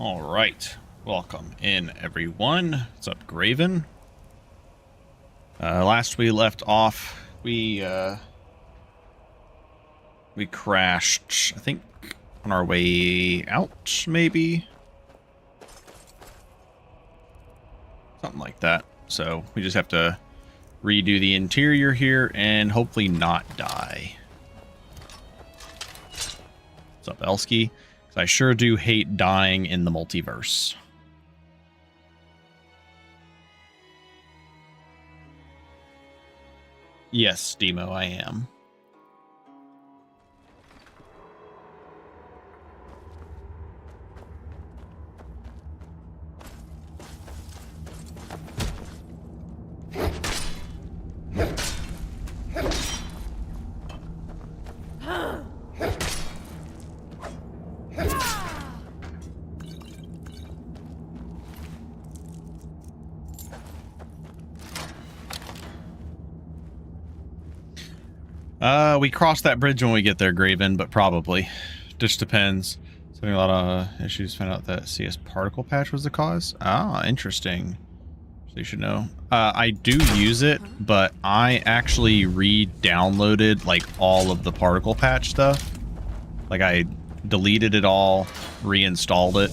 All right, welcome in everyone. What's up, Graven? Last we left off, we crashed, I think, on our way out, maybe? Something like that. So we just have to redo the interior here and hopefully not die. What's up, Elsky? I sure do hate dying in the multiverse. Yes, Demo, I am. We cross that bridge when we get there, Graven, but probably. Just depends. Having a lot of issues. Found out that CS particle patch was the cause. Ah, interesting. So you should know. I do use it, but I actually re-downloaded like all of the particle patch stuff. Like I deleted it all, reinstalled it.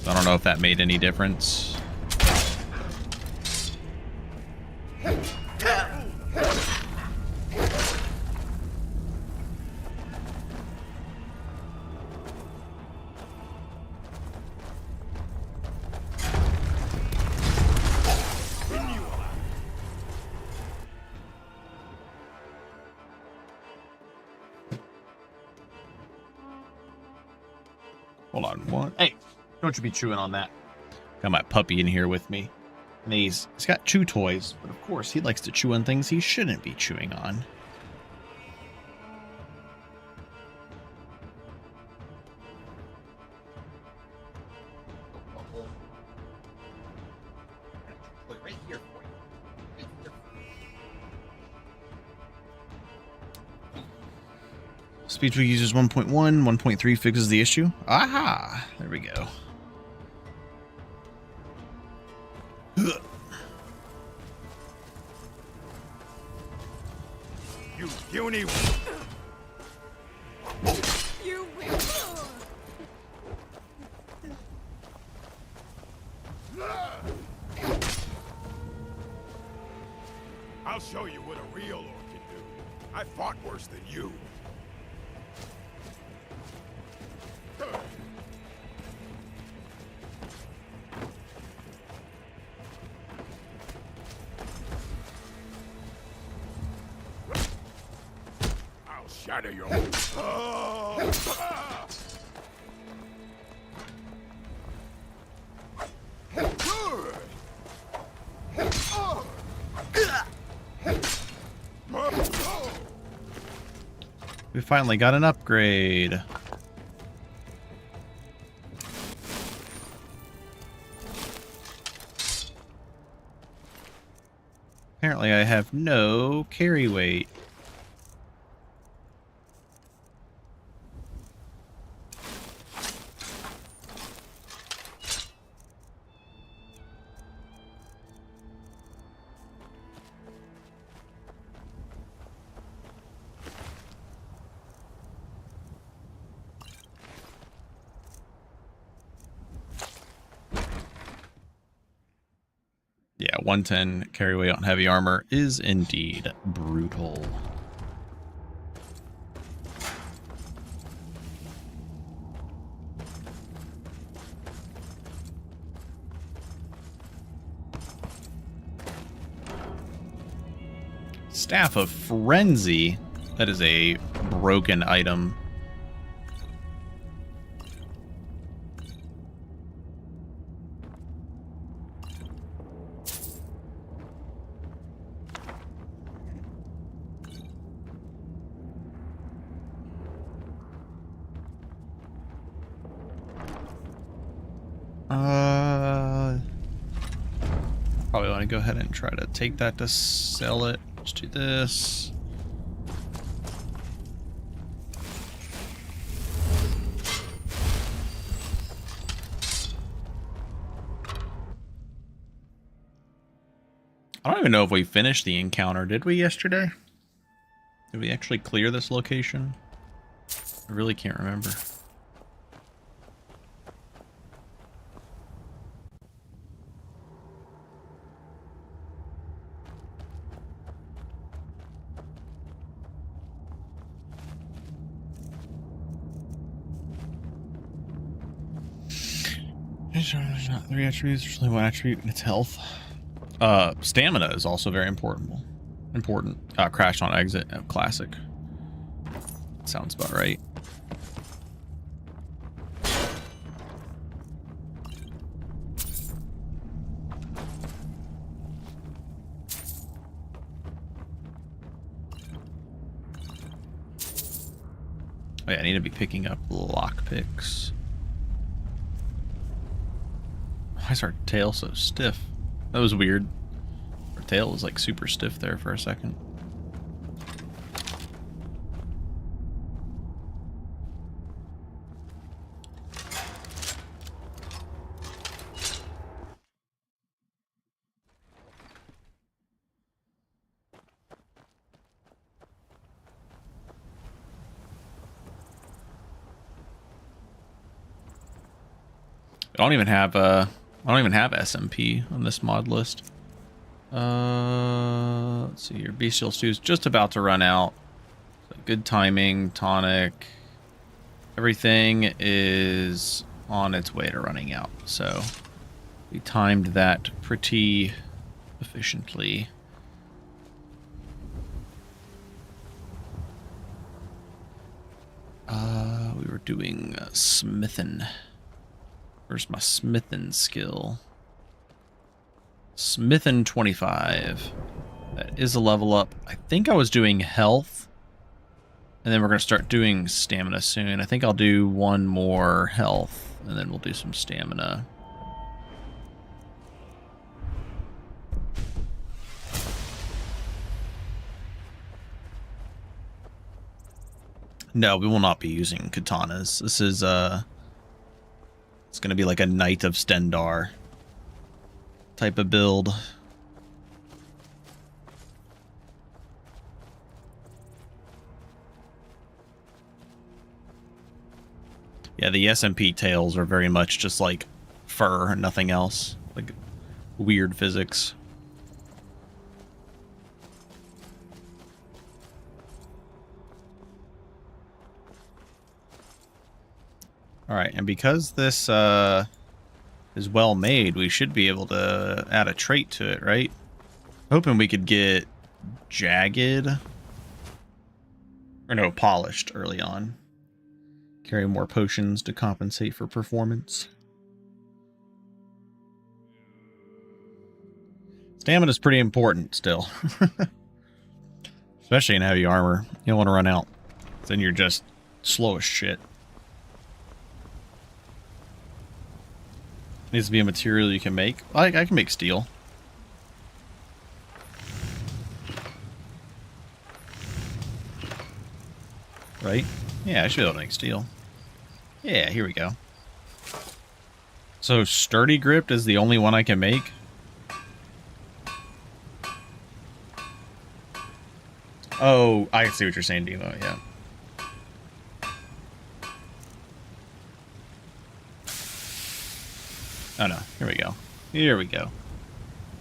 I don't know if that made any difference. Hold on, what? Hey, don't you be chewing on that. Got my puppy in here with me. And he's got chew toys, but of course he likes to chew on things he shouldn't be chewing on. Right here for you. Right here. SpeedTweak uses 1.1, 1.3 fixes the issue. Aha! There we go. You puny... You I'll show you what a real orc can do. I fought worse than you. I'll shatter your... We finally got an upgrade. Apparently I have no carry weight. Yeah, 110 carry weight on heavy armor is indeed brutal. Staff of Frenzy. That is a broken item. Probably want to go ahead and try to take that to sell it. Let's do this. I don't even know if we finished the encounter. Did we yesterday? Did we actually clear this location? I really can't remember. There's not 3 attributes, there's only 1 attribute, and it's health. Stamina is also very important. Crash on exit, classic. Sounds about right. Oh yeah, I need to be picking up lockpicks. Why is our tail so stiff? That was weird. Our tail was like super stiff there for a second. I don't even have SMP on this mod list. Let's see here. Bestial Stew's just about to run out. So good timing, tonic. Everything is on its way to running out. So we timed that pretty efficiently. We were doing smithing. Where's my smithing skill? Smithing 25. That is a level up. I think I was doing health. And then we're going to start doing stamina soon. I think I'll do one more health. And then we'll do some stamina. No, we will not be using katanas. This is, it's going to be like a Knight of Stendar type of build. Yeah, the SMP tails are very much just like fur and nothing else. Like weird physics. Alright, and because this is well made, we should be able to add a trait to it, right? Hoping we could get jagged. Or no, polished early on. Carry more potions to compensate for performance. Stamina's pretty important still. Especially in heavy armor. You don't want to run out. Then you're just slow as shit. Needs to be a material you can make. I can make steel. Right? Yeah, I should be able to make steel. Yeah, here we go. So sturdy grip is the only one I can make? Oh, I see what you're saying, Devo, yeah. Oh no, here we go. Here we go.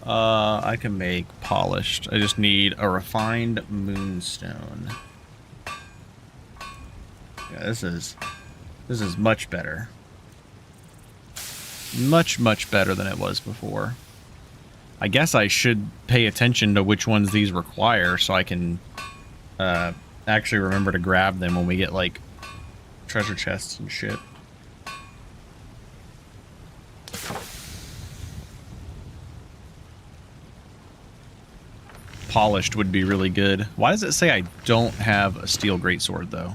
I can make polished. I just need a refined moonstone. Yeah, this is much better. Much better than it was before. I guess I should pay attention to which ones these require so I can actually remember to grab them when we get like treasure chests and shit. Polished would be really good. Why does it say I don't have a steel greatsword though?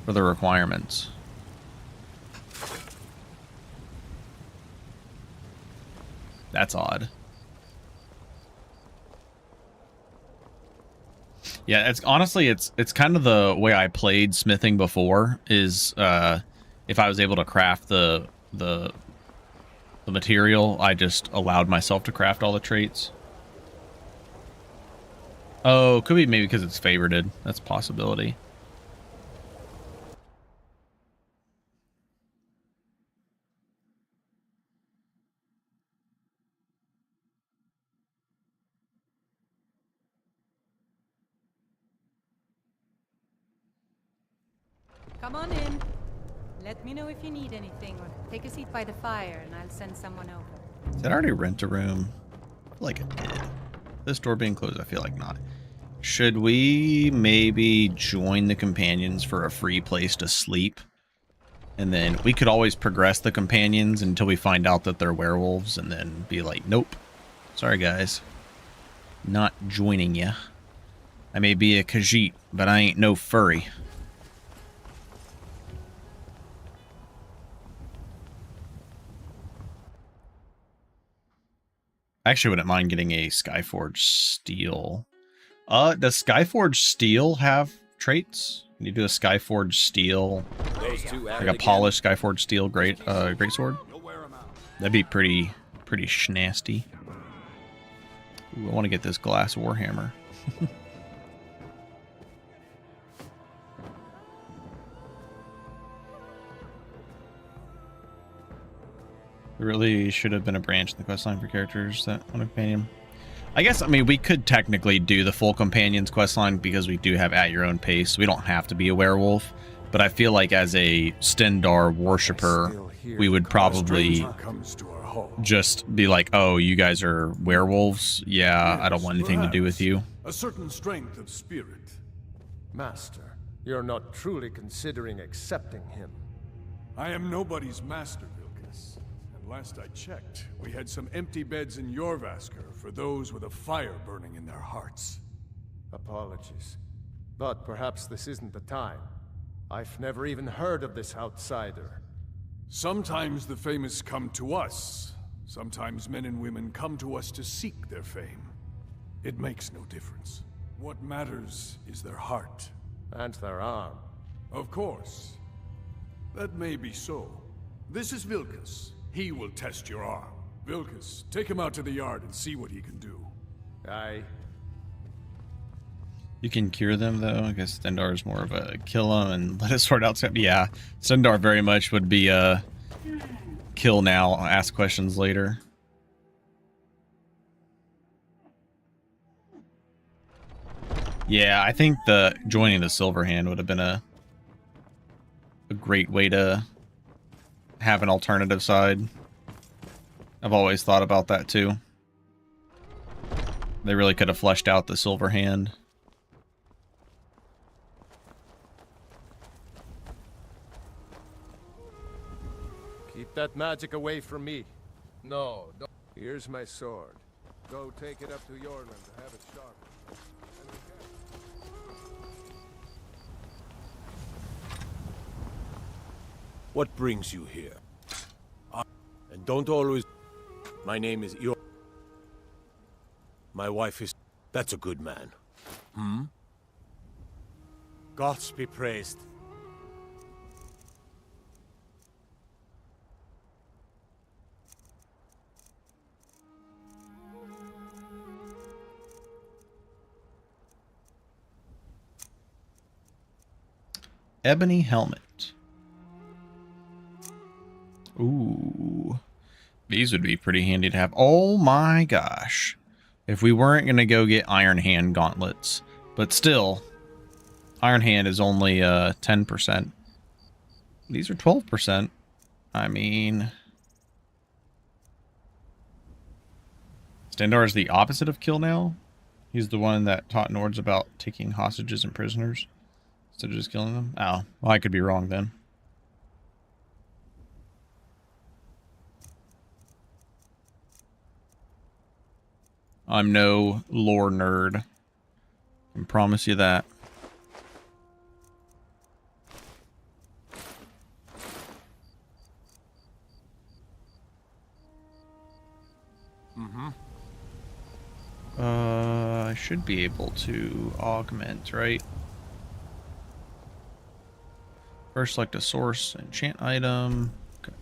For the requirements. That's odd. Yeah, it's honestly it's kind of the way I played smithing before is if I was able to craft the the material. I just allowed myself to craft all the traits. Oh, could be maybe because it's favorited. That's a possibility. Come on in. Let me know if you need anything, or take a seat by the fire and I'll send someone over. Did I already rent a room? I feel like it did. This door being closed, I feel like not. Should we maybe join the companions for a free place to sleep? And then we could always progress the companions until we find out that they're werewolves and then be like, nope. Sorry, guys. Not joining ya. I may be a Khajiit, but I ain't no furry. I actually wouldn't mind getting a Skyforged Steel. Does Skyforged Steel have traits? Can you do a Skyforged Steel, like a polished Skyforged Steel great sword? That'd be pretty schnasty. Ooh, I want to get this glass warhammer. There really should have been a branch in the questline for characters that want a companion. I guess, I mean, we could technically do the full companions questline because we do have at your own pace. We don't have to be a werewolf, but I feel like as a Stendarr worshiper, we would probably just be like, oh, you guys are werewolves? Yeah, I don't want anything to do with you. A certain strength of spirit. Master, you're not truly considering accepting him. I am nobody's master, Vilkas. And last I checked, we had some empty beds in Jorvaskr for those with a fire burning in their hearts. Apologies. But perhaps this isn't the time. I've never even heard of this outsider. Sometimes the famous come to us. Sometimes men and women come to us to seek their fame. It makes no difference. What matters is their heart. And their arm. Of course. That may be so. This is Vilkas. He will test your arm. Vilkas, take him out to the yard and see what he can do. Aye. You can cure them, though. I guess Stendarr is more of a kill them and let it sort out. Yeah, Stendarr very much would be a kill now, ask questions later. Yeah, I think the joining the Silver Hand would have been a great way to have an alternative side. I've always thought about that too. They really could have fleshed out the Silver Hand. Keep that magic away from me. No, don't. Here's my sword. Go take it up to Yorland to have it sharpened. What brings you here? And don't always... My name is Yor... My wife is... That's a good man. Hmm? Gods be praised. Ebony helmet. Ooh. These would be pretty handy to have. Oh my gosh. If we weren't going to go get Iron Hand gauntlets. But still, Iron Hand is only 10%. These are 12%. I mean... Stendarr is the opposite of kill now. He's the one that taught Nords about taking hostages and prisoners instead of just killing them. Oh, well, I could be wrong then. I'm no lore nerd. I can promise you that. I should be able to augment, right? First, select a source enchant item. Okay.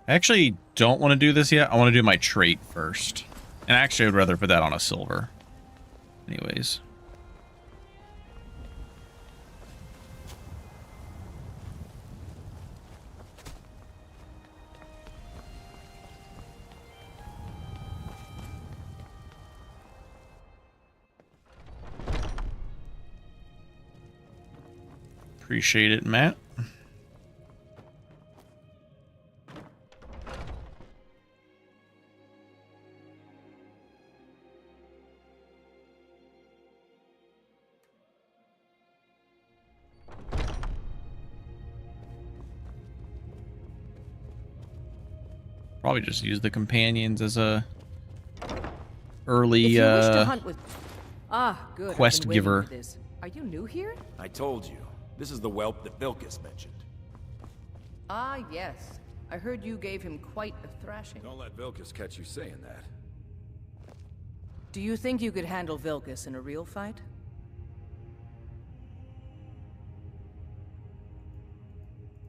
I actually don't want to do this yet. I want to do my trait first. And actually, I would rather put that on a silver. Anyways. Appreciate it, Matt. Probably just use the companions as a early If you wish to hunt with... good. I've quest been waiting giver. for this. Are you new here? I told you. This is the whelp that Vilkas mentioned. Ah, yes. I heard you gave him quite a thrashing. Don't let Vilkas catch you saying that. Do you think you could handle Vilkas in a real fight?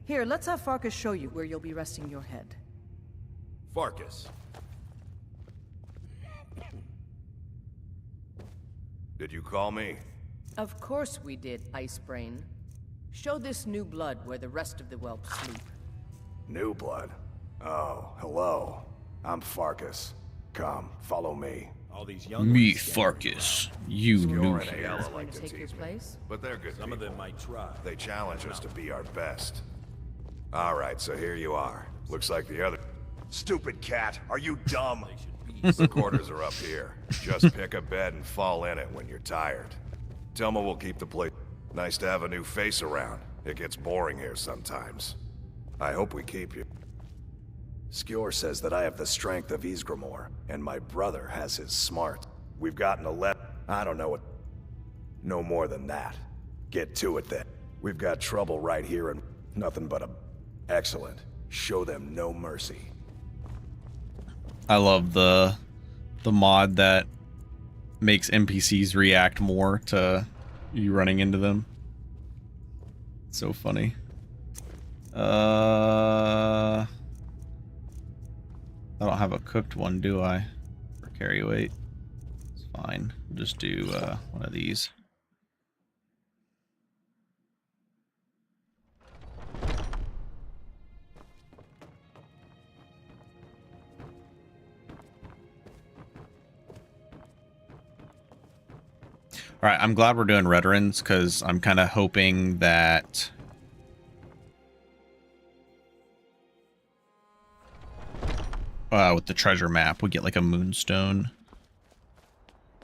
Here, let's have Farkas show you where you'll be resting your head. Farkas. Did you call me? Of course we did, Icebrain. Show this new blood where the rest of the whelps sleep. New blood? Oh, hello. I'm Farkas. Come, follow me. All these young Me, ones scattered Farkas. You You're knew an here. Ayala Going like to to take your tease me. place? But they're good Some of people. them might try. They challenge us to be our best. Alright, so here you are. Looks like the other... Stupid cat, are you dumb? The quarters are up here. Just pick a bed and fall in it when you're tired. Tell me we'll keep the place... Nice to have a new face around. It gets boring here sometimes. I hope we keep you. Skjor says that I have the strength of Ysgramor, and my brother has his smart. We've gotten 11... I don't know what... No more than that. Get to it then. We've got trouble right here and nothing but a... Excellent. Show them no mercy. I love the mod that makes NPCs react more to you running into them. So funny. I don't have a cooked one, do I? For carry weight. It's fine. We'll just do one of these. All right, I'm glad we're doing veterans because I'm kind of hoping that with the treasure map we get like a moonstone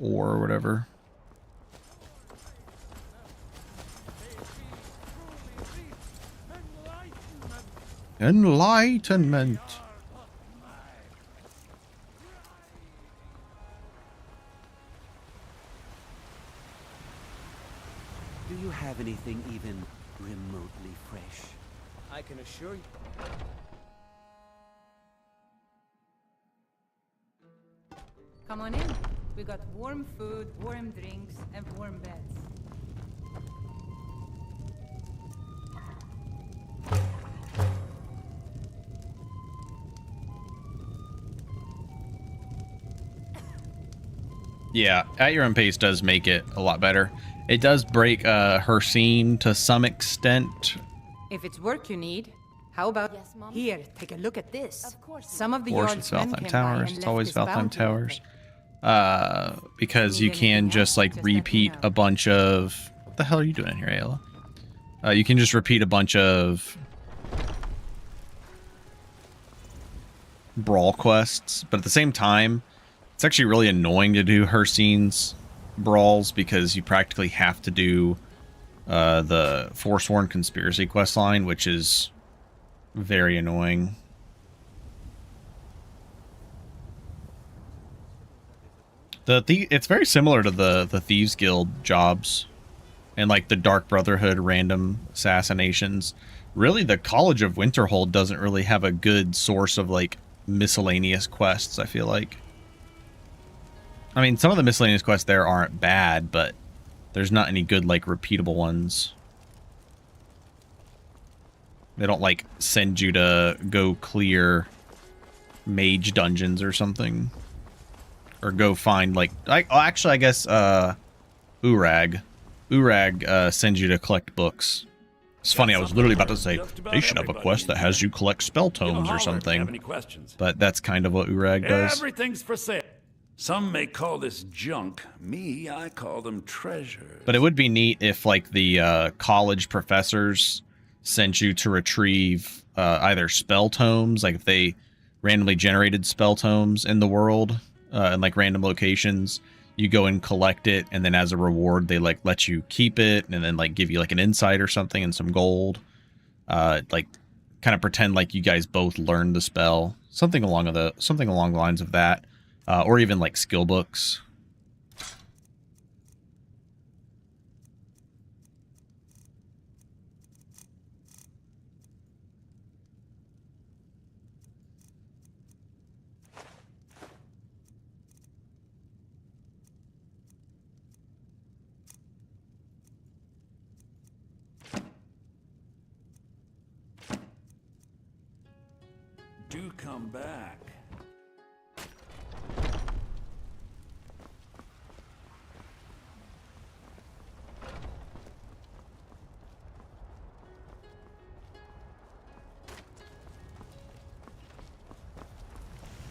or whatever. Enlightenment. Do you have anything even remotely fresh? I can assure you. Come on in. We got warm food, warm drinks, and warm beds. Yeah, at your own pace does make it a lot better. It does break her scene to some extent. If it's work you need, how about here? Take a look at this. Some of the Of course, it's yardsmen Valheim came by Towers. and It's left always this Valheim bounty Towers. over. Because you Need can anything just else? like Just let me repeat know. a bunch of... What the hell are you doing in here, Ayla? You can just repeat a bunch of brawl quests, but at the same time, it's actually really annoying to do her scenes brawls because you practically have to do the Forsworn Conspiracy quest line, which is very annoying. It's very similar to the Thieves Guild jobs and like the Dark Brotherhood random assassinations. Really, the College of Winterhold doesn't really have a good source of like miscellaneous quests, I feel like. I mean, some of the miscellaneous quests there aren't bad, but there's not any good like repeatable ones. They don't like send you to go clear mage dungeons or something. Or go find, like... I guess, Urag. Urag sends you to collect books. It's funny, I was literally about to say, they should have a quest that has you collect spell tomes or something. But that's kind of what Urag does. Everything's for sale. Some may call this junk. Me, I call them treasures. But it would be neat if, like, the college professors sent you to retrieve either spell tomes, like if they randomly generated spell tomes in the world, in, like, random locations. You go and collect it, and then as a reward, they, like, let you keep it, and then, like, give you, like, an insight or something and some gold. Like, kind of pretend like you guys both learned the spell. Something along the lines of that. Or even, like, skill books. Do come back.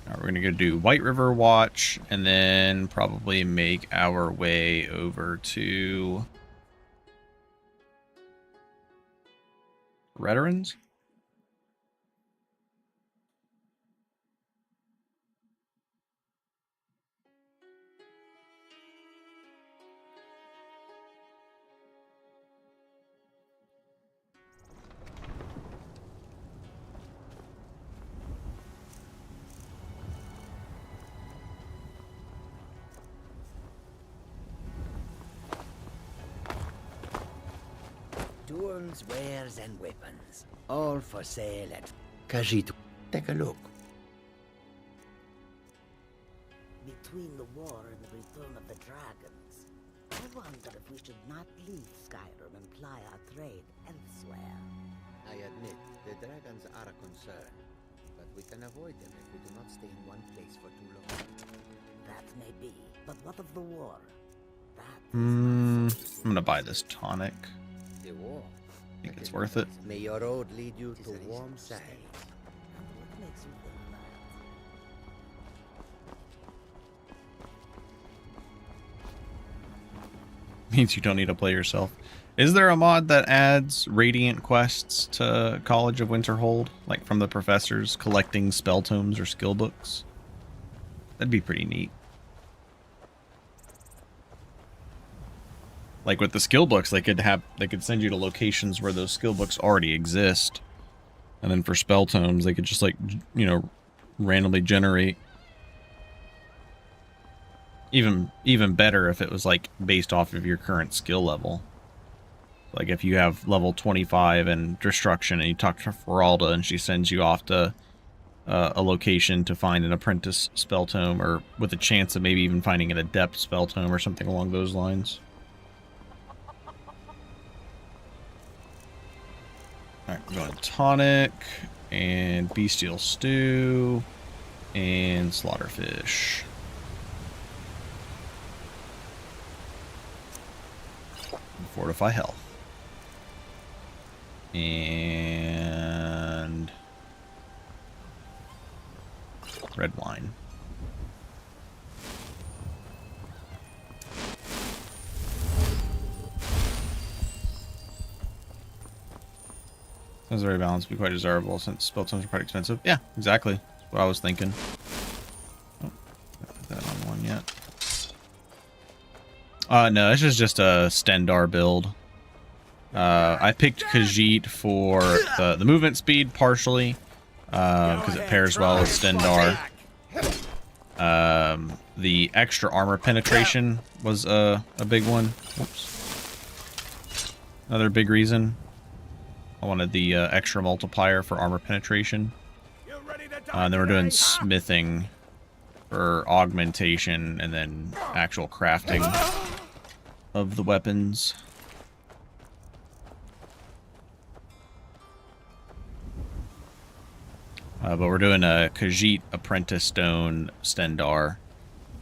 All right, we're gonna go do White River Watch, and then probably make our way over to Veterans. Tools, wares, and weapons. All for sale at Khajiit. Take a look. Between the war and the return of the dragons, I wonder if we should not leave Skyrim and ply our trade elsewhere. I admit, the dragons are a concern, but we can avoid them if we do not stay in one place for too long. That may be, but what of the war? I'm gonna buy this tonic. The war. I think it's worth it. May your road lead you to warm sides. And what makes you think that? Means you don't need to play yourself. Is there a mod that adds radiant quests to College of Winterhold? Like from the professors collecting spell tomes or skill books? That'd be pretty neat. Like with the skill books, they could send you to locations where those skill books already exist. And then for spell tomes, they could just, like, you know, randomly generate. Even better if it was, like, based off of your current skill level. Like if you have level 25 in Destruction and you talk to Feralda and she sends you off to a location to find an apprentice spell tome, or with a chance of maybe even finding an adept spell tome or something along those lines. Alright, we're going tonic, and bestial stew, and slaughterfish. And fortify health. And red wine. Sounds very balanced, be quite desirable since spell tomes are quite expensive. Yeah, exactly. That's what I was thinking. Oh, not put that on one yet. No, this is just a Stendar build. I picked Khajiit for the movement speed partially, because it pairs well with Stendar. The extra armor penetration was a big one. Whoops. Another big reason. I wanted the extra multiplier for armor penetration. And then we're doing smithing for augmentation, and then actual crafting of the weapons. But we're doing a Khajiit Apprentice Stone Stendar.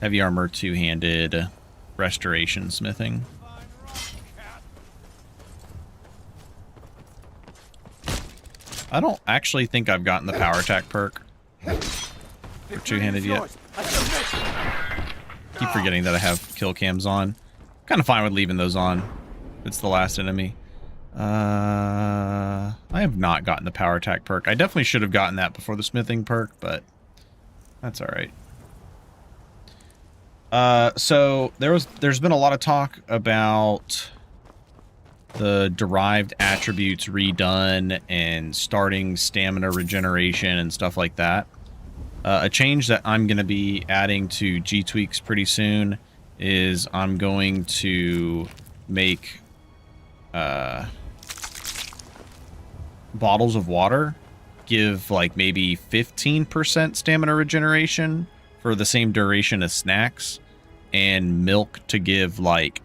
Heavy armor, two-handed, restoration smithing. I don't actually think I've gotten the power attack perk for two-handed yet. Keep forgetting that I have kill cams on. Kind of fine with leaving those on. It's the last enemy. I have not gotten the power attack perk. I definitely should have gotten that before the smithing perk, but that's all right. So there's been a lot of talk about the derived attributes redone and starting stamina regeneration and stuff like that. A change that I'm going to be adding to G-Tweaks pretty soon is I'm going to make bottles of water give like maybe 15% stamina regeneration for the same duration as snacks, and milk to give like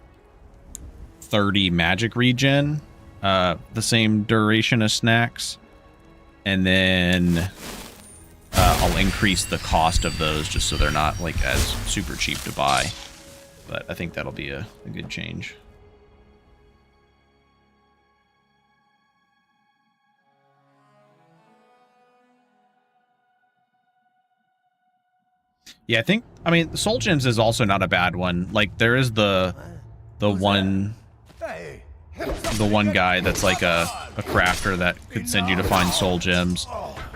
30 magic regen, the same duration as snacks, and then I'll increase the cost of those just so they're not like as super cheap to buy. But I think that'll be a good change. Yeah, I mean, Soul Gems is also not a bad one. Like, there is the one guy that's like a crafter that could send you to find Soul Gems.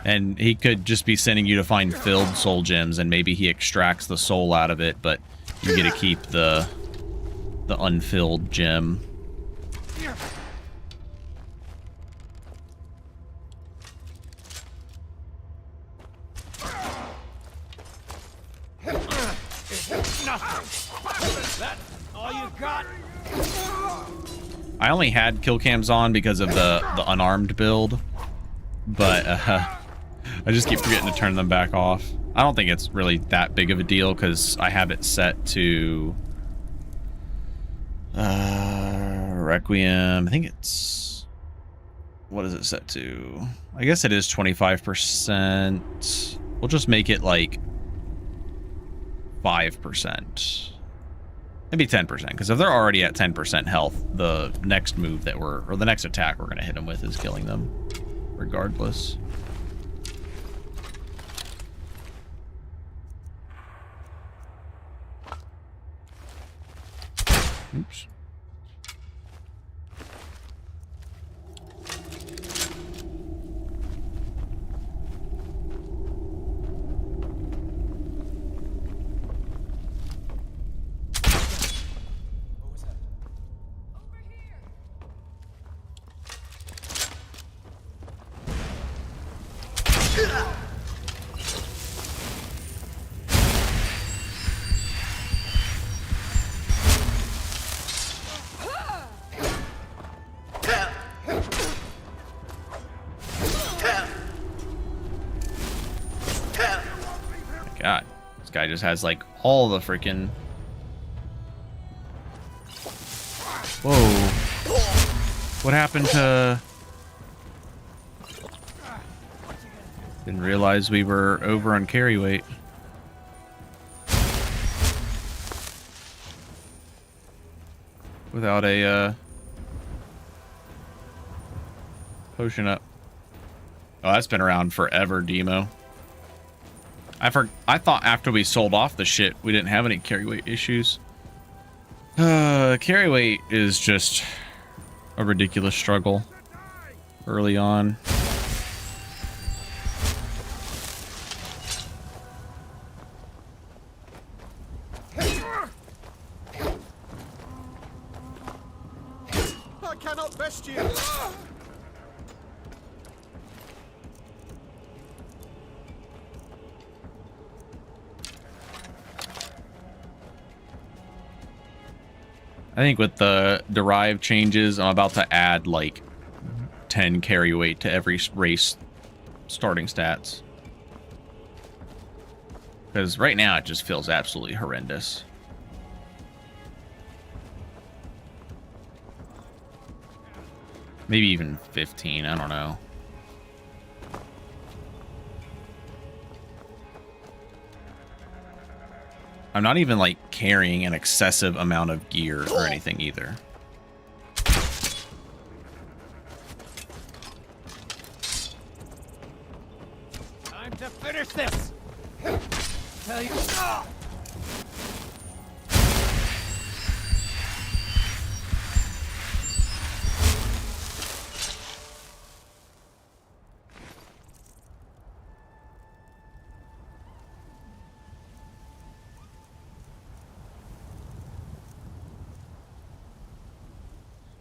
And he could just be sending you to find filled Soul Gems, and maybe he extracts the soul out of it, but you get to keep the unfilled gem. I only had kill cams on because of the unarmed build, but I just keep forgetting to turn them back off. I don't think it's really that big of a deal because I have it set to Requiem. I think it's, what is it set to? I guess it is 25%. We'll just make it like 5%. Maybe 10%, because if they're already at 10% health, the next move that the next attack we're going to hit them with is killing them, regardless. Oops. God, this guy just has like all the freaking. Whoa. What happened to... Didn't realize we were over on carry weight. Without a potion up. Oh, that's been around forever, Demo. I thought after we sold off the shit, we didn't have any carry weight issues. Carry weight is just a ridiculous struggle early on. I cannot best you. I think with the derived changes, I'm about to add like 10 carry weight to every race starting stats. Because right now it just feels absolutely horrendous. Maybe even 15, I don't know. I'm not even like carrying an excessive amount of gear or anything either. Time to finish this. Tell you.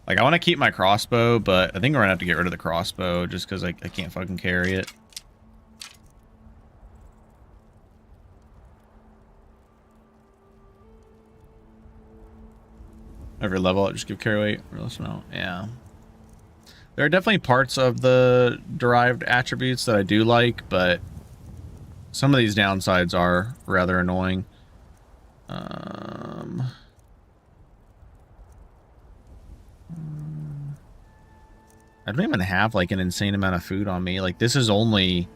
Like, I want to keep my crossbow, but I think we're gonna have to get rid of the crossbow just because I can't fucking carry it. Every level, I just give carry weight or less amount. Yeah. There are definitely parts of the derived attributes that I do like, but some of these downsides are rather annoying. I don't even have like an insane amount of food on me. Like, this is only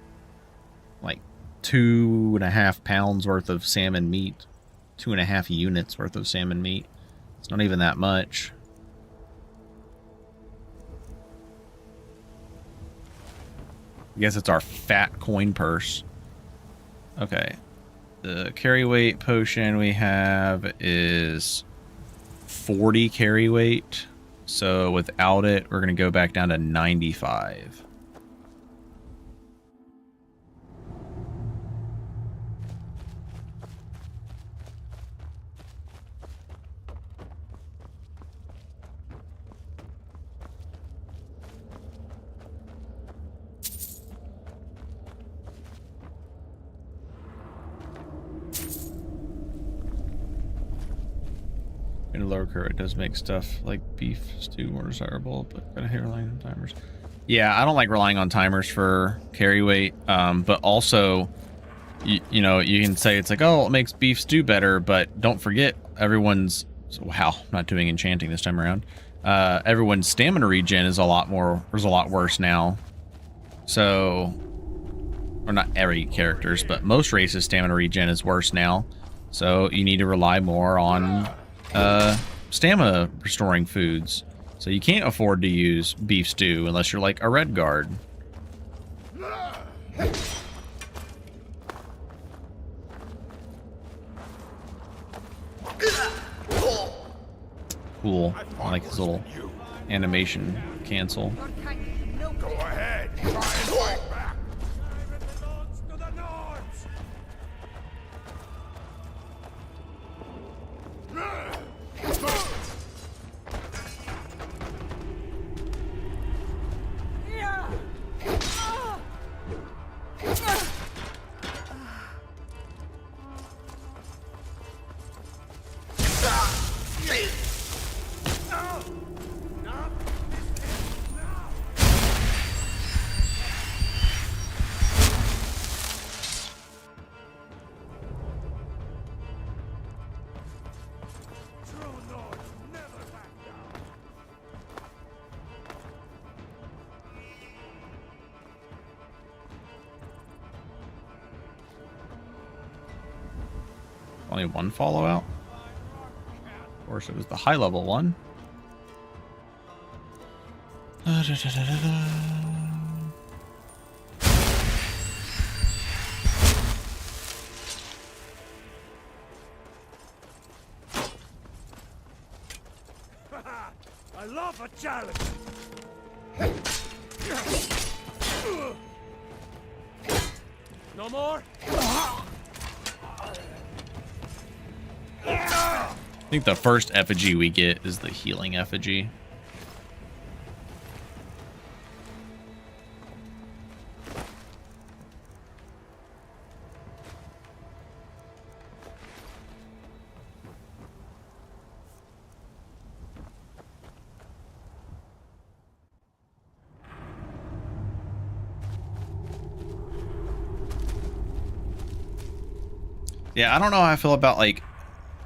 like 2.5 pounds worth of salmon meat, 2.5 units worth of salmon meat. It's not even that much. I guess it's our fat coin purse. Okay. The carry weight potion we have is 40 carry weight. So without it, we're going to go back down to 95. In a lower curve, it does make stuff like beef stew more desirable, but gotta hate relying on timers. Yeah, I don't like relying on timers for carry weight, but also, you know, you can say it's like, oh, it makes beef stew better, but don't forget everyone's, wow, I'm not doing enchanting this time around. Everyone's stamina regen is a lot worse now. So, or not every character's, but most races' stamina regen is worse now. So you need to rely more on stamina restoring foods. So you can't afford to use beef stew unless you're like a red guard. Cool. I like his little animation cancel. Go ahead. Try and fight back. Only one follow out? Of course, it was the high level one. I love a challenge. No more? I think the first effigy we get is the healing effigy. Yeah, I don't know how I feel about like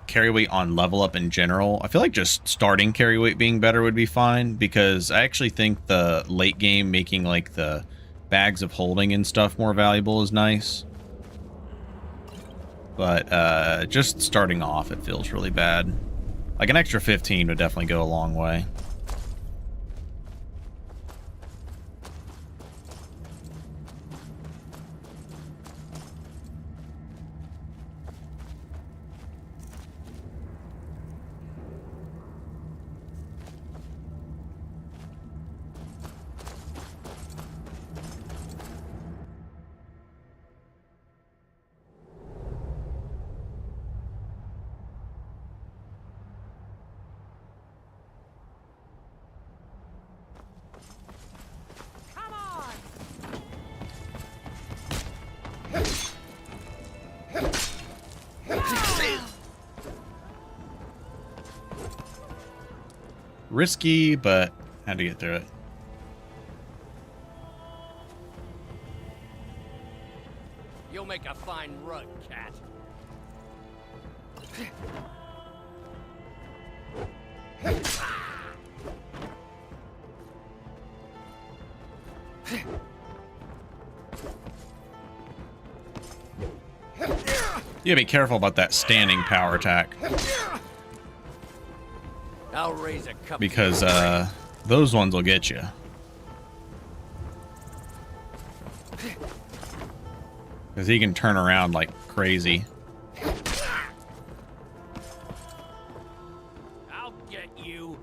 carry weight on level up in general. I feel like just starting carry weight being better would be fine, because I actually think the late game making like the bags of holding and stuff more valuable is nice. But just starting off, it feels really bad. Like an extra 15 would definitely go a long way. Risky, but had to get through it. You'll make a fine rug, cat. You gotta be careful about that standing power attack. I'll raise a cup Because those ones will get you. Because he can turn around like crazy. I'll get you.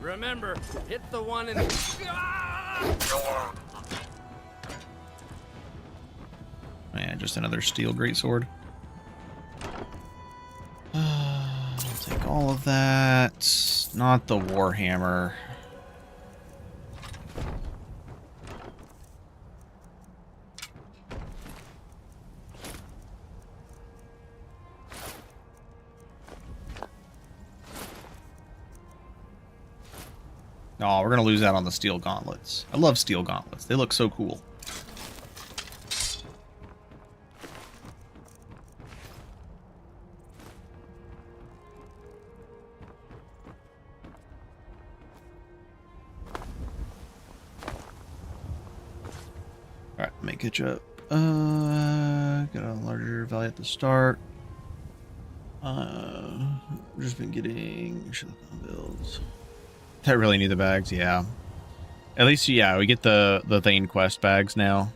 Remember, hit the one in Man, just another steel greatsword. I'll take all of that. Not the warhammer. Oh, we're gonna lose out on the steel gauntlets. I love steel gauntlets. They look so cool. Alright, let me catch up. Got a larger value at the start. Just been getting shotgun builds. I really need the bags, yeah. At least, yeah, we get the Thane quest bags now.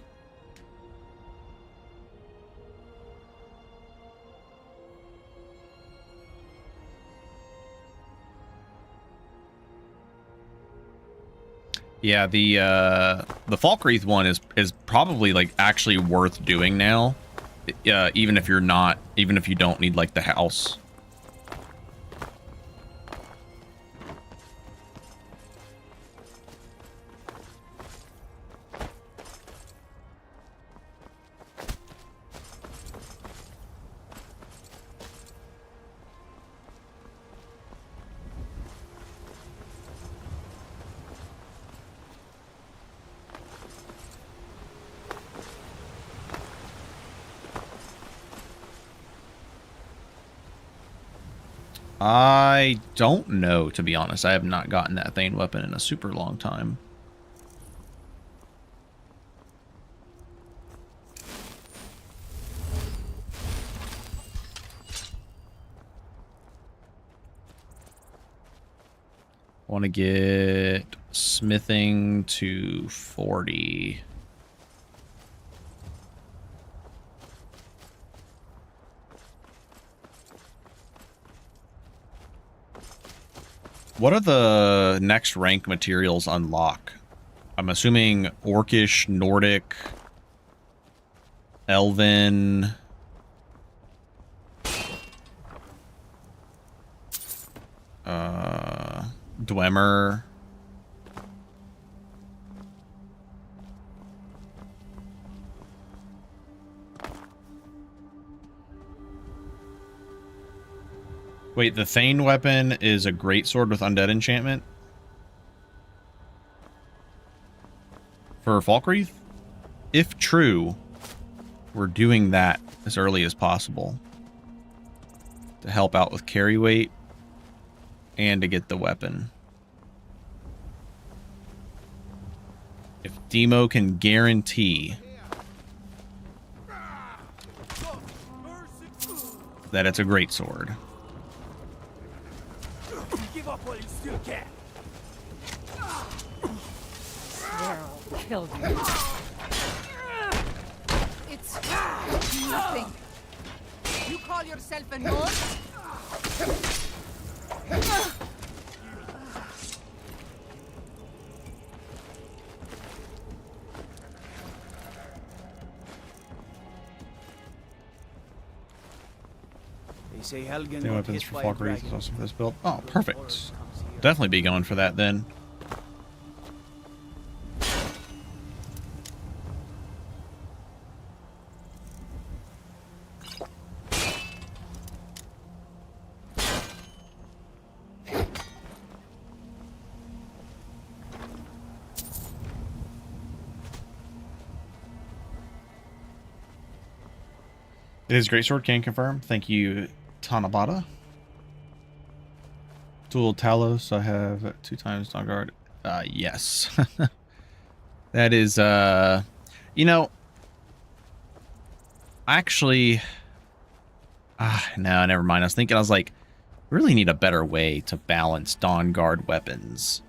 Yeah, the Falkreath one is probably like actually worth doing now. Even if you don't need like the house. I don't know, to be honest. I have not gotten that Thane weapon in a super long time. Want to get smithing to 40. What are the next rank materials unlock? I'm assuming Orcish, Nordic, Elven, Dwemer. Wait, the Thane weapon is a great sword with undead enchantment? For Falkreath? If true, we're doing that as early as possible to help out with carry weight and to get the weapon. If Demo can guarantee that it's a great sword. Give up while you still can. I'll kill you. It's nothing. You call yourself a gnome? They say Helgen New weapons for Falkreath is also for this build. Oh, perfect. Definitely be going for that then. It is Greatsword, can confirm. Thank you, Tanabata. Dual Talos, I have 2 times on guard. Yes. That is, you know, actually, no, never mind. I was like, really need a better way to balance Dawn Guard weapons.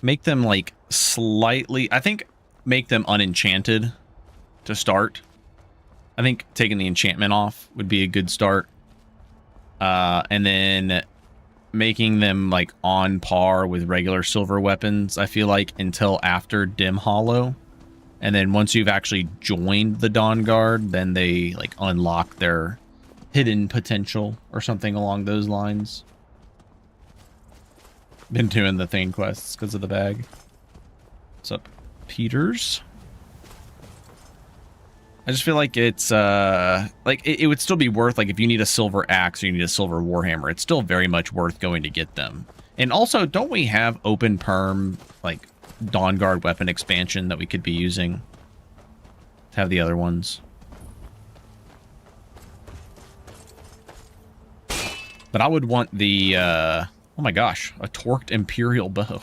Make them like slightly, I think make them unenchanted to start. I think taking the enchantment off would be a good start. And then making them like on par with regular silver weapons, I feel like, until after Dim Hollow. And then once you've actually joined the Dawn Guard, then they like unlock their hidden potential or something along those lines. Been doing the Thane quests because of the bag. What's up, Peters? I just feel like it's like it would still be worth, like, if you need a silver axe or you need a silver warhammer, it's still very much worth going to get them. And also, don't we have open perm like Dawn Guard weapon expansion that we could be using to have the other ones? But I would want the oh my gosh, a torqued Imperial bow.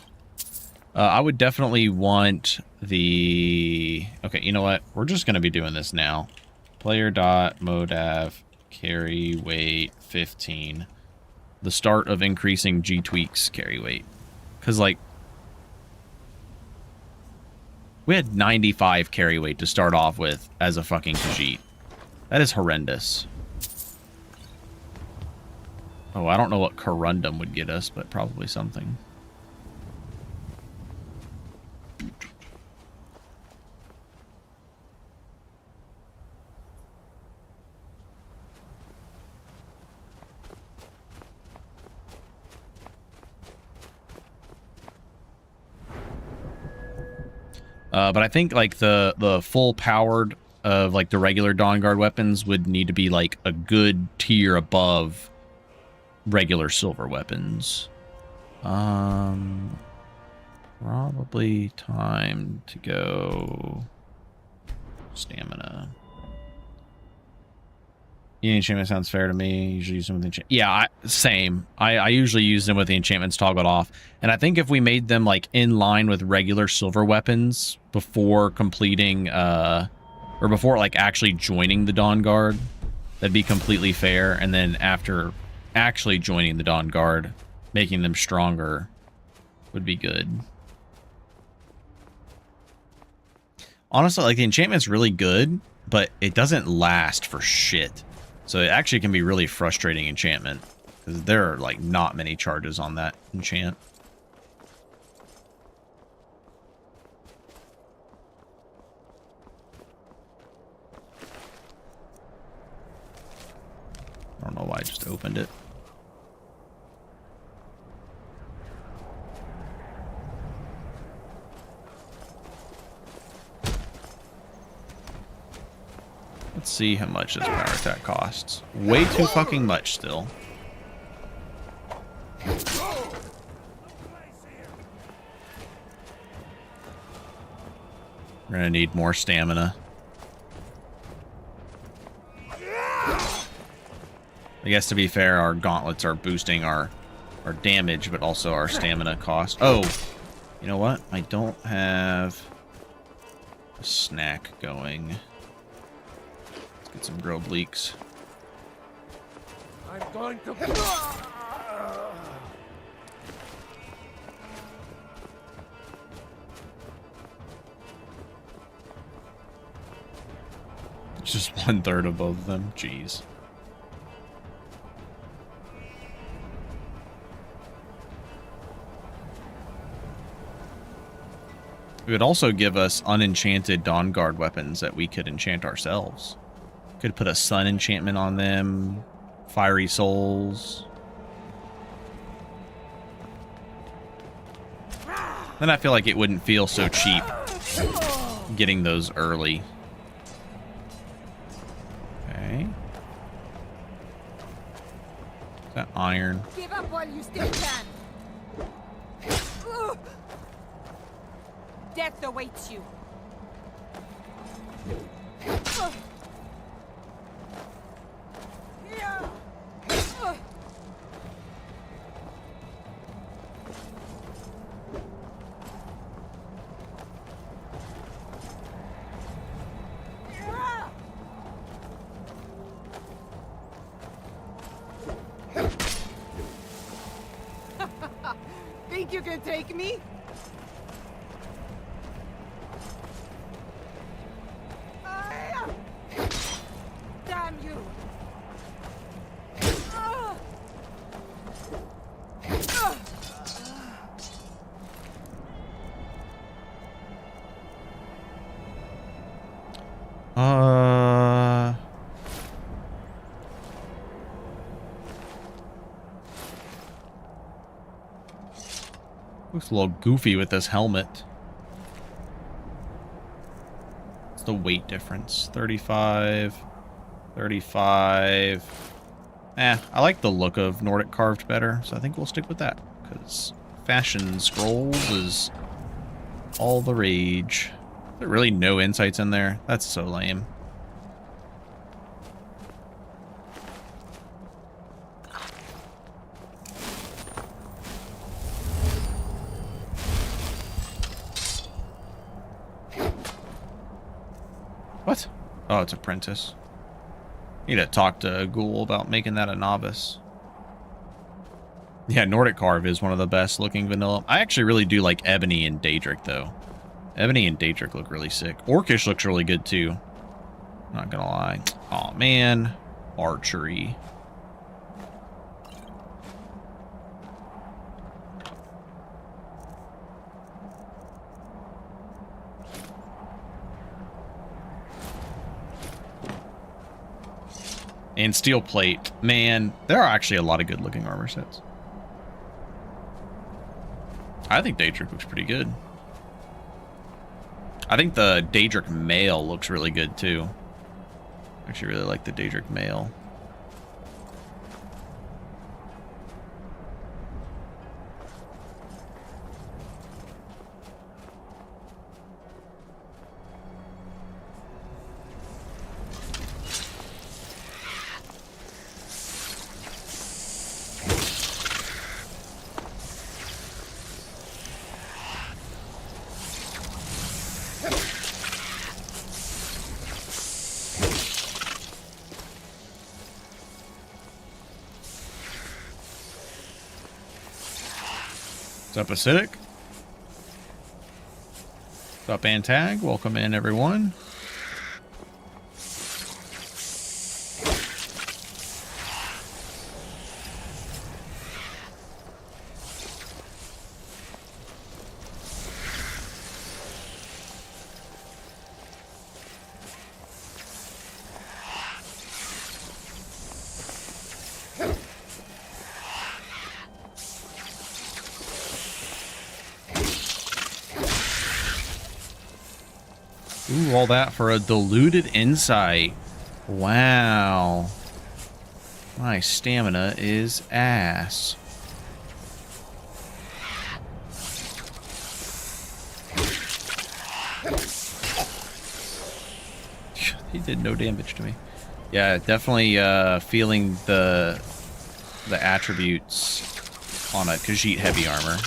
I would definitely want the... Okay, you know what? We're just going to be doing this now. Player dot modav carry weight 15. The start of increasing G-Tweaks carry weight. Because, like, we had 95 carry weight to start off with as a fucking Khajiit. That is horrendous. Oh, I don't know what Corundum would get us, but probably something. But I think like the full powered of like the regular Dawn Guard weapons would need to be like a good tier above regular silver weapons. Probably time to go stamina. Yeah, enchantment sounds fair to me. Usually use them with enchantment. Yeah, same. I usually use them with the enchantments toggled off. And I think if we made them like in line with regular silver weapons before completing or before like actually joining the Dawn Guard, that'd be completely fair. And then after actually joining the Dawn Guard, making them stronger would be good. Honestly, like the enchantment's really good, but it doesn't last for shit. So it actually can be really frustrating enchantment because there are like not many charges on that enchant. I don't know why I just opened it. Let's see how much this power attack costs. Way too fucking much still. We're gonna need more stamina. I guess to be fair, our gauntlets are boosting our damage, but also our stamina cost. Oh, you know what? I don't have a snack going. Let's get some grilled leeks. I'm going to... It's just 1/3 of both of them. Jeez. It would also give us unenchanted Dawn Guard weapons that we could enchant ourselves. Could put a sun enchantment on them, fiery souls. Then I feel like it wouldn't feel so cheap getting those early. Okay. Is that iron? Give up while you still can. Death awaits you. Think you can take me? Damn you! Looks a little goofy with this helmet. What's the weight difference? 35, 35. I like the look of Nordic carved better, so I think we'll stick with that, because fashion scrolls is all the rage. Is there really no insights in there? That's so lame. What? Oh, it's apprentice. Need to talk to Ghoul about making that a novice. Yeah, Nordic Carve is one of the best looking vanilla. I actually really do like Ebony and Daedric, though. Ebony and Daedric look really sick. Orcish looks really good, too. Not gonna lie. Aw, man. Archery. And steel plate. Man, there are actually a lot of good looking armor sets. I think Daedric looks pretty good. I think the Daedric mail looks really good too. I actually really like the Daedric mail. What's up, Acidic? What's up, Antag? Welcome in, everyone. Ooh, all that for a diluted insight. Wow. My stamina is ass. He did no damage to me. Yeah, definitely feeling the attributes on a Khajiit heavy armor.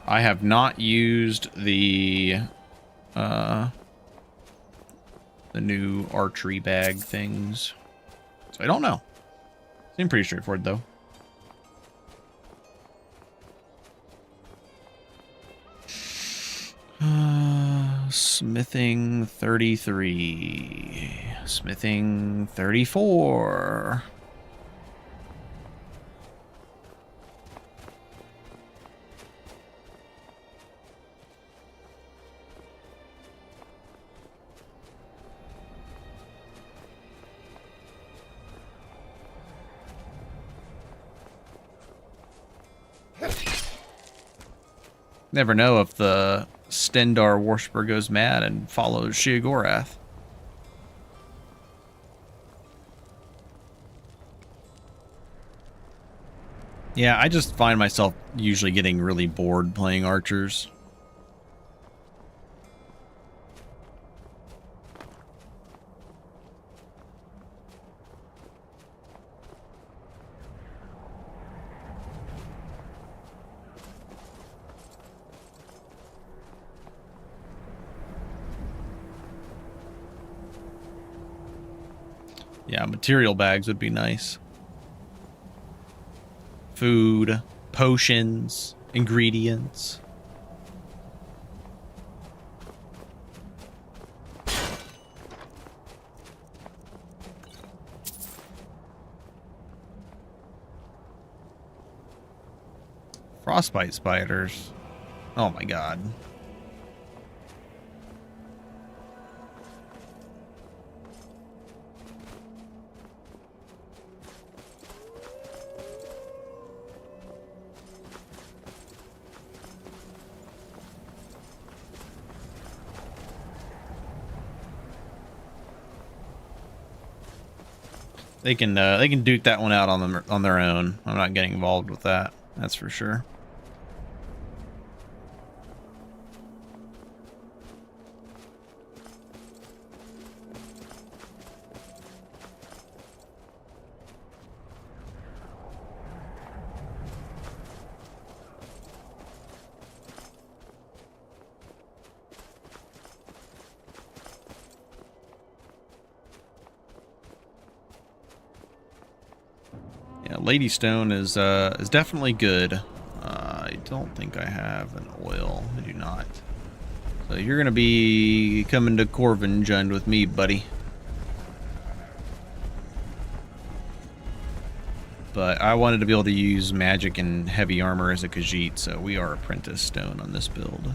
I have not used the new archery bag things, so I don't know. Seemed pretty straightforward though. Smithing 33, smithing 34. Never know if the Stendar worshiper goes mad and follows Sheogorath. Yeah, I just find myself usually getting really bored playing archers. Yeah, material bags would be nice. Food, potions, ingredients. Frostbite spiders. Oh my god. They can duke that one out on their own. I'm not getting involved with that. That's for sure. Yeah, Lady Stone is definitely good. I don't think I have an oil. I do not. So you're gonna be coming to Corvinjund with me, buddy. But I wanted to be able to use magic and heavy armor as a Khajiit, so we are Apprentice Stone on this build.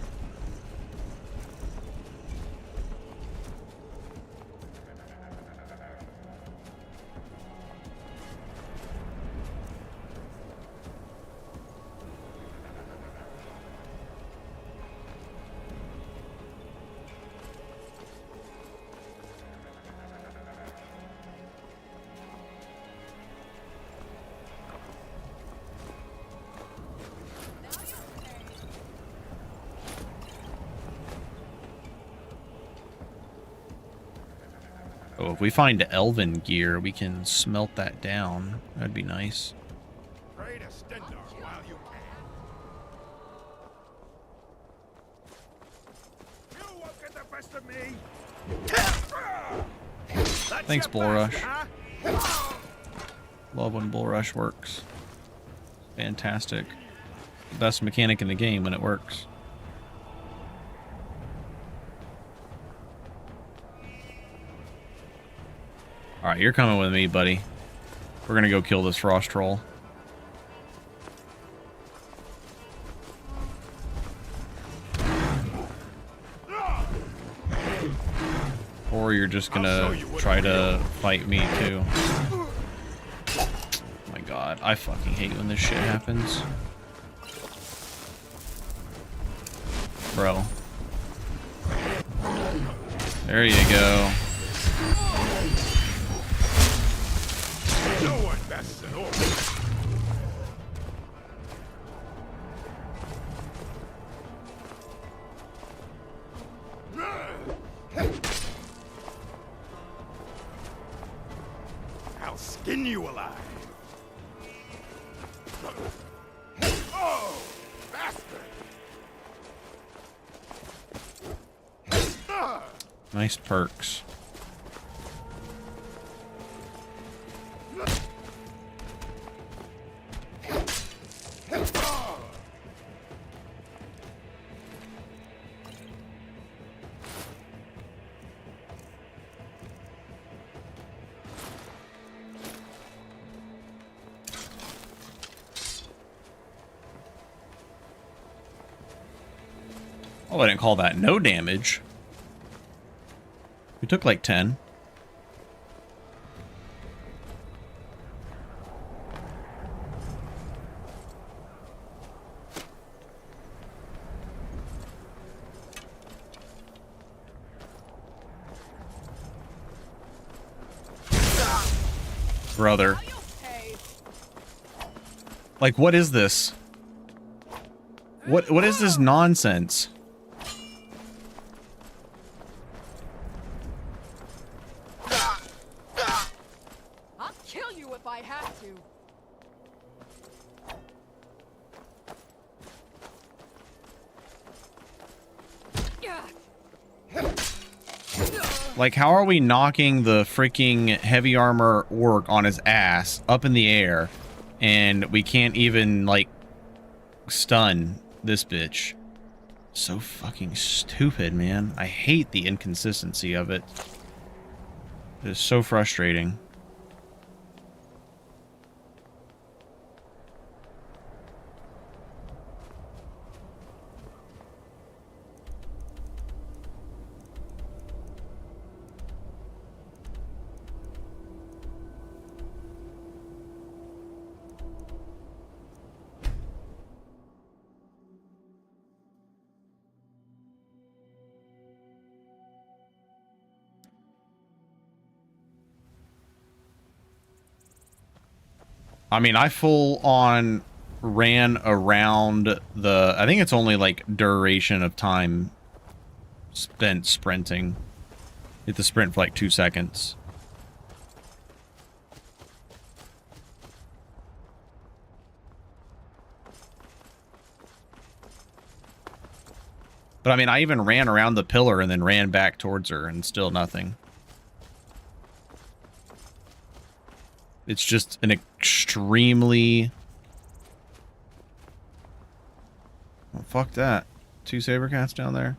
Oh, if we find elven gear, we can smelt that down. That'd be nice. Pray to Stendar while you can. You won't get the best of me. Thanks, Bull Rush. Love when Bull Rush works. Fantastic. Best mechanic in the game when it works. Alright, you're coming with me, buddy. We're gonna go kill this frost troll. Or you're just gonna try to fight me, too. God, I fucking hate when this shit happens. Bro. There you go. No one messes at all. I'll skin you alive. Oh, bastard! Nice perks. Oh, I didn't call that no damage. We took like 10. Brother. Like, what is this? What is this nonsense? I'll kill you if I have to. Like, how are we knocking the freaking heavy armor orc on his ass up in the air, and we can't even, like, stun this bitch? So fucking stupid, man. I hate the inconsistency of it. It is so frustrating. I mean, I full on ran around the... I think it's only like duration of time spent sprinting. You have to sprint for like 2 seconds. But I mean, I even ran around the pillar and then ran back towards her and still nothing. It's just an extremely... Oh, fuck that. 2 saber cats down there.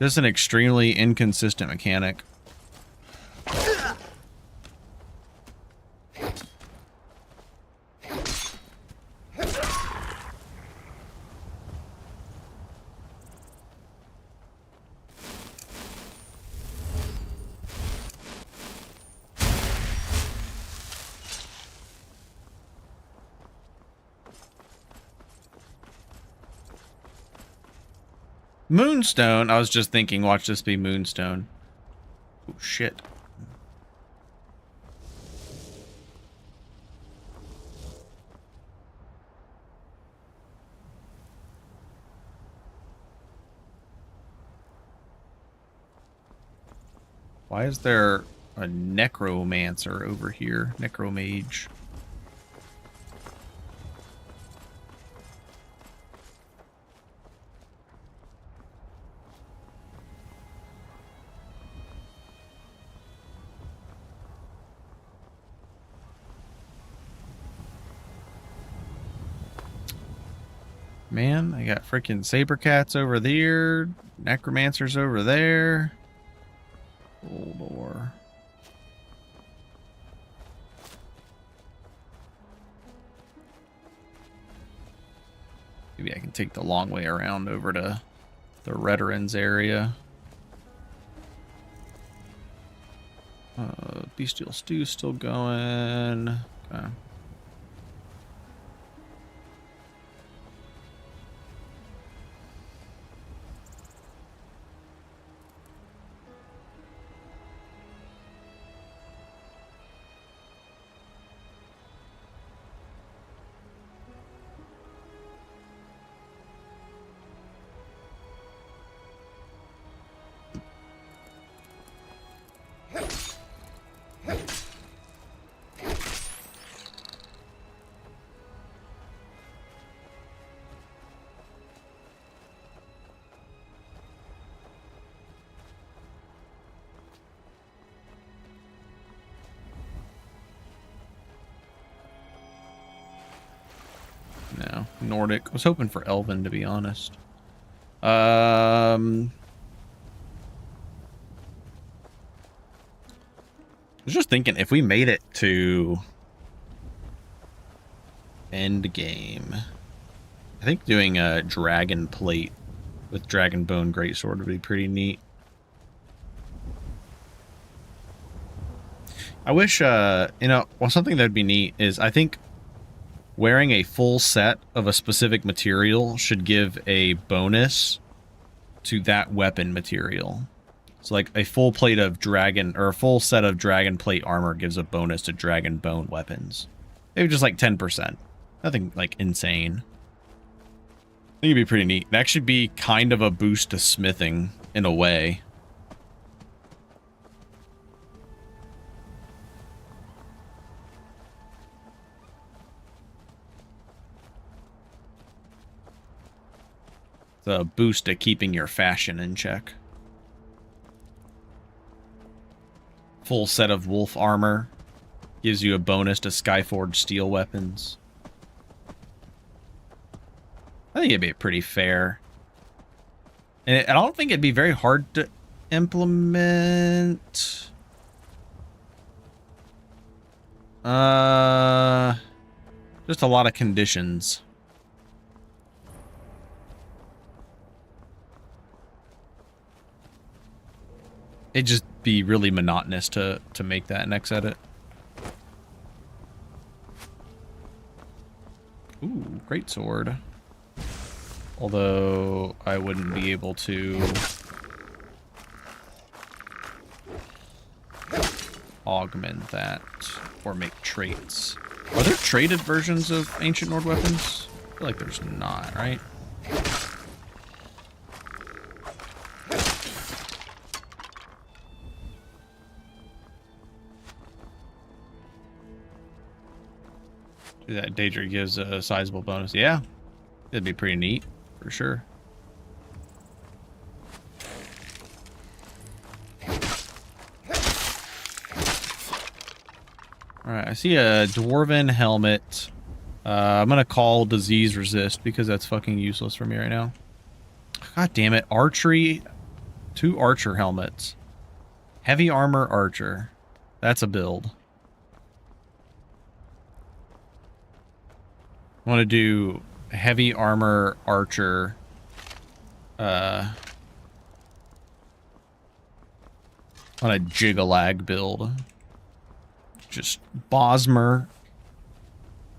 Just an extremely inconsistent mechanic. Moonstone? I was just thinking, watch this be Moonstone. Oh, shit. Why is there a necromancer over here? Necromage. Man, I got freaking saber cats over there, necromancers over there. Oh, Lord. Maybe I can take the long way around over to the Redderins area. Bestial Stew's still going. Okay. Nordic. I was hoping for Elven, to be honest. I was just thinking, if we made it to end game, I think doing a dragon plate with dragon bone greatsword would be pretty neat. I wish, you know, well, something that would be neat is, I think wearing a full set of a specific material should give a bonus to that weapon material. So like a full plate of dragon, or a full set of dragon plate armor gives a bonus to dragon bone weapons. Maybe just like 10%. Nothing like insane. I think it'd be pretty neat. It'd actually be kind of a boost to smithing in a way. It's a boost to keeping your fashion in check. Full set of wolf armor gives you a bonus to Skyforged steel weapons. I think it'd be pretty fair. And I don't think it'd be very hard to implement. Just a lot of conditions. It'd just be really monotonous to make that next edit. Ooh, great sword. Although I wouldn't be able to augment that or make traits. Are there traded versions of Ancient Nord weapons? I feel like there's not, right? That Daedra gives a sizable bonus. Yeah, it'd be pretty neat for sure. All right, I see a dwarven helmet. I'm gonna call disease resist because that's fucking useless for me right now. God damn it, archery, 2 archer helmets, heavy armor archer. That's a build. I want to do heavy armor archer. On a Jigalag build. Just Bosmer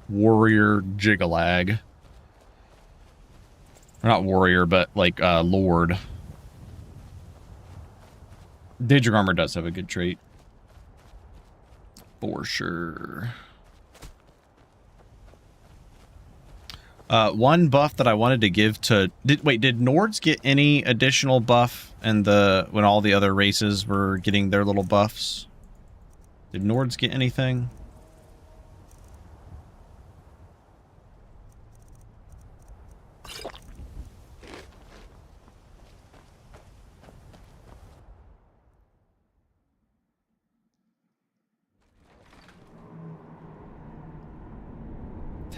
warrior Jigalag. Or not warrior, but like lord. Daedric armor does have a good trait. For sure. One buff that I wanted to give to... Did Nords get any additional buff and when all the other races were getting their little buffs? Did Nords get anything?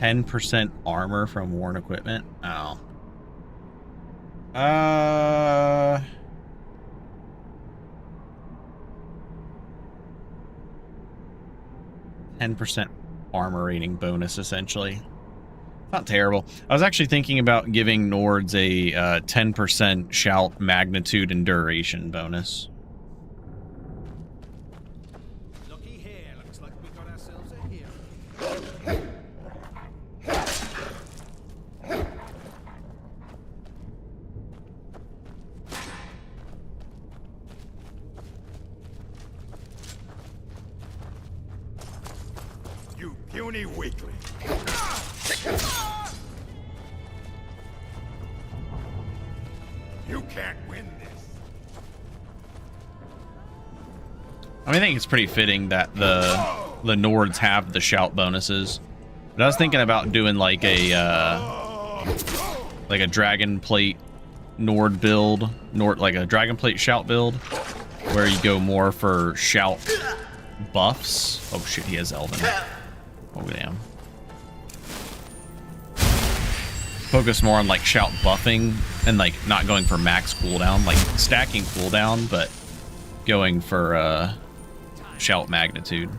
%, armor from worn equipment. Oh. 10% armor rating bonus, essentially. Not terrible. I was actually thinking about giving Nords a 10% shout magnitude and duration bonus. Looky here, looks like we got ourselves a hero. You puny weakling. You can't win this. I think it's pretty fitting that the Nords have the shout bonuses. But I was thinking about doing like a dragon plate Nord build, like a dragon plate shout build, where you go more for shout buffs. Oh shit, he has Elven. Oh damn. focus more on like shout buffing and like not going for max cooldown, like stacking cooldown, but going for shout magnitude.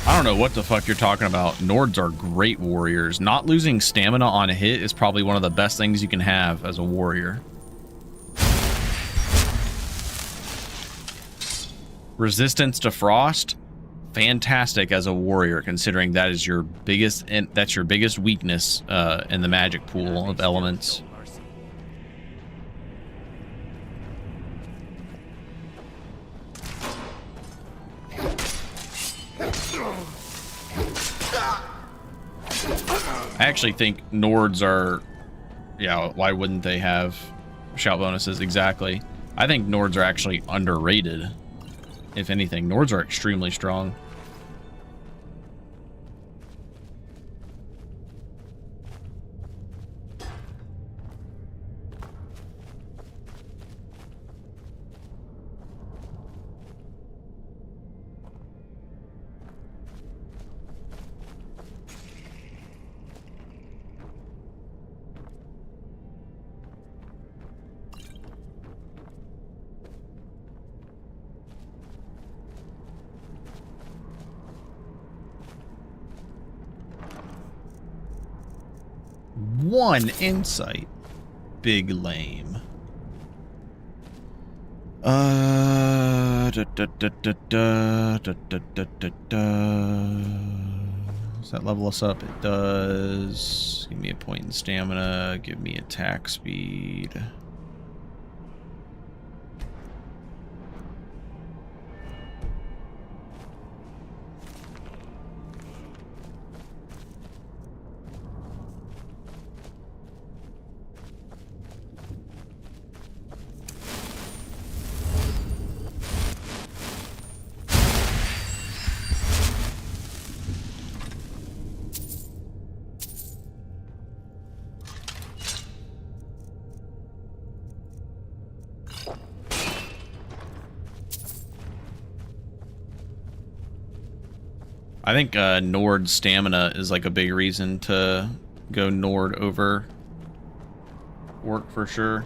I don't know what the fuck you're talking about. Nords are great warriors. Not losing stamina on a hit is probably one of the best things you can have as a warrior. Resistance to frost, fantastic as a warrior, considering that is your biggest weakness in the magic pool of elements. I actually think Nords are, yeah, why wouldn't they have shout bonuses? Exactly. I think Nords are actually underrated. If anything, Nords are extremely strong. One insight. Big lame. Does that level us up? It does. Give me a point in stamina. Give me attack speed. I think Nord stamina is like a big reason to go Nord over Orc for sure.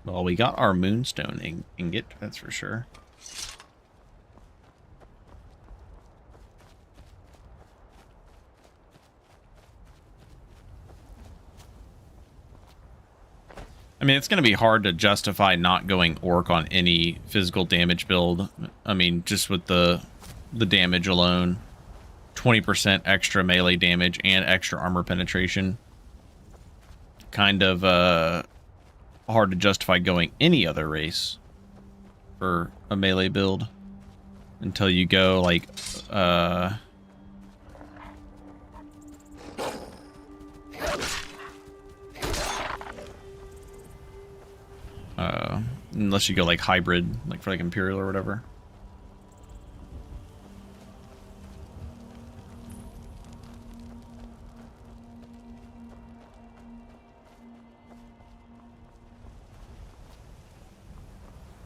Well, we got our Moonstone ingot, that's for sure. I mean, it's going to be hard to justify not going Orc on any physical damage build. I mean, just with the damage alone. 20% extra melee damage and extra armor penetration. Kind of hard to justify going any other race for a melee build until you go like unless you go like hybrid, like for like Imperial or whatever.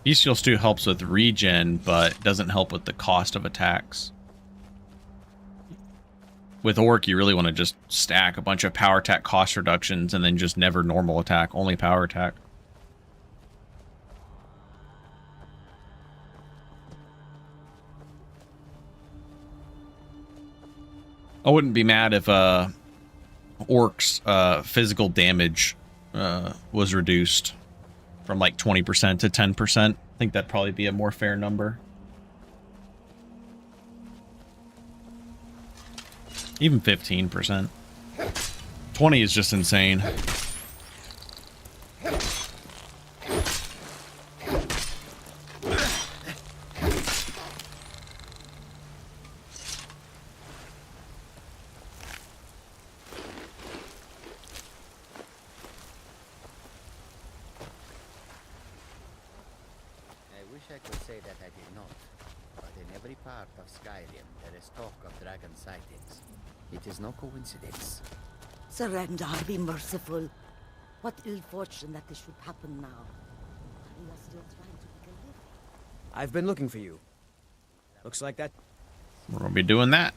Bestial Stew helps with regen, but doesn't help with the cost of attacks. With Orc, you really want to just stack a bunch of power attack cost reductions and then just never normal attack, only power attack. I wouldn't be mad if Orc's physical damage was reduced from like 20% to 10%. I think that'd probably be a more fair number. Even 15%. 20 is just insane. I could say that I did not. But in every part of Skyrim, there is talk of dragon sightings. It is no coincidence. Surrender, be merciful. What ill fortune that this should happen now. We are still trying to make a living. I've been looking for you. Looks like that. We're gonna be doing that.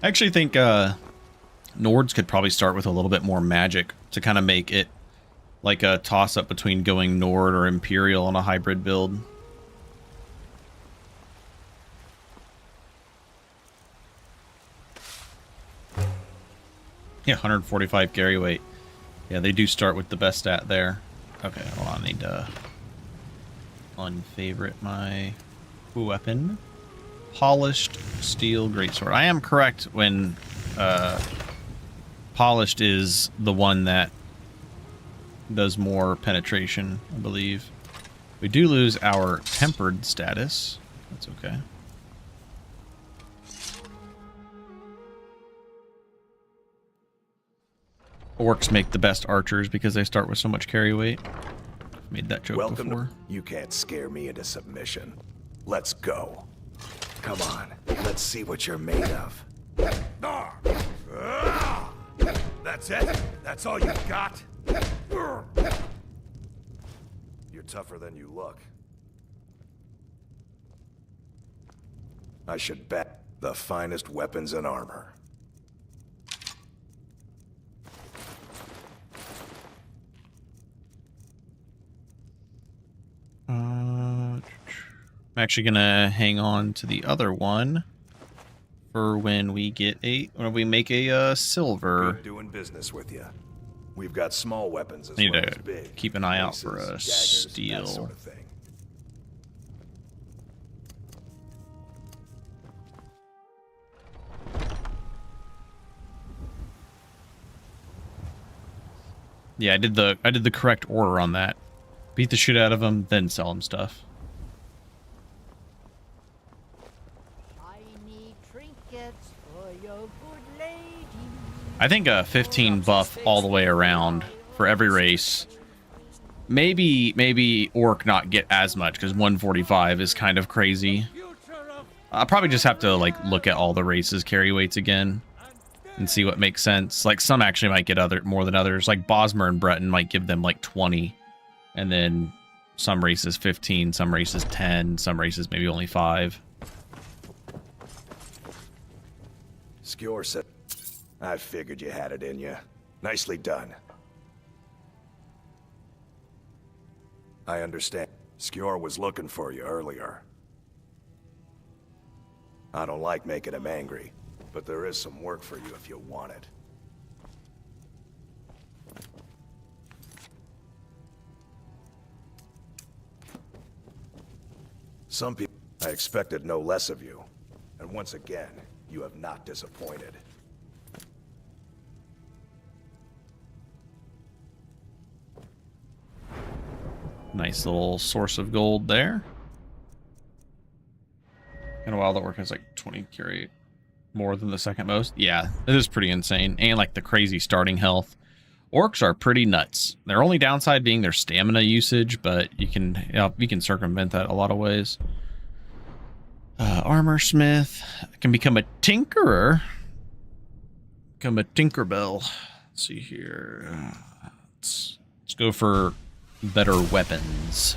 I actually think Nords could probably start with a little bit more magic to kind of make it like a toss-up between going Nord or Imperial on a hybrid build. Yeah, 145 carry weight. Yeah, they do start with the best stat there. Okay, well, I need to unfavorite my weapon. Polished steel greatsword. I am correct when polished is the one that does more penetration, I believe. We do lose our tempered status. That's okay. Orcs make the best archers because they start with so much carry weight. I've made that joke before. You can't scare me into submission. Let's go. Come on, let's see what you're made of. That's it? That's all you got? You're tougher than you look. I should bet the finest weapons and armor. I'm actually gonna hang on to the other one for when we make a silver. Good doing business with you. We've got small weapons as Need well to as big. keep an eye out for a daggers, steel. that sort of thing. Yeah, I did the correct order on that. Beat the shit out of them, then sell them stuff. I think a 15 buff all the way around for every race. Maybe Orc not get as much because 145 is kind of crazy. I'll probably just have to like look at all the races carry weights again and see what makes sense. Like some actually might get more than others. Like Bosmer and Breton might give them like 20, and then some races 15, some races 10, some races maybe only 5. Skjor said, I figured you had it in you. Nicely done. I understand. Skjor was looking for you earlier. I don't like making him angry, but there is some work for you if you want it. Some people, I expected no less of you. And once again, you have not disappointed. Nice little source of gold there. In a while, that work has like 20 carry, more than the second most. Yeah, it is pretty insane. And like the crazy starting health. Orcs are pretty nuts. Their only downside being their stamina usage, but you can circumvent that a lot of ways. Armor smith can become a tinkerer. Become a Tinkerbell. Let's see here. Let's go for better weapons.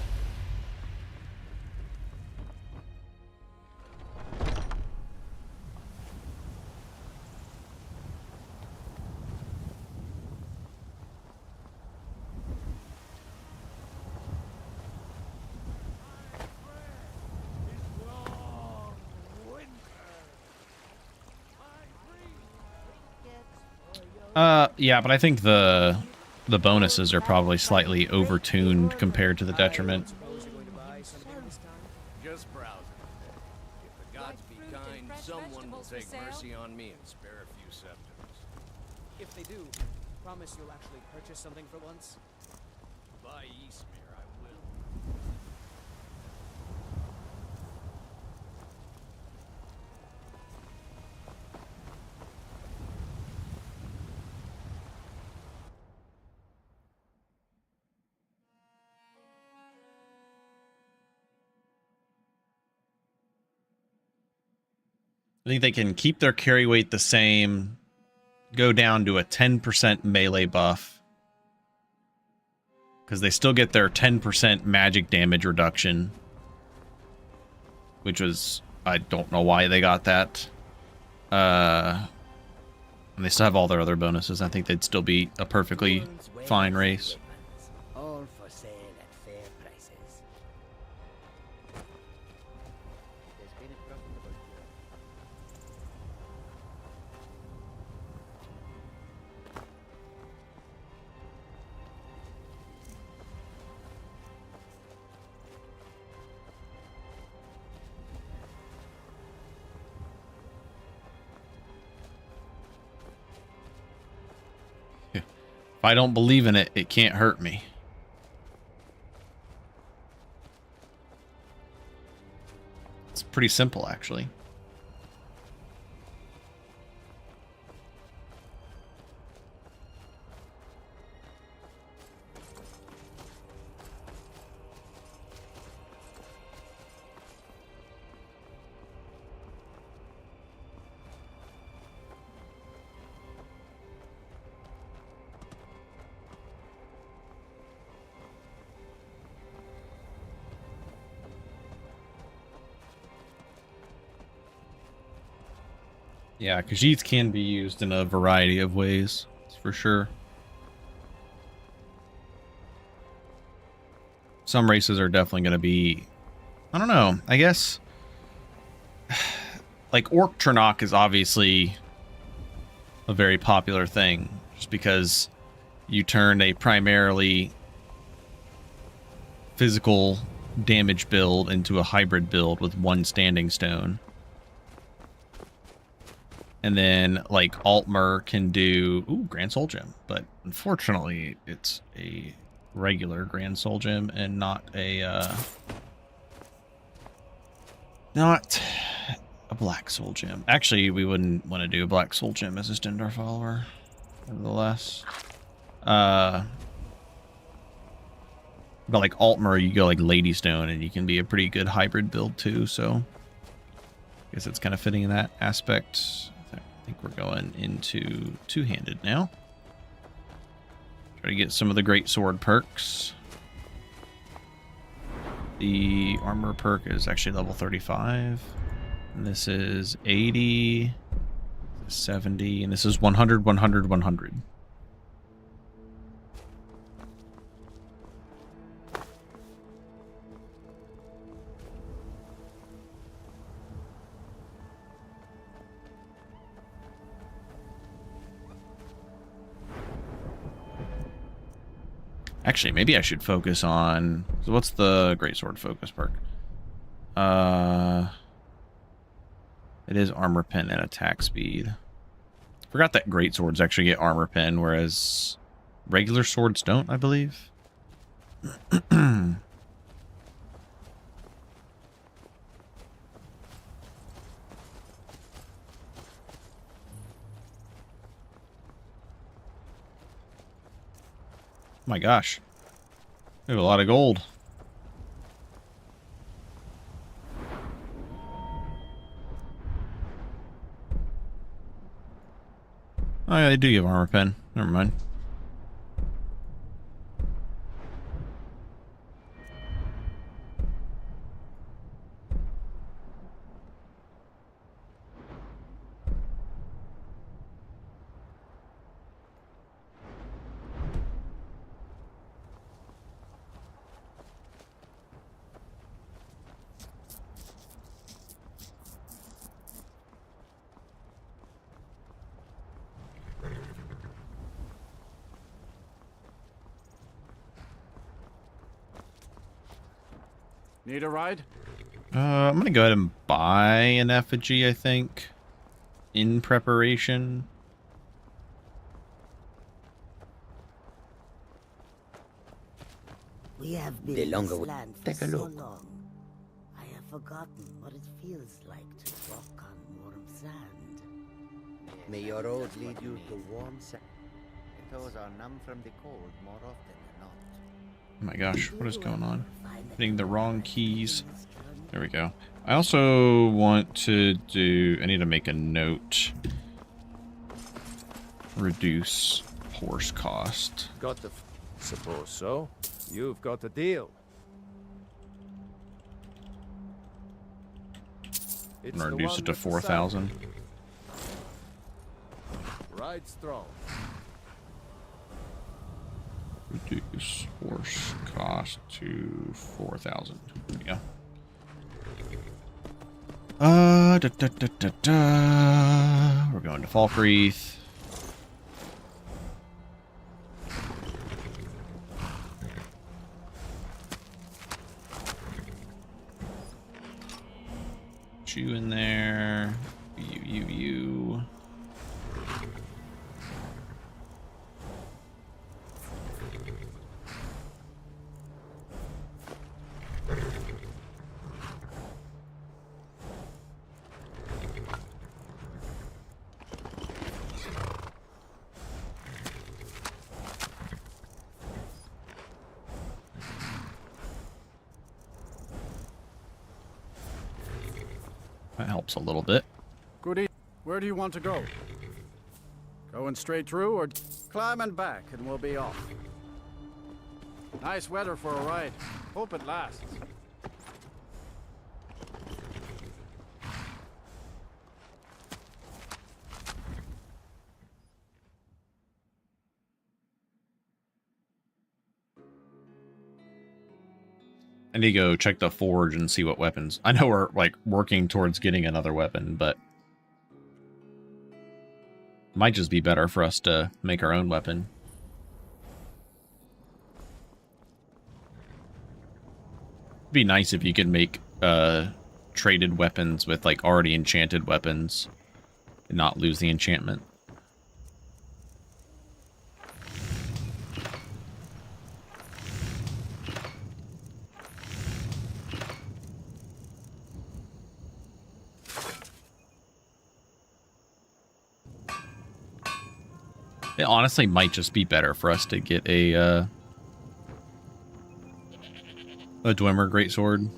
Yeah, but I think the the bonuses are probably slightly overtuned compared to the detriment. Just browsing. If the gods be kind, someone will take mercy on me and spare a few scepters. If they do, promise you'll actually purchase something for once? By Eastmere, I will. I think they can keep their carry weight the same, go down to a 10% melee buff, because they still get their 10% magic damage reduction, which was, I don't know why they got that. And they still have all their other bonuses. I think they'd still be a perfectly fine race. All for sale at fair prices. There's been a profitable deal. If I don't believe in it, it can't hurt me. It's pretty simple, actually. Yeah, Khajiits can be used in a variety of ways, that's for sure. Some races are definitely going to be, I don't know, I guess, like Orc Trunok is obviously a very popular thing, just because you turn a primarily physical damage build into a hybrid build with one standing stone. And then, like, Altmer can do... Ooh, Grand Soul Gem. But, unfortunately, it's a regular Grand Soul Gem and not a, not a Black Soul Gem. Actually, we wouldn't want to do a Black Soul Gem as a Stendarr follower, nevertheless. But, like, Altmer, you go, like, Lady Stone, and you can be a pretty good hybrid build, too, so... I guess it's kind of fitting in that aspect. I think we're going into two-handed now. Try to get some of the great sword perks. The armor perk is actually level 35. And this is 80, 70, and this is 100, 100, 100. Actually, maybe I should focus on... So what's the Greatsword focus perk? It is armor pen and attack speed. Forgot that Greatswords actually get armor pen, whereas regular swords don't, I believe. My gosh. We have a lot of gold. Oh yeah, they do give armor pen. Never mind. Need a ride? I'm gonna go ahead and buy an effigy, I think, in preparation. We have been The in longer this we land for take a so look. long. I have forgotten what it feels like to walk on warm sand. May your road lead you to warm sand. Toes are numb from the cold more often than not. Oh my gosh, what is going on? Hitting the wrong keys. There we go. I also want to do... I need to make a note. Reduce horse cost. Got the... Suppose so. You've got a deal. I'm gonna reduce it to 4,000. Ride strong. Reduce horse cost to 4,000. There we go. We're going to Falkreath. You in there. You. That helps a little bit. Good evening. Where do you want to go? Going straight through or climbing back and we'll be off? Nice weather for a ride. Hope it lasts. I need to go check the forge and see what weapons. I know we're like working towards getting another weapon, but it might just be better for us to make our own weapon. It'd be nice if you could make traded weapons with like already enchanted weapons and not lose the enchantment. It honestly might just be better for us to get a Dwemer greatsword.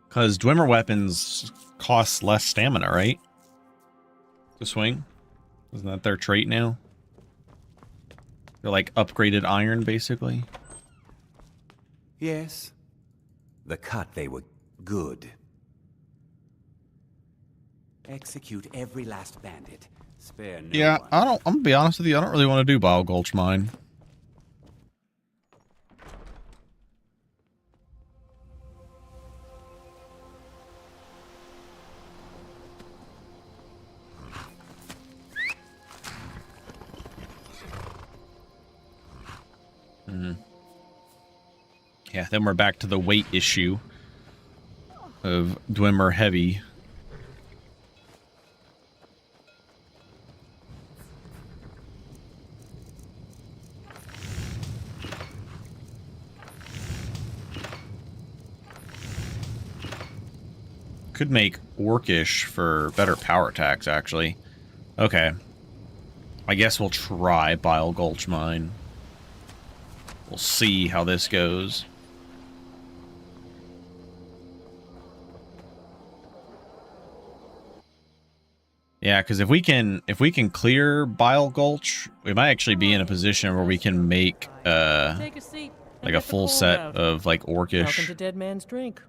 Because Dwemer weapons cost less stamina, right? To swing? Isn't that their trait now? They're like upgraded iron, basically. Yes. The cut, they were good. Execute every last bandit. Spare no Yeah, one. I'm gonna be honest with you, I don't really want to do Bile Gulch mine. Yeah, then we're back to the weight issue of Dwemer heavy. Could make Orcish for better power attacks, actually. Okay. I guess we'll try Bile Gulch Mine. We'll see how this goes. Yeah, because if we can clear Bile Gulch, we might actually be in a position where we can make Take a seat. like a full set of like Orcish. Welcome to Dead Man's Drink.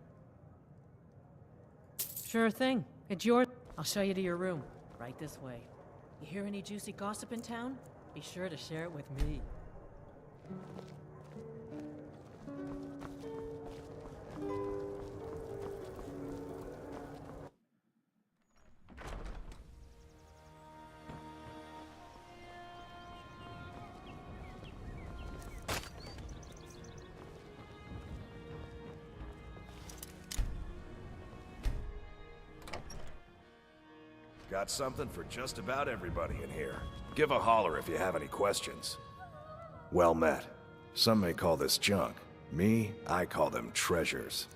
Sure thing. It's yours. I'll show you to your room. Right this way. You hear any juicy gossip in town? Be sure to share it with me. Got something for just about everybody in here. Give a holler if you have any questions. Well met. Some may call this junk. Me, I call them treasures.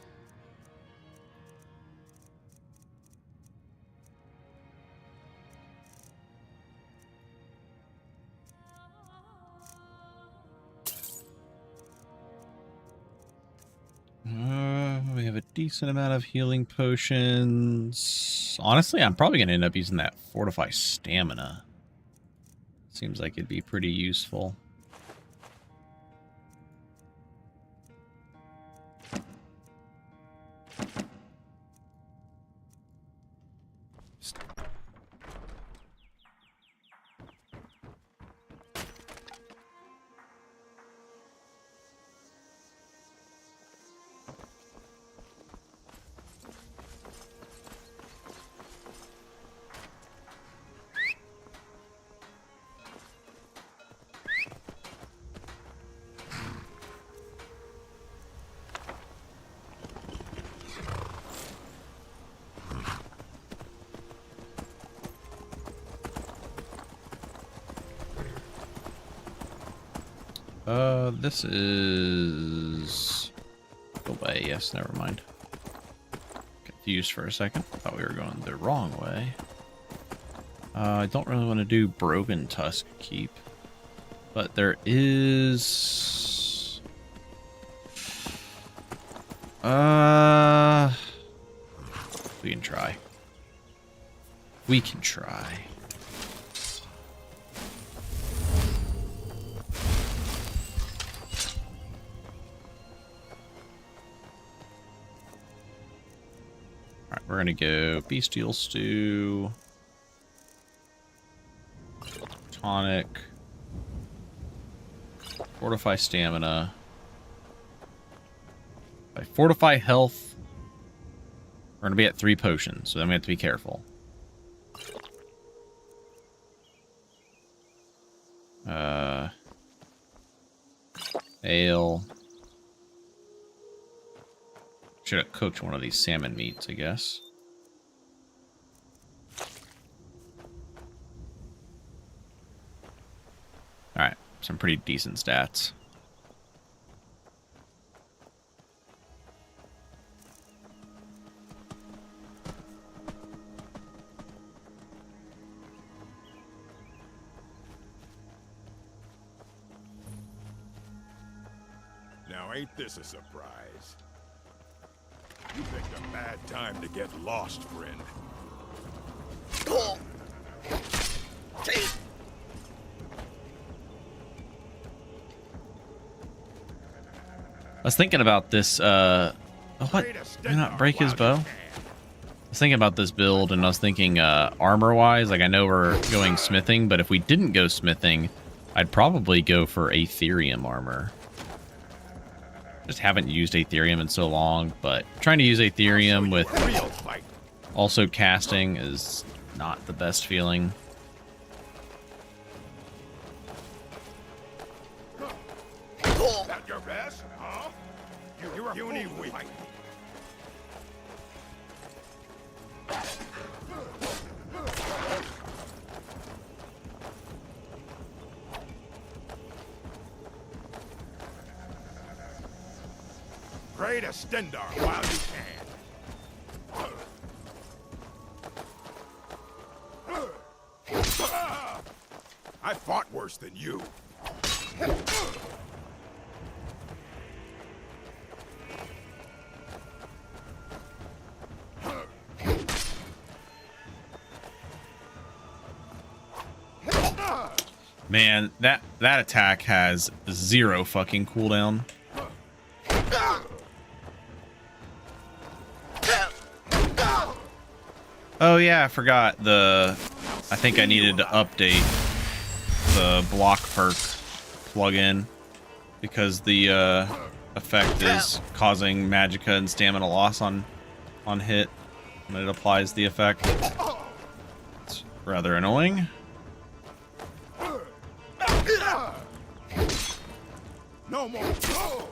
We have a decent amount of healing potions. Honestly, I'm probably going to end up using that Fortify Stamina. Seems like it'd be pretty useful. This is the way. Yes, never mind. Confused for a second. Thought we were going the wrong way. I don't really want to do Broken Tusk Keep, but there is. We can try. We can try. We're gonna go Bestial Stew, Tonic, Fortify Stamina, Fortify Health. We're gonna be at 3 potions, so then we have to be careful. Ale. Should have cooked one of these salmon meats, I guess. Alright, some pretty decent stats. Now ain't this a surprise? You picked a bad time to get lost, friend. I was thinking about this, what? Did I not break his bow? I was thinking about this build, and I was thinking, armor-wise, like, I know we're going smithing, but if we didn't go smithing, I'd probably go for Aetherium armor. Just haven't used Aetherium in so long, but trying to use Aetherium with also casting is not the best feeling. That your best, huh? You need weak. Pray to Stendar while you can. I fought worse than you. Man, that attack has 0 fucking cooldown. Oh yeah, I forgot I think I needed to update the block perk plugin because the effect is causing magicka and stamina loss on hit when it applies the effect. It's rather annoying. No more. Oh.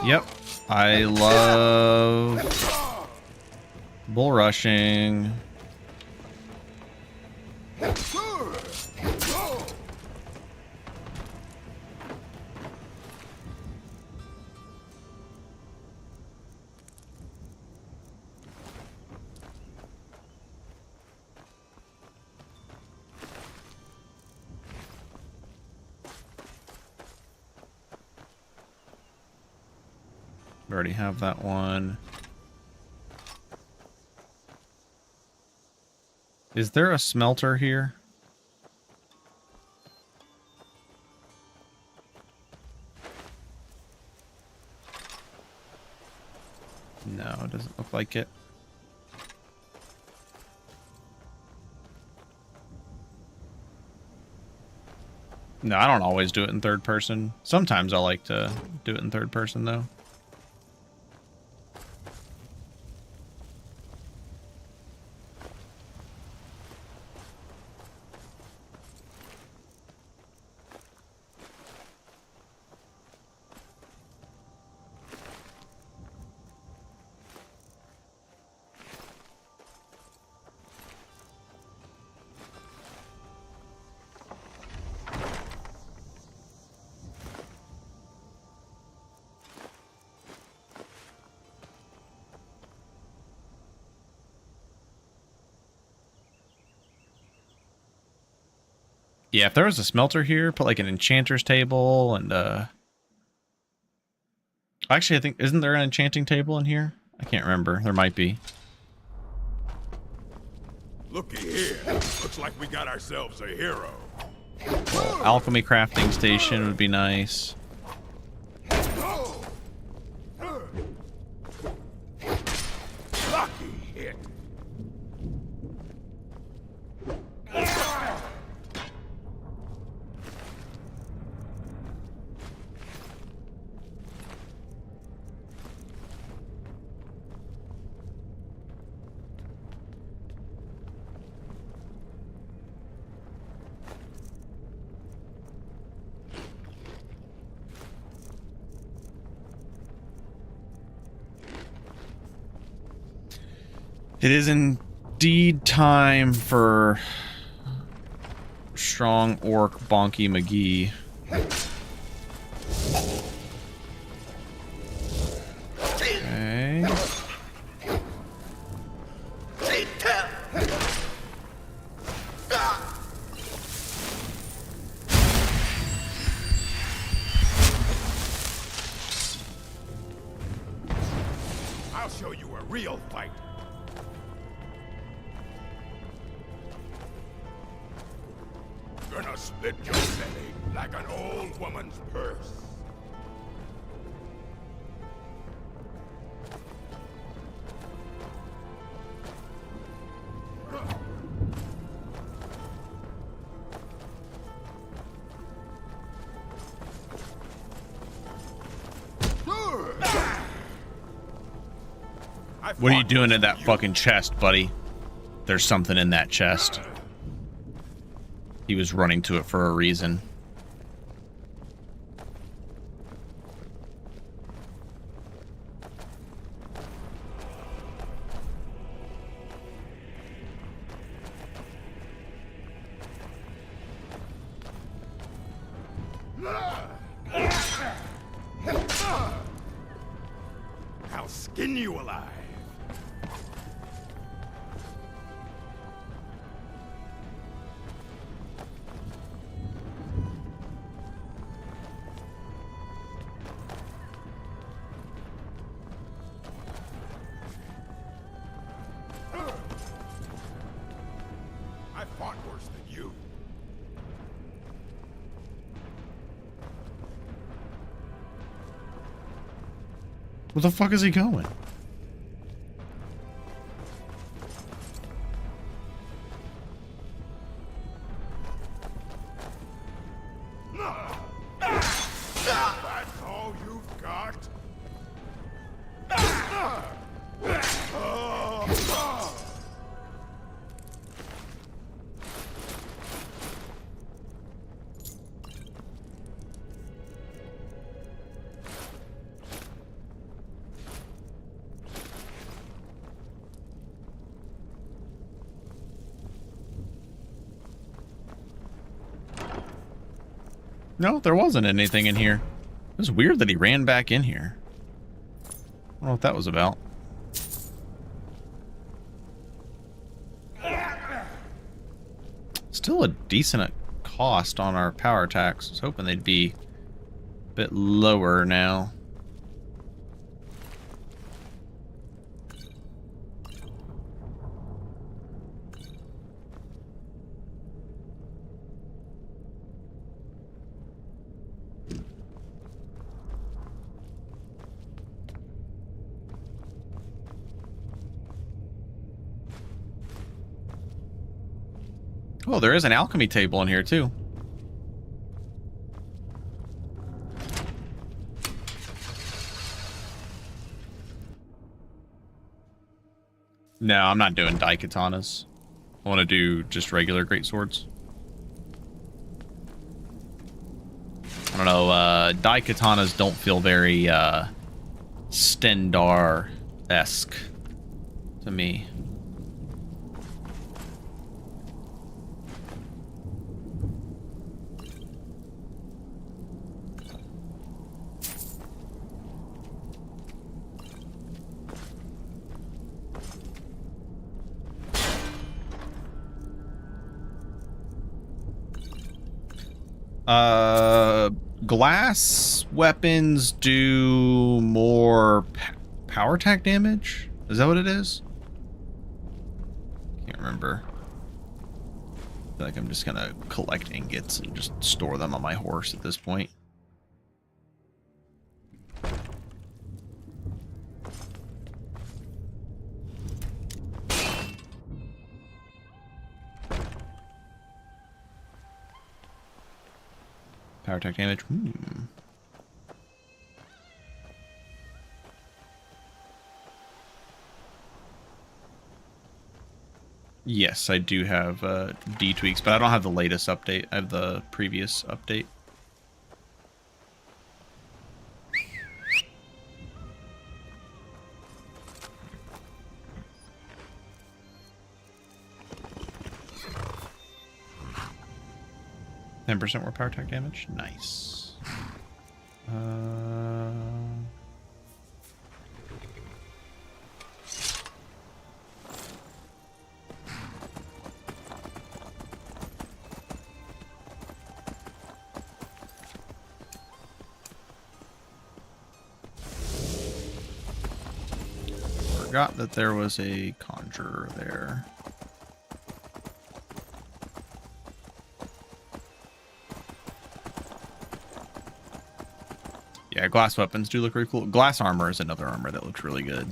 Yep. I love bull rushing. We already have that one. Is there a smelter here? No, it doesn't look like it. No, I don't always do it in third person. Sometimes I like to do it in third person, though. Yeah, if there was a smelter here, put like an enchanter's table and actually I think isn't there an enchanting table in here? I can't remember. There might be. Looky here. Looks like we got ourselves a hero. Well, alchemy crafting station would be nice. Lucky hit. It is indeed time for strong orc Bonky McGee. Okay. I'll show you a real fight. Gonna split your belly like an old woman's purse. What are you doing in that fucking chest, buddy? There's something in that chest. He was running to it for a reason. I'll skin you alive. I fought worse than you. Where the fuck is he going? That's all you've got? No, there wasn't anything in here. It was weird that he ran back in here. I don't know what that was about. Still a decent cost on our power attacks. I was hoping they'd be a bit lower now. Oh, there is an alchemy table in here, too. No, I'm not doing daikatanas. I want to do just regular greatswords. I don't know, daikatanas don't feel very, Stendarr-esque to me. Glass weapons do more power attack damage? Is that what it is? Can't remember. I feel like I'm just gonna collect ingots and just store them on my horse at this point. Power attack damage. Yes, I do have D-tweaks, but I don't have the latest update. I have the previous update. %10% more power attack damage. Nice. Forgot that there was a conjurer there. Yeah, glass weapons do look really cool. Glass armor is another armor that looks really good.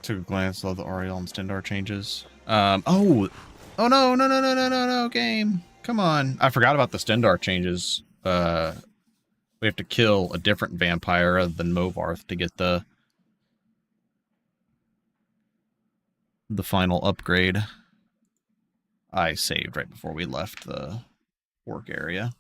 Took a glance of the Ariel and Stendarr changes. Oh no, game. Come on. I forgot about the Stendarr changes. We have to kill a different vampire other than Movarth to get the final upgrade. I saved right before we left the work area.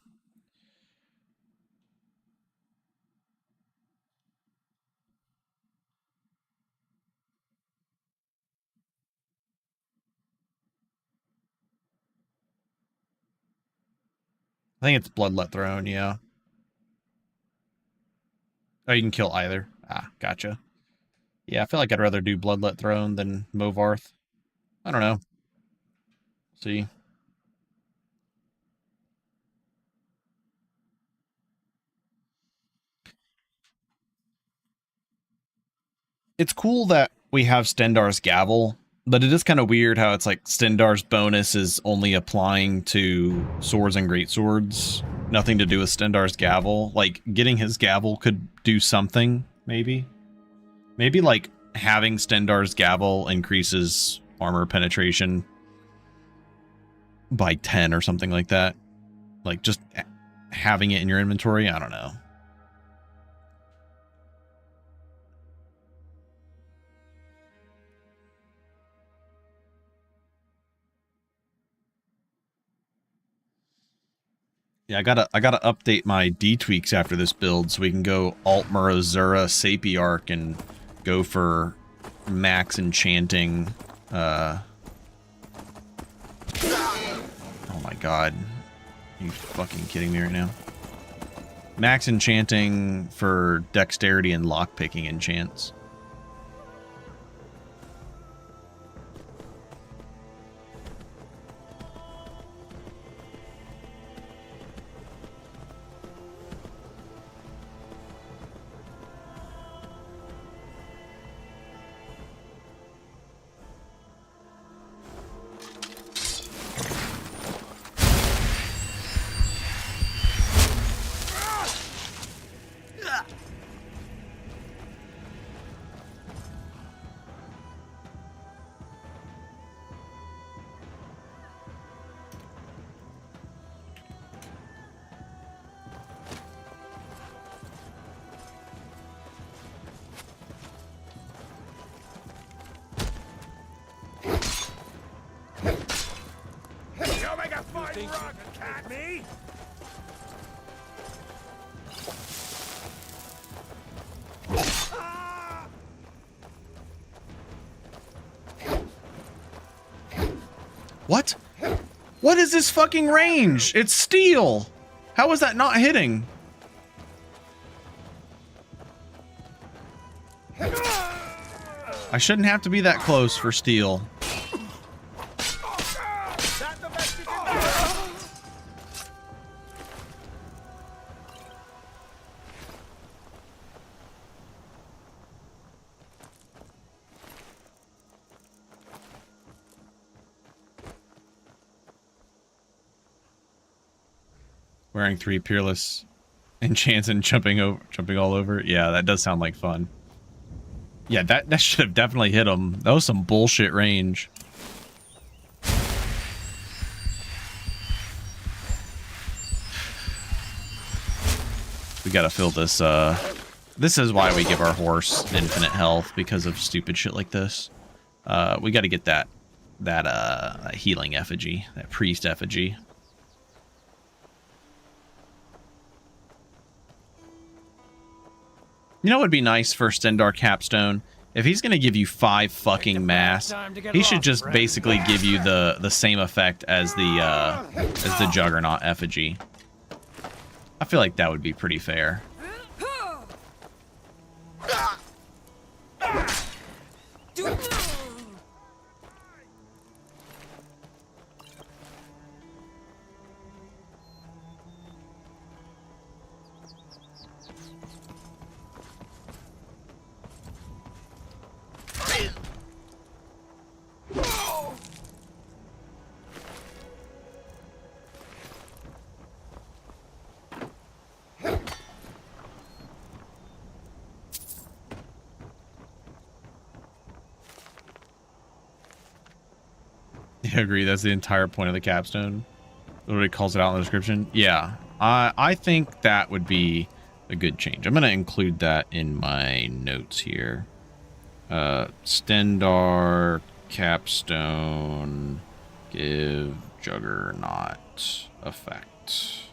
I think it's Bloodlet Throne, yeah. Oh, you can kill either. Ah, gotcha. Yeah, I feel like I'd rather do Bloodlet Throne than Movarth. I don't know. See. It's cool that we have Stendarr's Gavel, but it is kind of weird how it's like Stendarr's bonus is only applying to swords and greatswords. Nothing to do with Stendarr's Gavel. Like, getting his Gavel could do something, maybe. Maybe, like, having Stendarr's Gavel increases armor penetration by 10 or something like that. Like, just having it in your inventory, I don't know. Yeah, I gotta update my D-tweaks after this build so we can go Altmer Azura Sapiarch and go for max enchanting Oh my god. Are you fucking kidding me right now? Max enchanting for dexterity and lockpicking enchants. What? What is this fucking range? It's steel. How is that not hitting? I shouldn't have to be that close for steel. Wearing 3 peerless enchants and jumping all over. Yeah, that does sound like fun. Yeah, that should have definitely hit him. That was some bullshit range. We gotta fill this. This is why we give our horse infinite health, because of stupid shit like this. We gotta get that healing effigy, that priest effigy. You know what would be nice for Stendar Capstone? If he's going to give you 5 fucking mass, he should just basically give you the same effect as the Juggernaut effigy. I feel like that would be pretty fair. I agree. That's the entire point of the capstone. Literally calls it out in the description. Yeah, I think that would be a good change. I'm going to include that in my notes here. Stendar capstone give Juggernaut effect.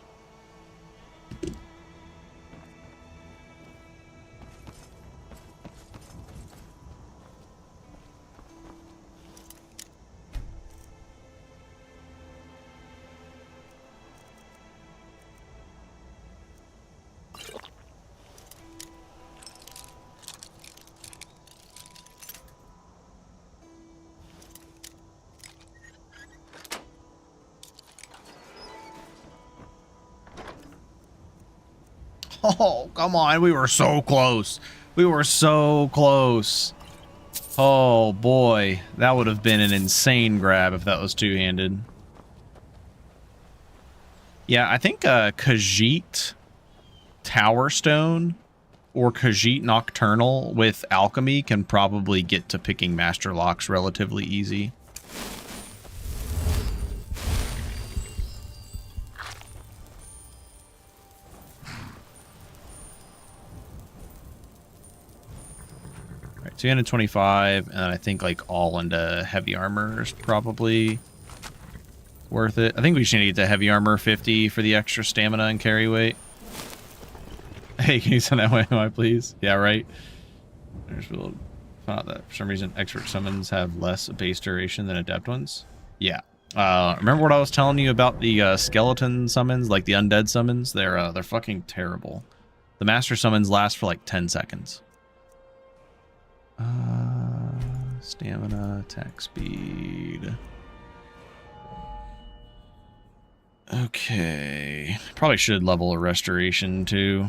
Oh, come on. We were so close. We were so close. Oh, boy. That would have been an insane grab if that was two-handed. Yeah, I think Khajiit Tower Stone or Khajiit Nocturnal with Alchemy can probably get to picking Master Locks relatively easy. All right, 225, and I think like all into heavy armor is probably worth it. I think we should need the heavy armor 50 for the extra stamina and carry weight. Hey, can you send that way, please? Yeah, right. There's a little Found out that for some reason expert summons have less base duration than adept ones. Yeah. Remember what I was telling you about the skeleton summons, like the undead summons? They're fucking terrible. The master summons last for like 10 seconds. Stamina, attack speed. Okay. Probably should level a restoration too.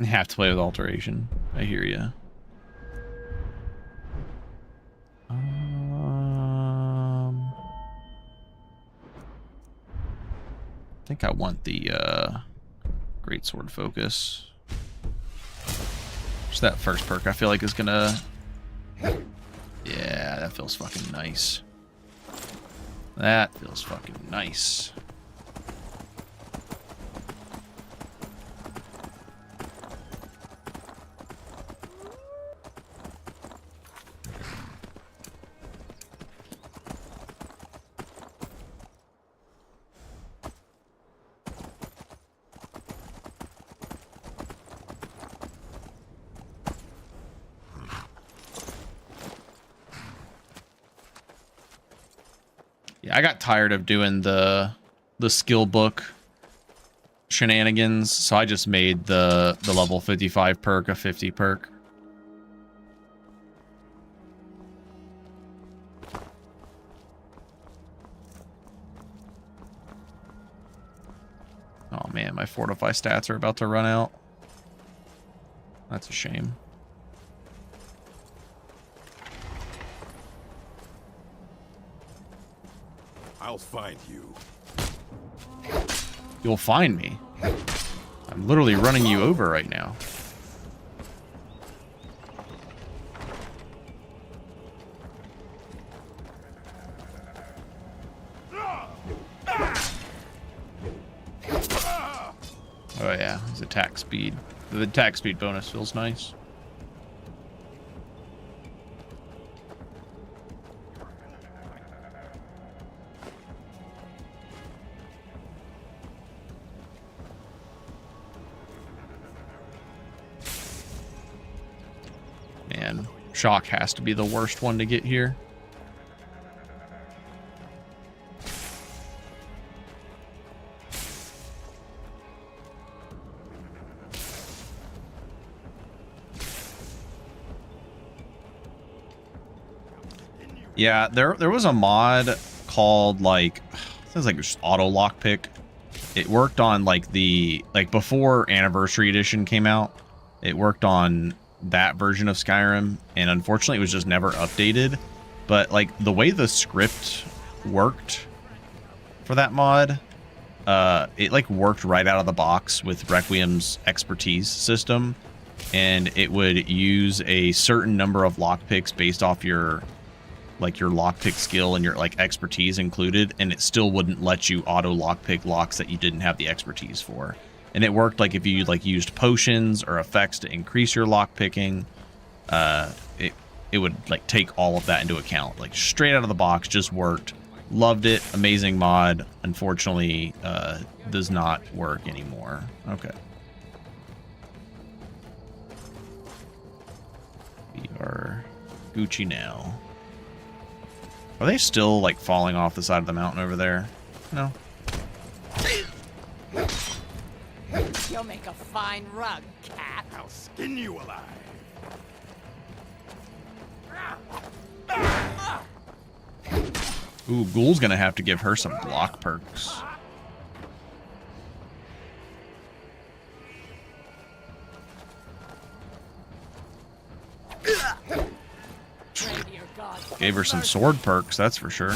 You have to play with alteration. I hear ya. I think I want the greatsword focus. Just that first perk I feel like is gonna... Yeah, that feels fucking nice. That feels fucking nice. Yeah, I got tired of doing the skill book shenanigans, so I just made the level 55 perk a 50 perk. Oh man, my fortify stats are about to run out. That's a shame. I'll find you. You'll find me. I'm literally running you over right now. Oh yeah, his attack speed. The attack speed bonus feels nice. Man, shock has to be the worst one to get here. Yeah, there was a mod called like, sounds like just auto lockpick. It worked on like before Anniversary Edition came out. It worked on that version of Skyrim, and unfortunately it was just never updated. But like the way the script worked for that mod, it like worked right out of the box with Requiem's expertise system, and it would use a certain number of lockpicks based off your lockpick skill and your like expertise included, and it still wouldn't let you auto lockpick locks that you didn't have the expertise for. And it worked like if you like used potions or effects to increase your lock picking, it would like take all of that into account. Like straight out of the box, just worked. Loved it. Amazing mod. Unfortunately, does not work anymore. Okay. We are Gucci now. Are they still like falling off the side of the mountain over there? No. You'll make a fine rug, cat. I'll skin you alive. Ooh, Ghoul's gonna have to give her some block perks. Gave her some sword perks, that's for sure.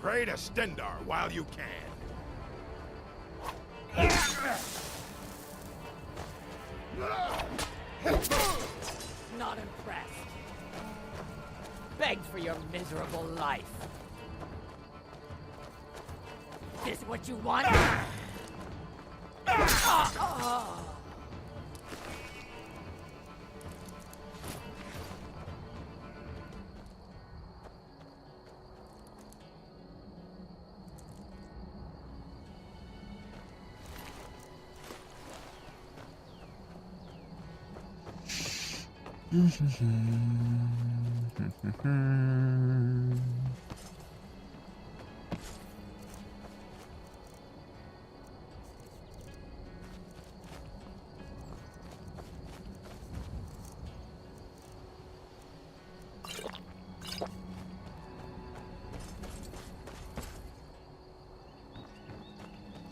Pray to Stendar while you can. Not impressed. Begged for your miserable life. This what you want?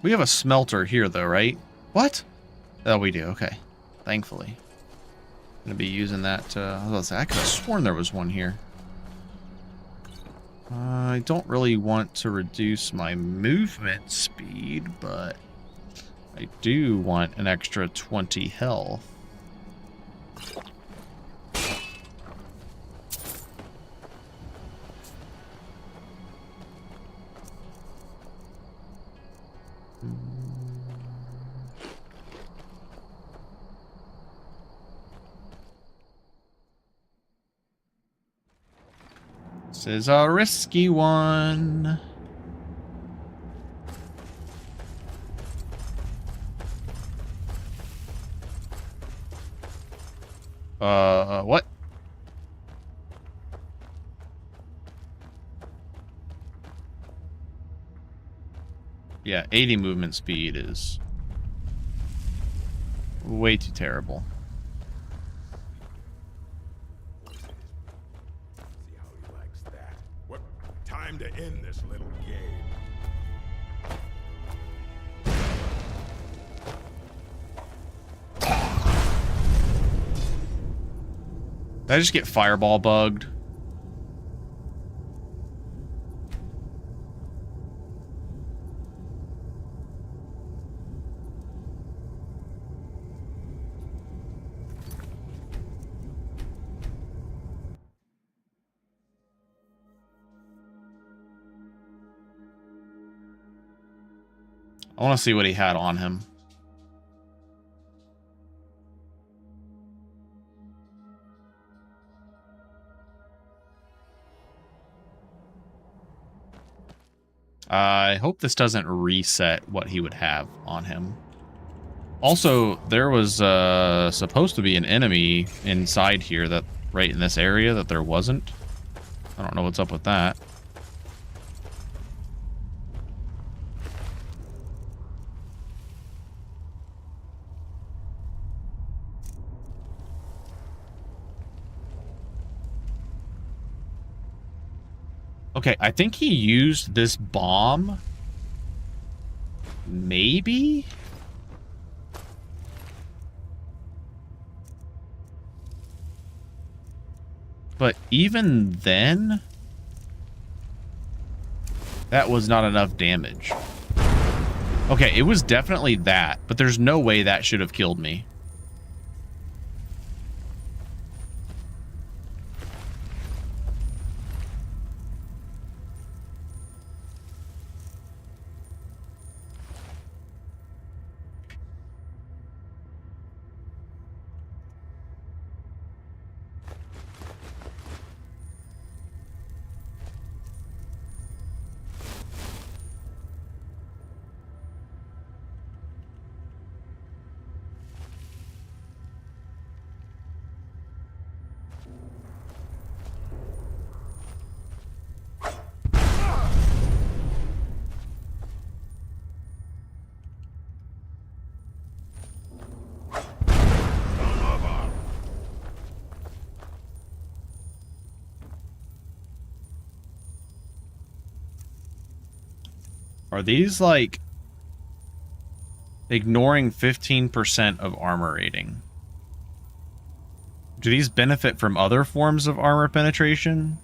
We have a smelter here, though, right? What? Oh, we do. Okay. Thankfully. I'm going to be using that. I could have sworn there was one here. I don't really want to reduce my movement speed, but I do want an extra 20 health. This is a risky one. What? Yeah, 80 movement speed is way too terrible. Time to end this little game. Did I just get fireball bugged? I want to see what he had on him. I hope this doesn't reset what he would have on him. Also, there was supposed to be an enemy inside here, that right in this area, that there wasn't. I don't know what's up with that. Okay, I think he used this bomb. Maybe? But even then, that was not enough damage. Okay, it was definitely that, but there's no way that should have killed me. Are these, like, ignoring 15% of armor rating? Do these benefit from other forms of armor penetration?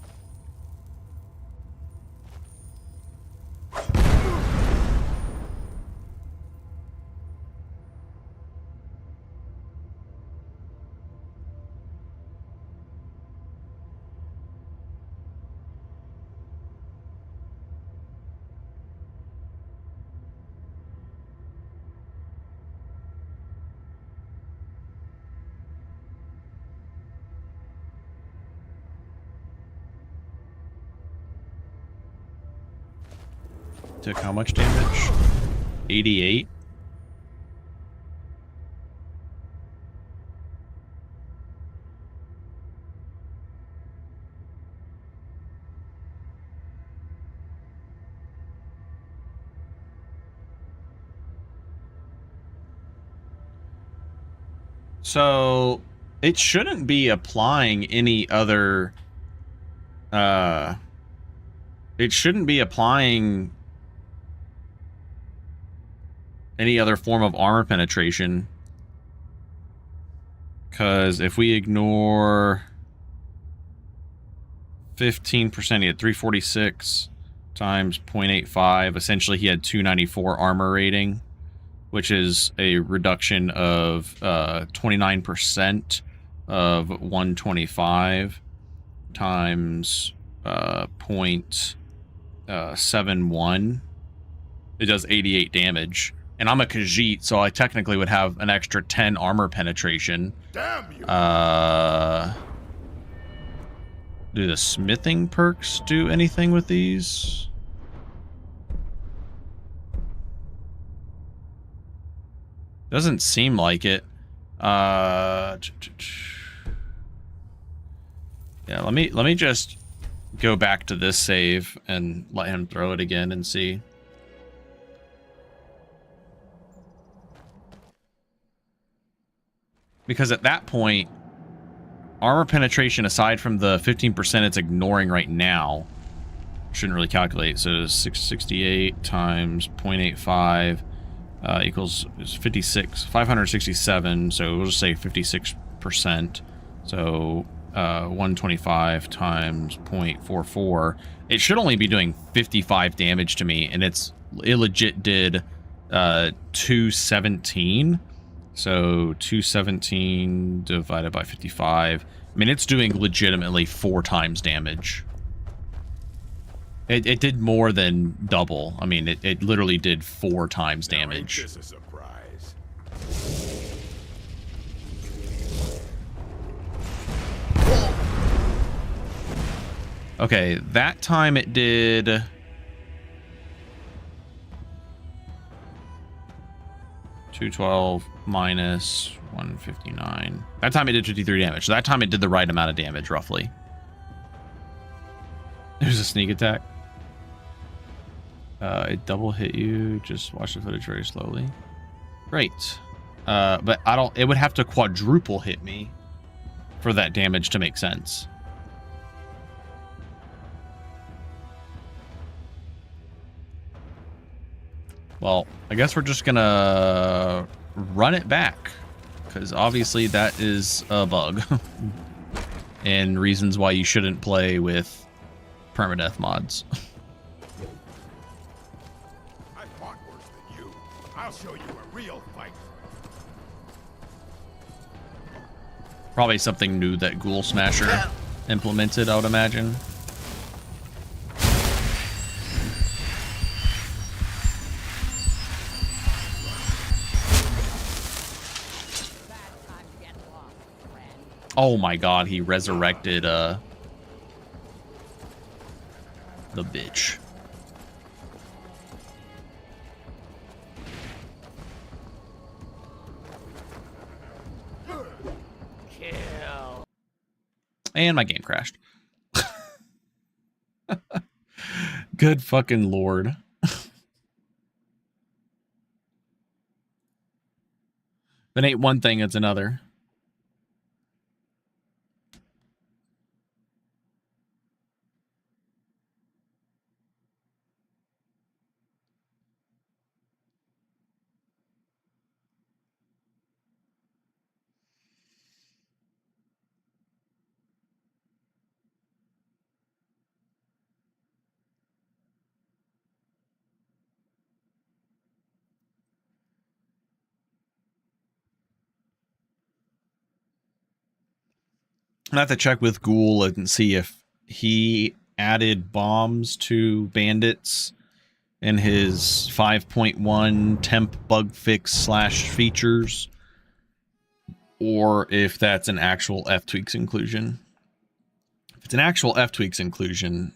Took how much damage? 88? So it shouldn't be applying any other it shouldn't be applying any other form of armor penetration, because if we ignore 15%, he had 346 times 0.85. Essentially, he had 294 armor rating, which is a reduction of 29% of 125 times 0.71. It does 88 damage. And I'm a Khajiit, so I technically would have an extra 10 armor penetration. Damn you! Do the smithing perks do anything with these? Doesn't seem like it. Yeah, let me just go back to this save and let him throw it again and see. Because at that point, armor penetration, aside from the 15% it's ignoring right now, shouldn't really calculate. So 668 times 0.85 equals 567. So we'll just say 56%. So 125 times 0.44. It should only be doing 55 damage to me, and it legit did 217. So 217 divided by 55. I mean, it's doing legitimately 4 times damage. It did more than double. I mean, it literally did 4 times damage. This is a surprise. Okay, that time it did... $212 minus 159. That time it did 53 damage. So that time it did the right amount of damage, roughly. There's a sneak attack. It double hit you. Just watch the footage very slowly. Great. But it would have to quadruple hit me for that damage to make sense. Well, I guess we're just gonna run it back, because obviously that is a bug. And reasons why you shouldn't play with permadeath mods. I fought worse than you. I'll show you a real fight. Probably something new that Ghoul Smasher implemented, I would imagine. Oh my god, he resurrected the bitch. Kill. And my game crashed. Good fucking lord. If it ain't one thing, it's another. I have to check with Ghoul and see if he added bombs to bandits in his 5.1 temp bug fix / features, or if that's an actual ftweaks inclusion. If it's an actual ftweaks inclusion,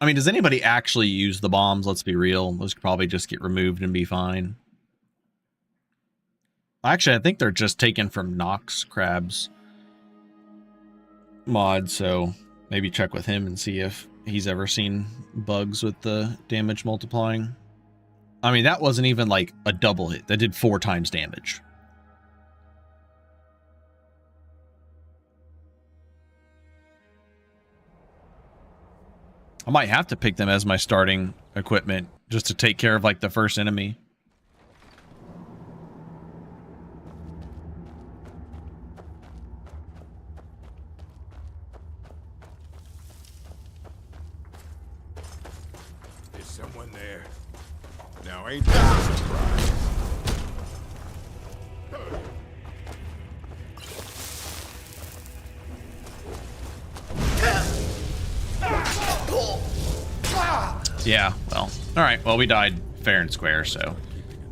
I mean, does anybody actually use the bombs? Let's be real. Those could probably just get removed and be fine. Actually, I think they're just taken from Nox Crab's mod, so maybe check with him and see if he's ever seen bugs with the damage multiplying. I mean, that wasn't even like a double hit. That did 4 times damage. I might have to pick them as my starting equipment just to take care of like the first enemy. Is someone there? Now ain't that a surprise? Yeah, well. Alright, well we died fair and square, so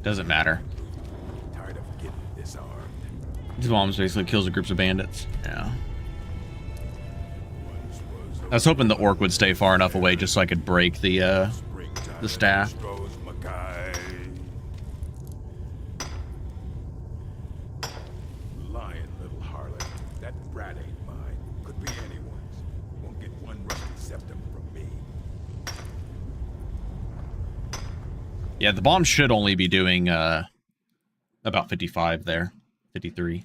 doesn't matter. Tired of getting disarmed. These bombs basically kills the groups of bandits. Yeah. I was hoping the orc would stay far enough away just so I could break the staff. Lying little harlot. That brat ain't mine. Could be anyone's. Won't get one rusty septum from me. Yeah, the bomb should only be doing about 55 there. 53.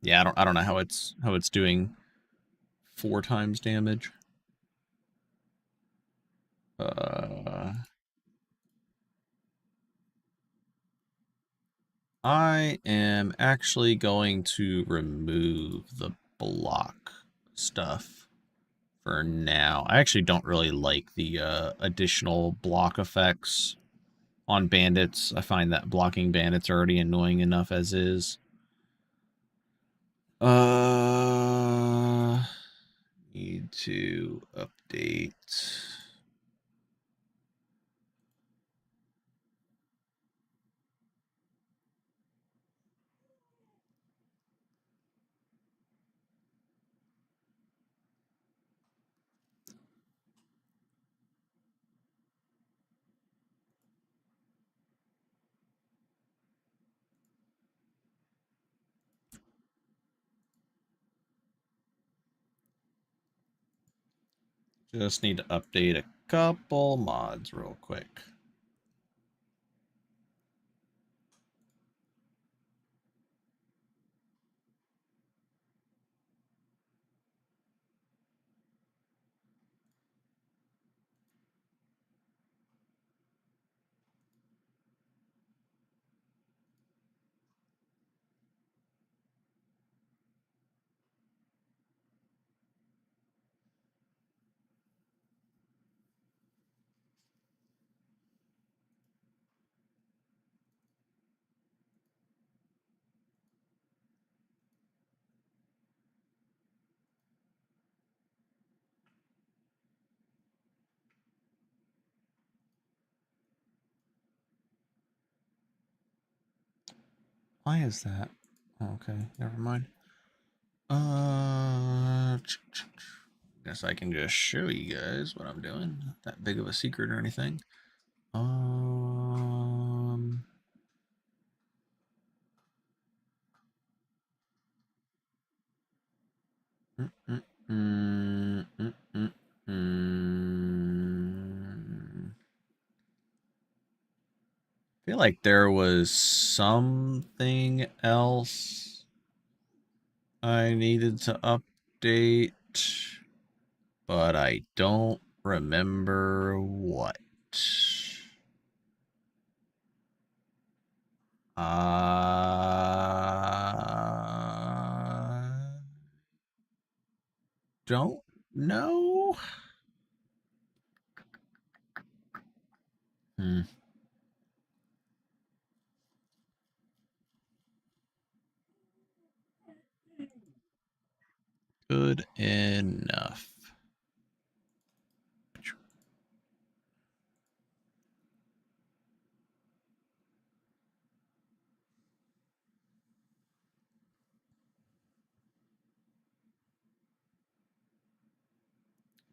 Yeah, I don't know how it's doing 4 times damage. I am actually going to remove the block stuff for now. I actually don't really like the additional block effects on bandits. I find that blocking bandits are already annoying enough as is. Need to update. Just need to update a couple mods real quick. Why is that? Okay, never mind. Guess I can just show you guys what I'm doing. Not that big of a secret or anything. I feel like there was something else I needed to update, but I don't remember what. Don't know. Good enough.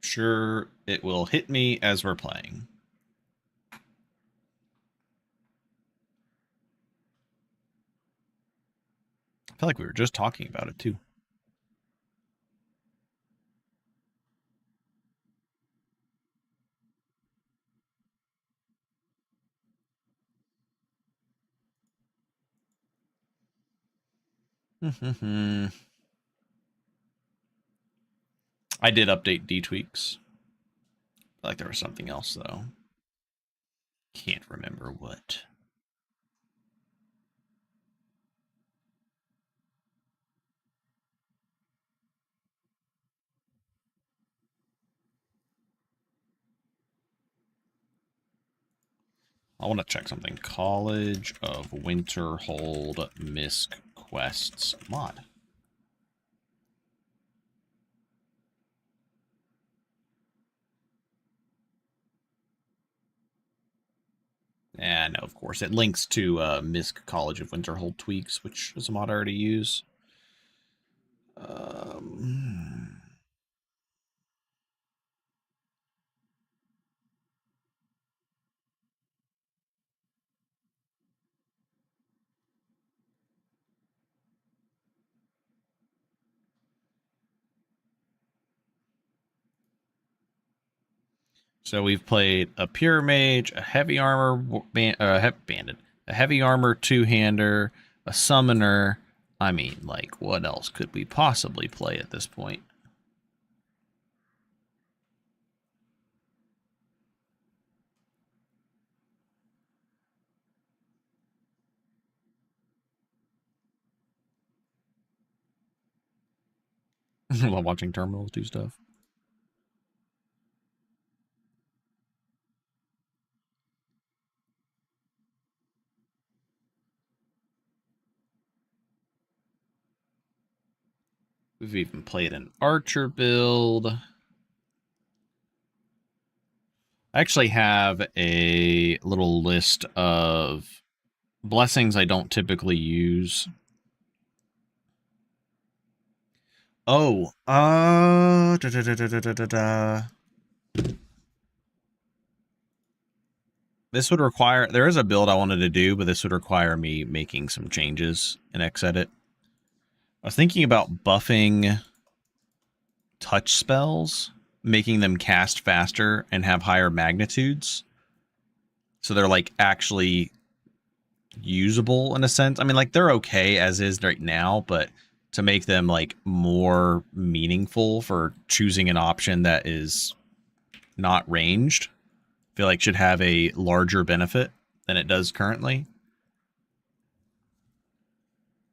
Sure, it will hit me as we're playing. I feel like we were just talking about it too. I did update D-Tweaks. Like there was something else though. Can't remember what. I want to check something. College of Winterhold Misc Quests mod. And no, of course, it links to Misc College of Winterhold Tweaks, which is a mod I already use. So we've played a pure mage, a heavy armor bandit, a heavy armor two-hander, a summoner. I mean, like, what else could we possibly play at this point? While watching terminals do stuff. We've even played an archer build. I actually have a little list of blessings I don't typically use. Oh, this would require, there is a build I wanted to do, but this would require me making some changes in Xedit. I was thinking about buffing touch spells, making them cast faster and have higher magnitudes. So they're like actually usable in a sense. I mean, like they're okay as is right now, but to make them like more meaningful for choosing an option that is not ranged, I feel like should have a larger benefit than it does currently.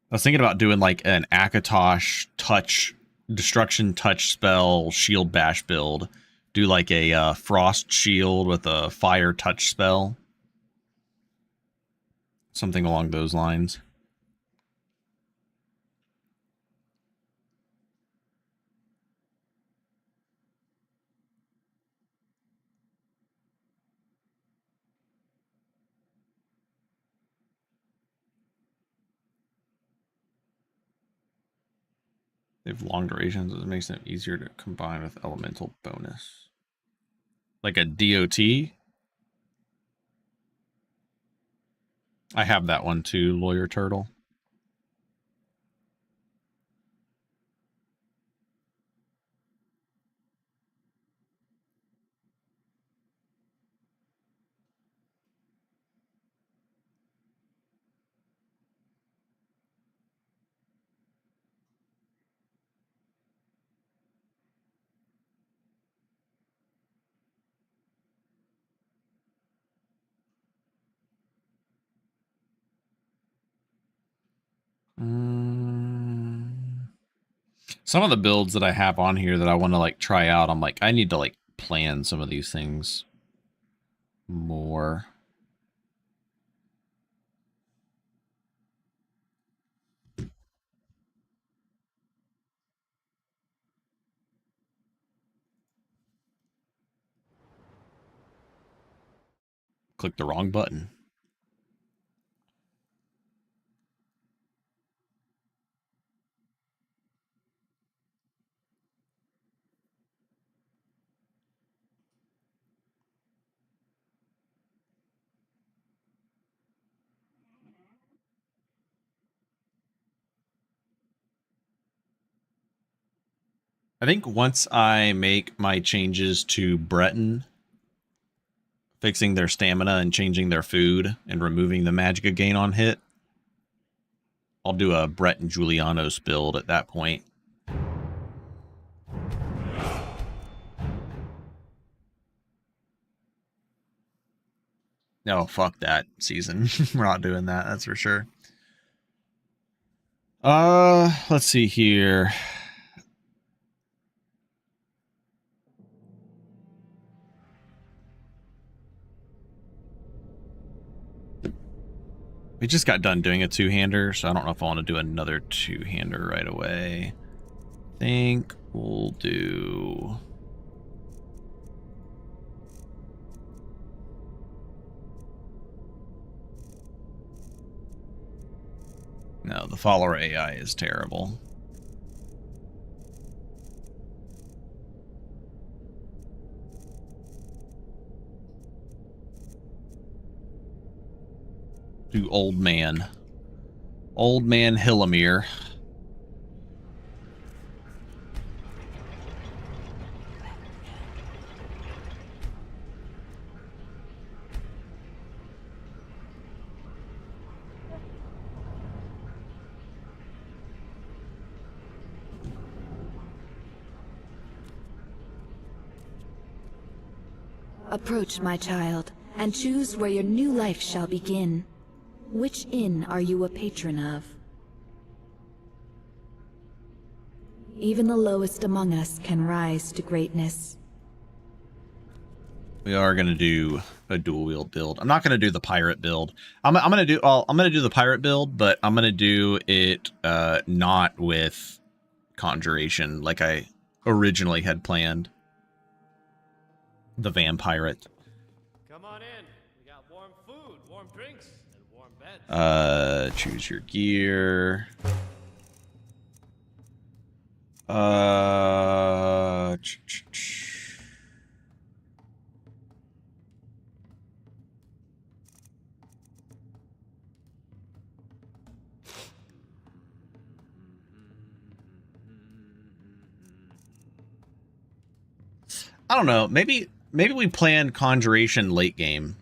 I was thinking about doing like an Akatosh touch, destruction touch spell, shield bash build. Do like a frost shield with a fire touch spell. Something along those lines. They have long durations. It makes them easier to combine with elemental bonus. Like a DOT? I have that one too, Lawyer Turtle. Some of the builds that I have on here that I want to like try out, I'm like, I need to like plan some of these things more. Click the wrong button. I think once I make my changes to Breton, fixing their stamina and changing their food and removing the Magicka gain on hit, I'll do a Brett and Julianos build at that point. No, fuck that season. We're not doing that, that's for sure. Let's see here. We just got done doing a two-hander, so I don't know if I want to do another two-hander right away. I think we'll do... No, the follower AI is terrible. Do Old Man. Old Man Hillamir. Approach, my child, and choose where your new life shall begin. Which inn are you a patron of? Even the lowest among us can rise to greatness. We are gonna do a dual wield build. I'm not gonna do the pirate build. I'm gonna do the pirate build, but I'm gonna do it not with conjuration like I originally had planned. The vampire. Come on in. We got warm food, warm drinks, and warm beds. Choose your gear. I don't know. Maybe we plan conjuration late game.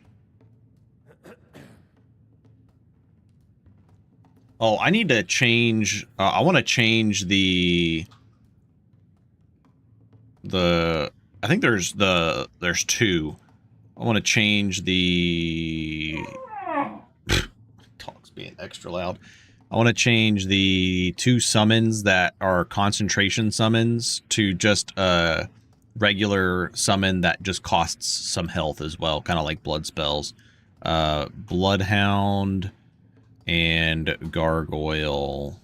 Oh, I need to change. I want to change the. I think there's two. I want to change the. Talk's being extra loud. I want to change the 2 summons that are concentration summons to just regular summon that just costs some health as well, kind of like blood spells. Bloodhound and Gargoyle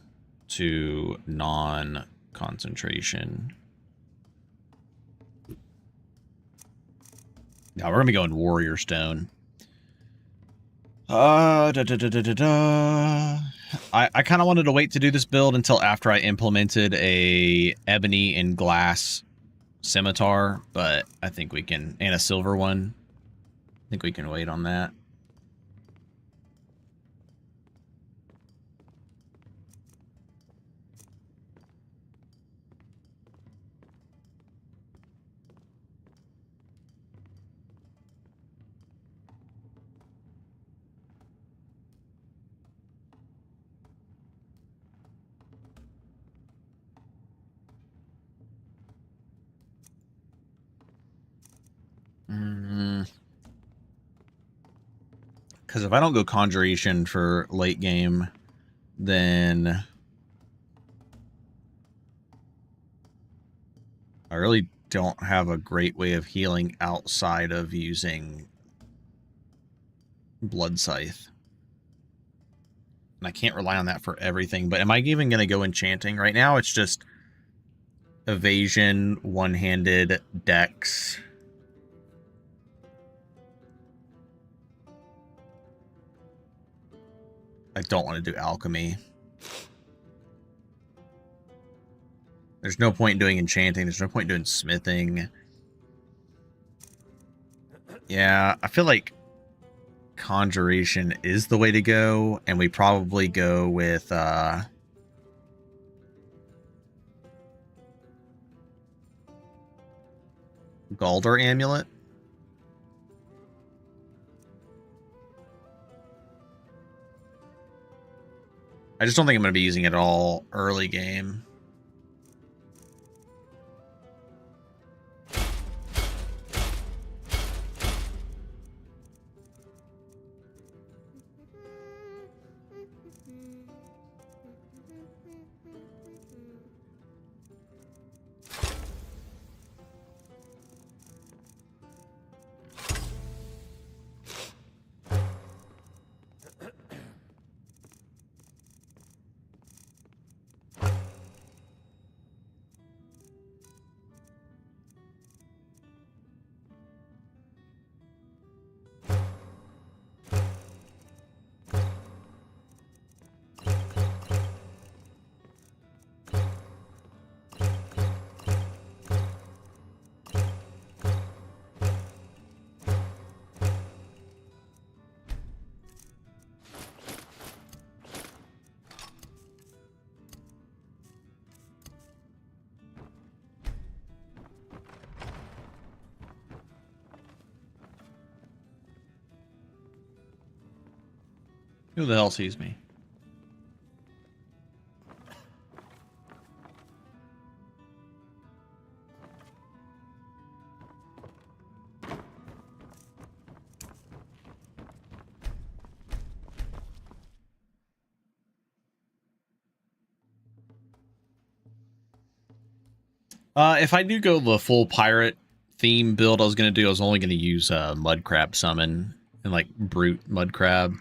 to non-concentration. Now we're gonna be going Warrior Stone. I kind of wanted to wait to do this build until after I implemented a ebony and glass scimitar, but I think we can, and a silver one. I think we can wait on that. Because if I don't go conjuration for late game, then I really don't have a great way of healing outside of using Blood Scythe. And I can't rely on that for everything. But am I even going to go enchanting? Right now it's just evasion, one-handed, dex. I don't want to do alchemy. There's no point in doing enchanting. There's no point in doing smithing. Yeah, I feel like conjuration is the way to go, and we probably go with Galder Amulet. I just don't think I'm going to be using it all early game. Who the hell sees me? If I do go the full pirate theme build I was going to do, I was only going to use mud crab summon and like brute mud crab.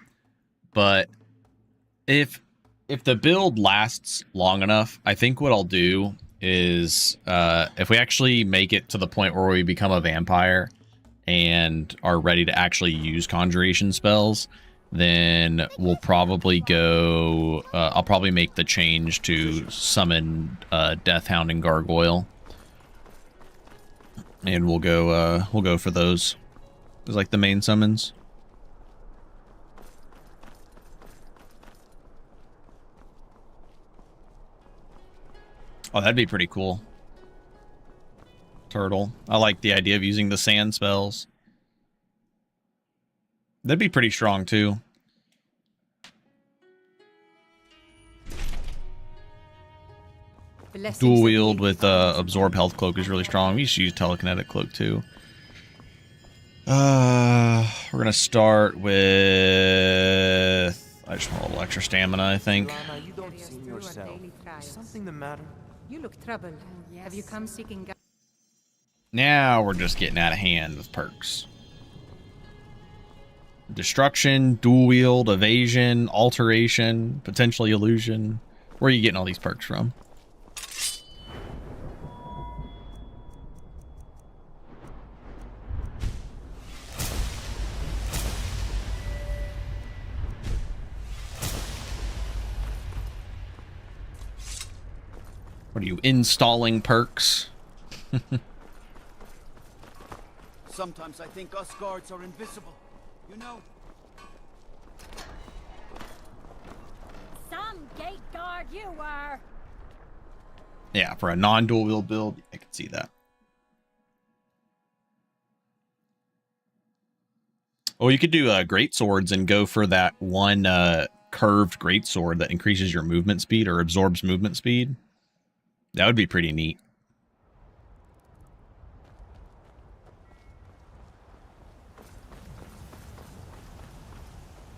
But if the build lasts long enough, I think what I'll do is if we actually make it to the point where we become a vampire and are ready to actually use conjuration spells, then we'll probably go I'll probably make the change to summon Deathhound and Gargoyle. And we'll go for those as like the main summons. Oh, that'd be pretty cool. Turtle. I like the idea of using the sand spells. That'd be pretty strong too. Dual wield with absorb health cloak is really strong. We should use telekinetic cloak too. We're gonna start with. I just want a little extra stamina, I think. Lana, you don't seem yourself. Is something the matter? You look troubled. Have you come seeking guidance? Now we're just getting out of hand with perks. Destruction, dual wield, evasion, alteration, potentially illusion. Where are you getting all these perks from? What are you installing perks? Sometimes I think us guards are invisible. You know. Some gate guard you were. Yeah, for a non-dual wield build, I can see that. Oh, you could do great swords and go for that one curved great sword that increases your movement speed or absorbs movement speed. That would be pretty neat.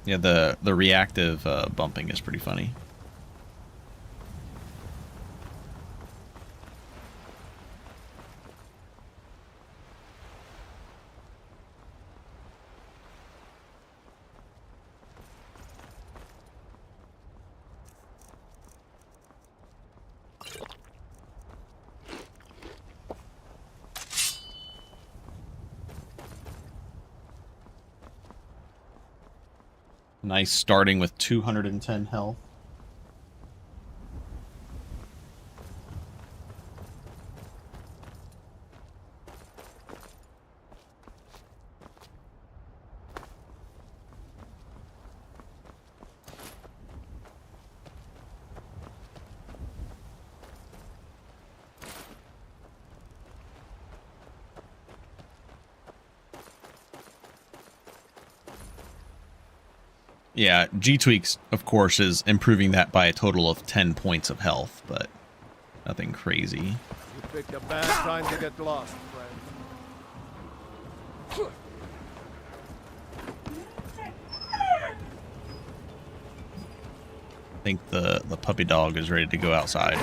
Yeah, the reactive bumping is pretty funny. Nice, starting with 210 health. Yeah, G-Tweaks, of course, is improving that by a total of 10 points of health, but nothing crazy. You picked a bad time to get lost, friend. I think the puppy dog is ready to go outside.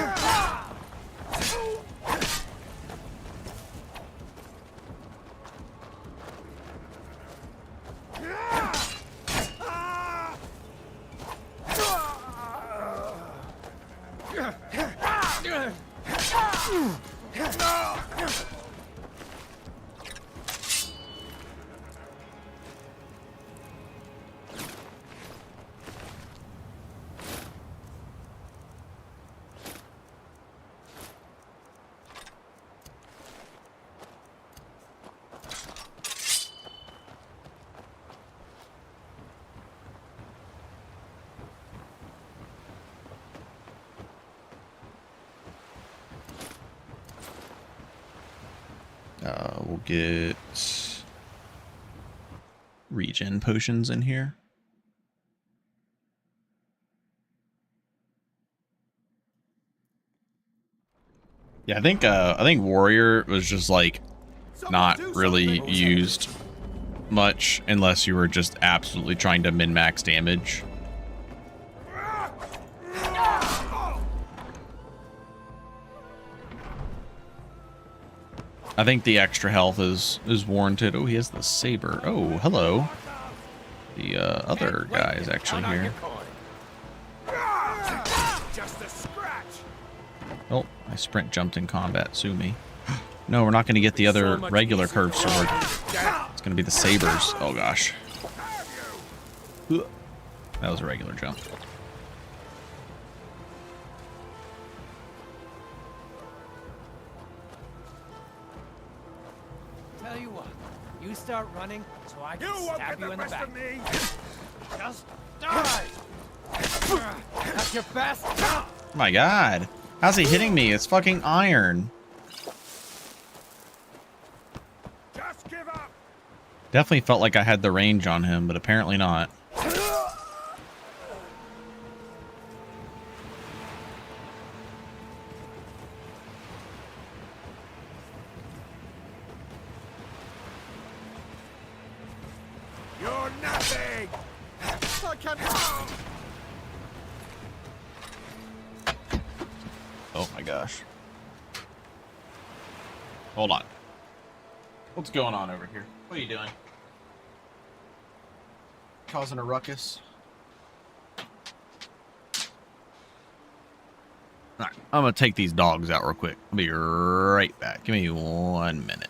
We'll get regen potions in here. Yeah, I think warrior was just like not really used much unless you were just absolutely trying to min-max damage. I think the extra health is warranted. Oh, he has the saber. Oh, hello. The other guy is actually here. Just a scratch. Oh, I sprint jumped in combat. Sue me. No, we're not going to get the other regular curved sword. It's going to be the sabers. Oh, gosh. That was a regular jump. Tell you what, you start running so I can stab you in the back. Just die! That's your best. Oh my god. How's he hitting me? It's fucking iron. Just give up. Definitely felt like I had the range on him, but apparently not. You're nothing. I can't. Oh my gosh. Hold on. What's going on over here? What are you doing? Causing a ruckus? Alright, I'm gonna take these dogs out real quick. I'll be right back. Give me 1 minute.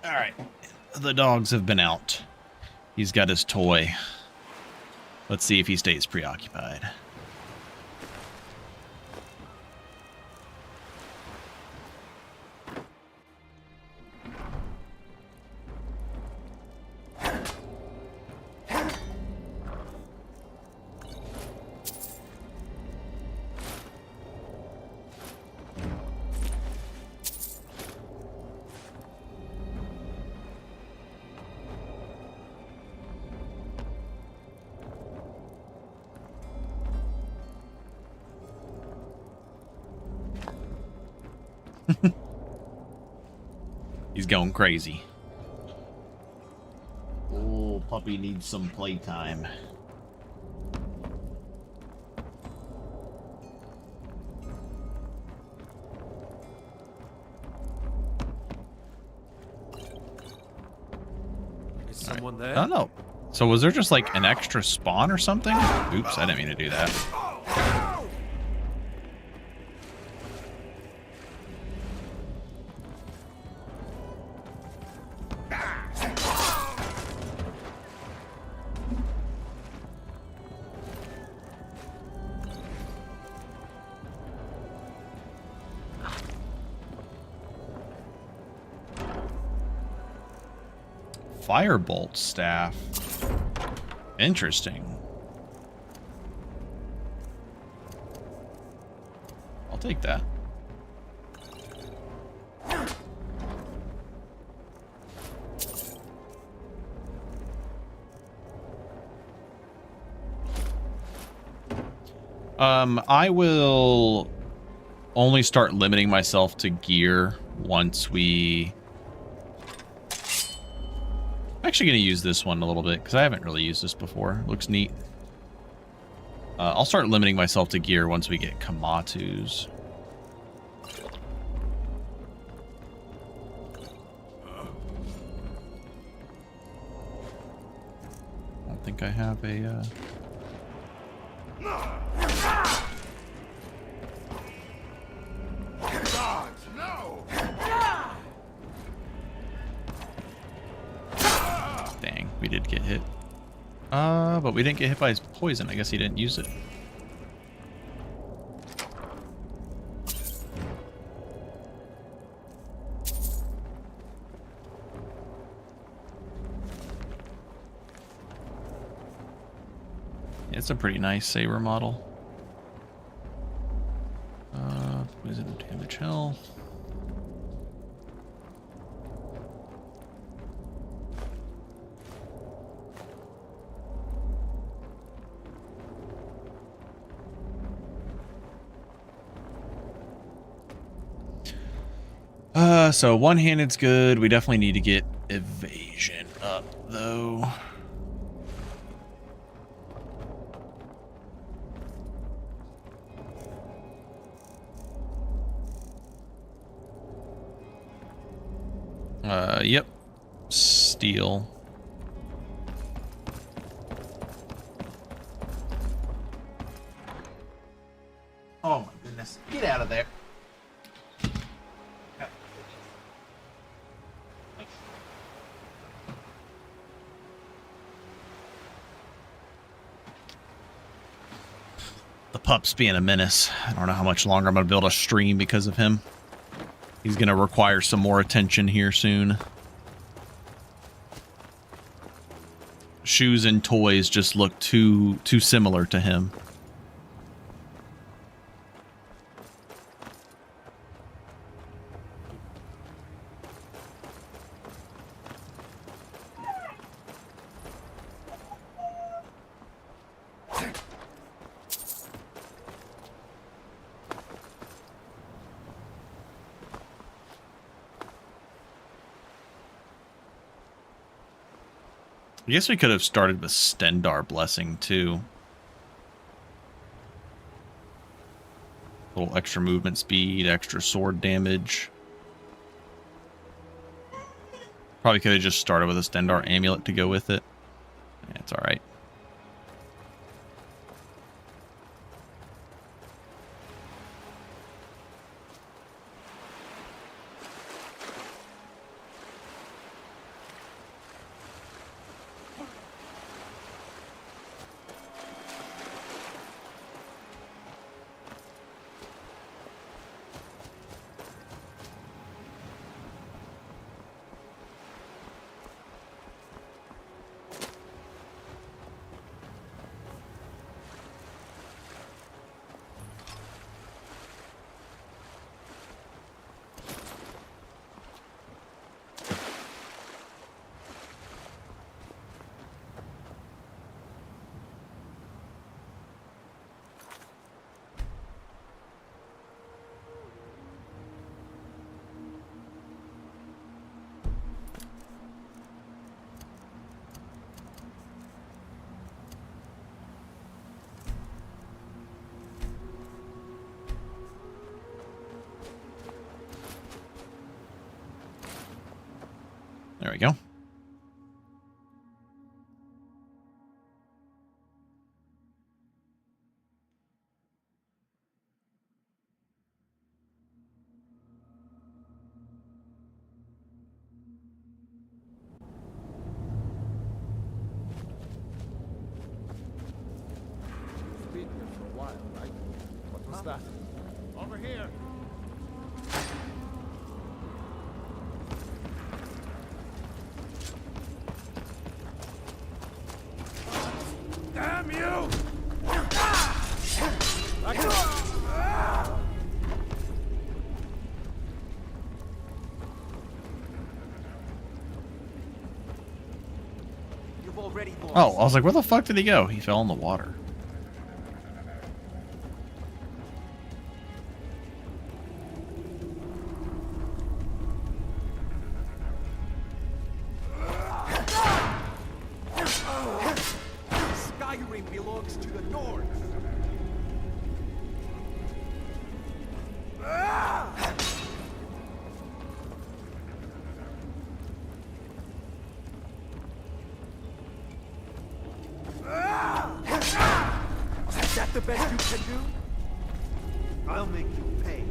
All right. The dogs have been out. He's got his toy. Let's see if he stays preoccupied. He's going crazy. Oh, puppy needs some playtime. Is someone there? I don't know. So was there just like an extra spawn or something? Oops, I didn't mean to do that. Firebolt staff. Interesting. I'll take that. I will only start limiting myself to gear once we... I'm actually going to use this one a little bit because I haven't really used this before. It looks neat. I'll start limiting myself to gear once we get Kamatus. I don't think I have a... Dang, we did get hit. But we didn't get hit by his poison. I guess he didn't use it. It's a pretty nice saber model. Poison damage health. So one-handed's good. We definitely need to get evasion up, though. Yep. Steel. Oh my goodness. Get out of there. The pup's being a menace. I don't know how much longer I'm going to be able to stream because of him. He's going to require some more attention here soon. Shoes and toys just look too similar to him. I guess we could have started with Stendar Blessing, too. A little extra movement speed, extra sword damage. Probably could have just started with a Stendar Amulet to go with it. Yeah, it's alright. There we go. What's that? Over here! Damn you! You've already lost. Oh, I was like, where the fuck did he go? He fell in the water. Skyrim belongs to the North. Is that the best you can do? I'll make you pay.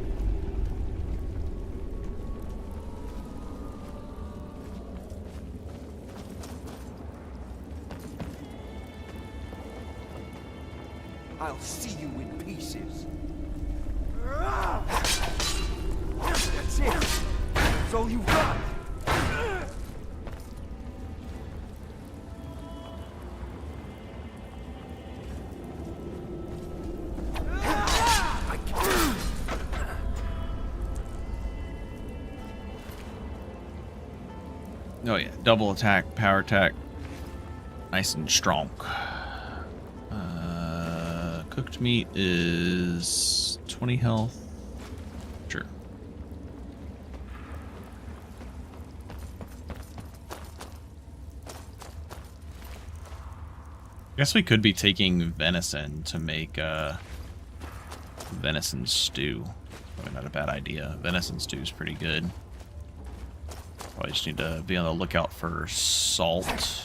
I'll see you in pieces. That's it. That's all you got. Oh yeah, double attack, power attack, nice and strong. Cooked meat is 20 health. Sure. Guess we could be taking venison to make venison stew. Probably not a bad idea. Venison stew is pretty good. Probably just need to be on the lookout for salt.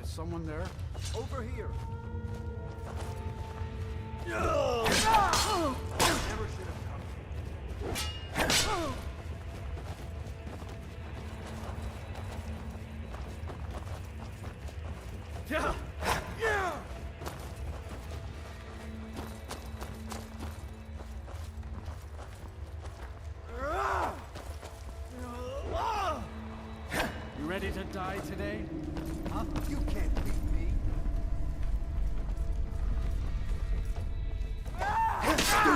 Someone there? Over here. Never should have come. Yeah. Yeah. You ready to die today? Huh? You can't beat me.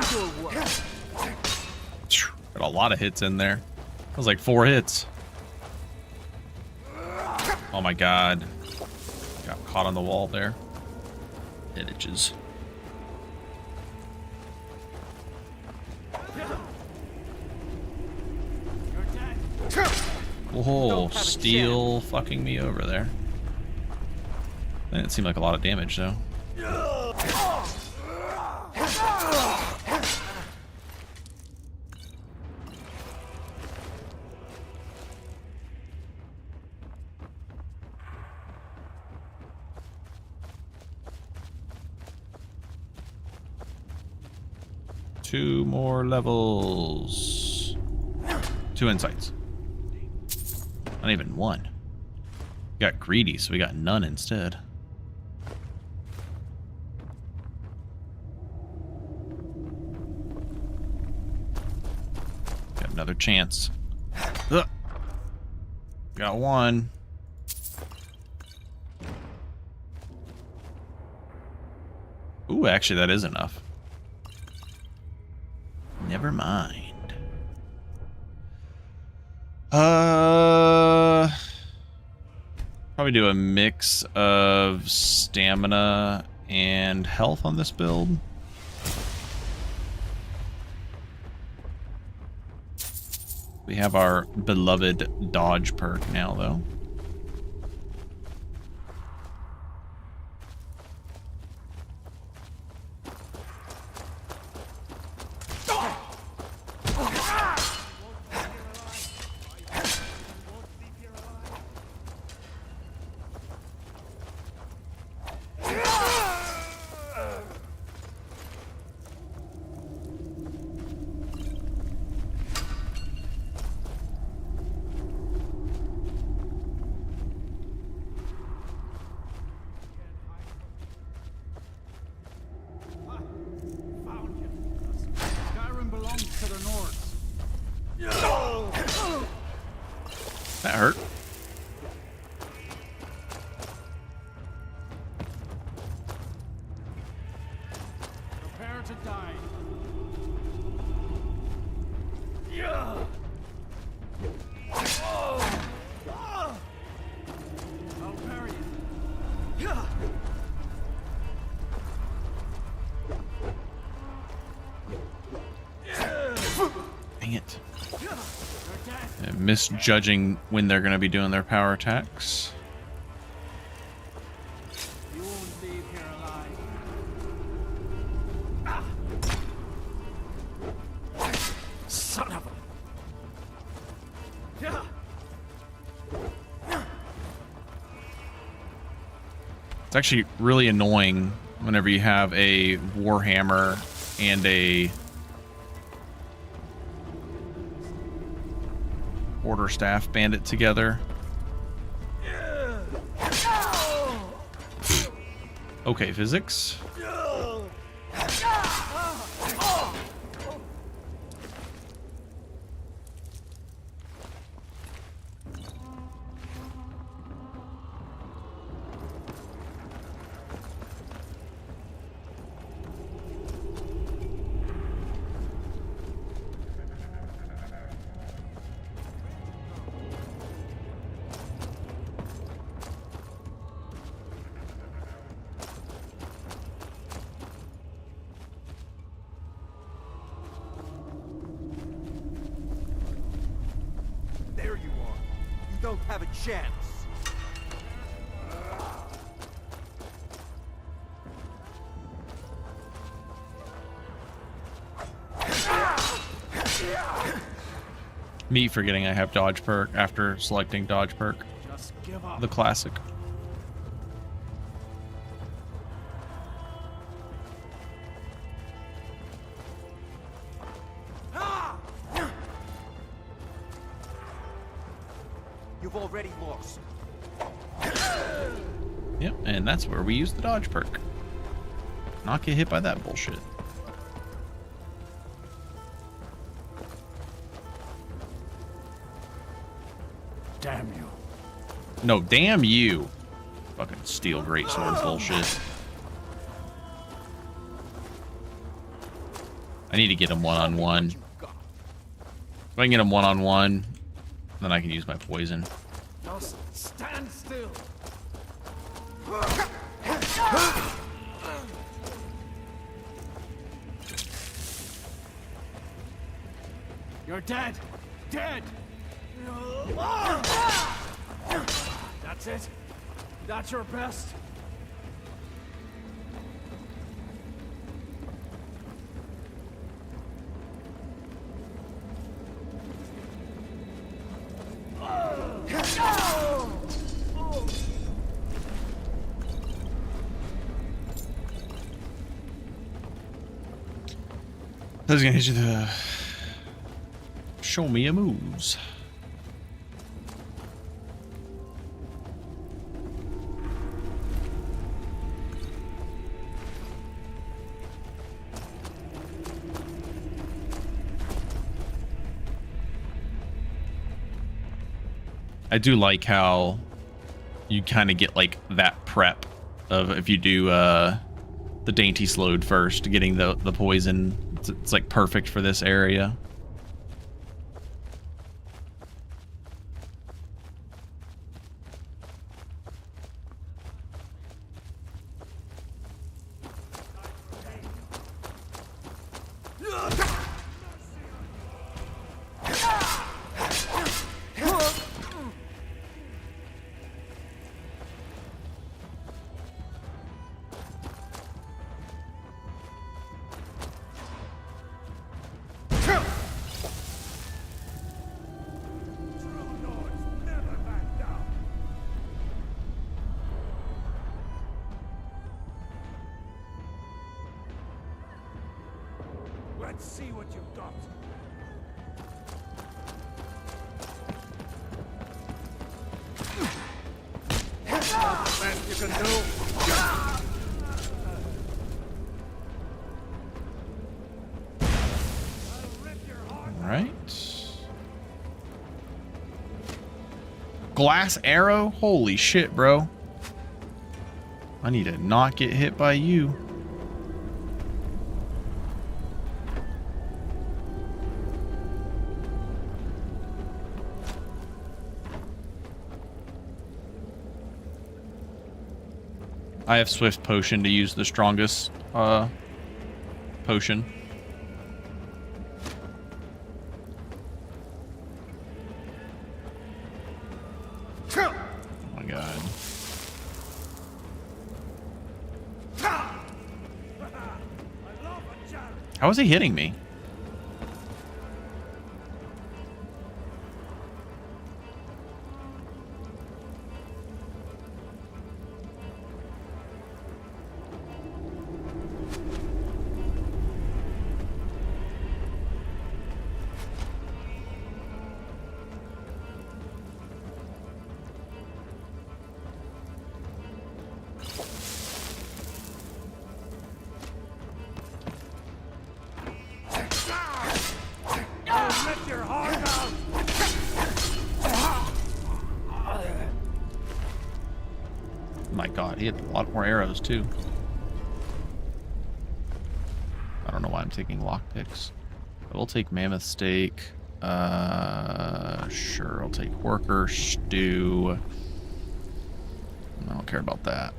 Do your work. Got a lot of hits in there. That was like 4 hits. Oh my god. Got caught on the wall there. It itches. Oh, steel fucking me over there. That didn't seem like a lot of damage though. Two more levels. 2 insights. Not even 1. We got greedy, so we got none instead. Got another chance. Ugh. Got 1. Ooh, actually, that is enough. Never mind. Probably do a mix of stamina and health on this build. We have our beloved dodge perk now, though. Skyrim belongs to the Nords. That hurt. Prepare to die. I'll parry it. Dang it. Misjudging when they're going to be doing their power attacks. You won't leave here alive. Son of a... It's actually really annoying whenever you have a Warhammer and a Quarterstaff bandit together. Okay, physics. There you are. You don't have a chance. Me forgetting I have dodge perk after selecting dodge perk. Just give up. The classic. You've already lost. Yep, and that's where we use the dodge perk. Not get hit by that bullshit. Damn you. No, damn you. Fucking steel greatsword bullshit. I need to get him one-on-one. If I can get him one-on-one, then I can use my poison. Just stand still. You're dead. Dead. That's it. That's your best. I was gonna hit you the show me your moves. I do like how you kind of get like that prep of if you do the dainty slowed first, getting the poison. It's like perfect for this area. Let's see what you've got. That's the best you can do. All right. Glass arrow? Holy shit, bro. I need to not get hit by you. I have Swift Potion to use the strongest potion. Oh my god. How is he hitting me? My god, he had a lot more arrows too. I don't know why I'm taking lockpicks. I will take mammoth steak. Sure, I'll take worker stew. I don't care about that.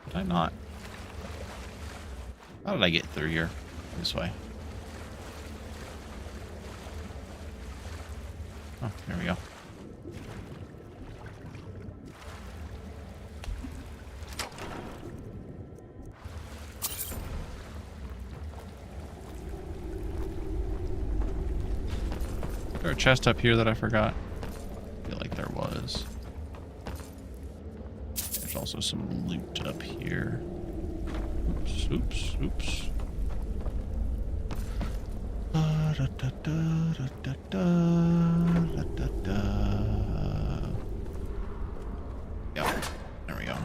Did I not? How did I get through here? This way. Oh, there we go. Is there a chest up here that I forgot? I feel like there was. There's also some loot up here. Oops, oops, oops. Yep, there we go.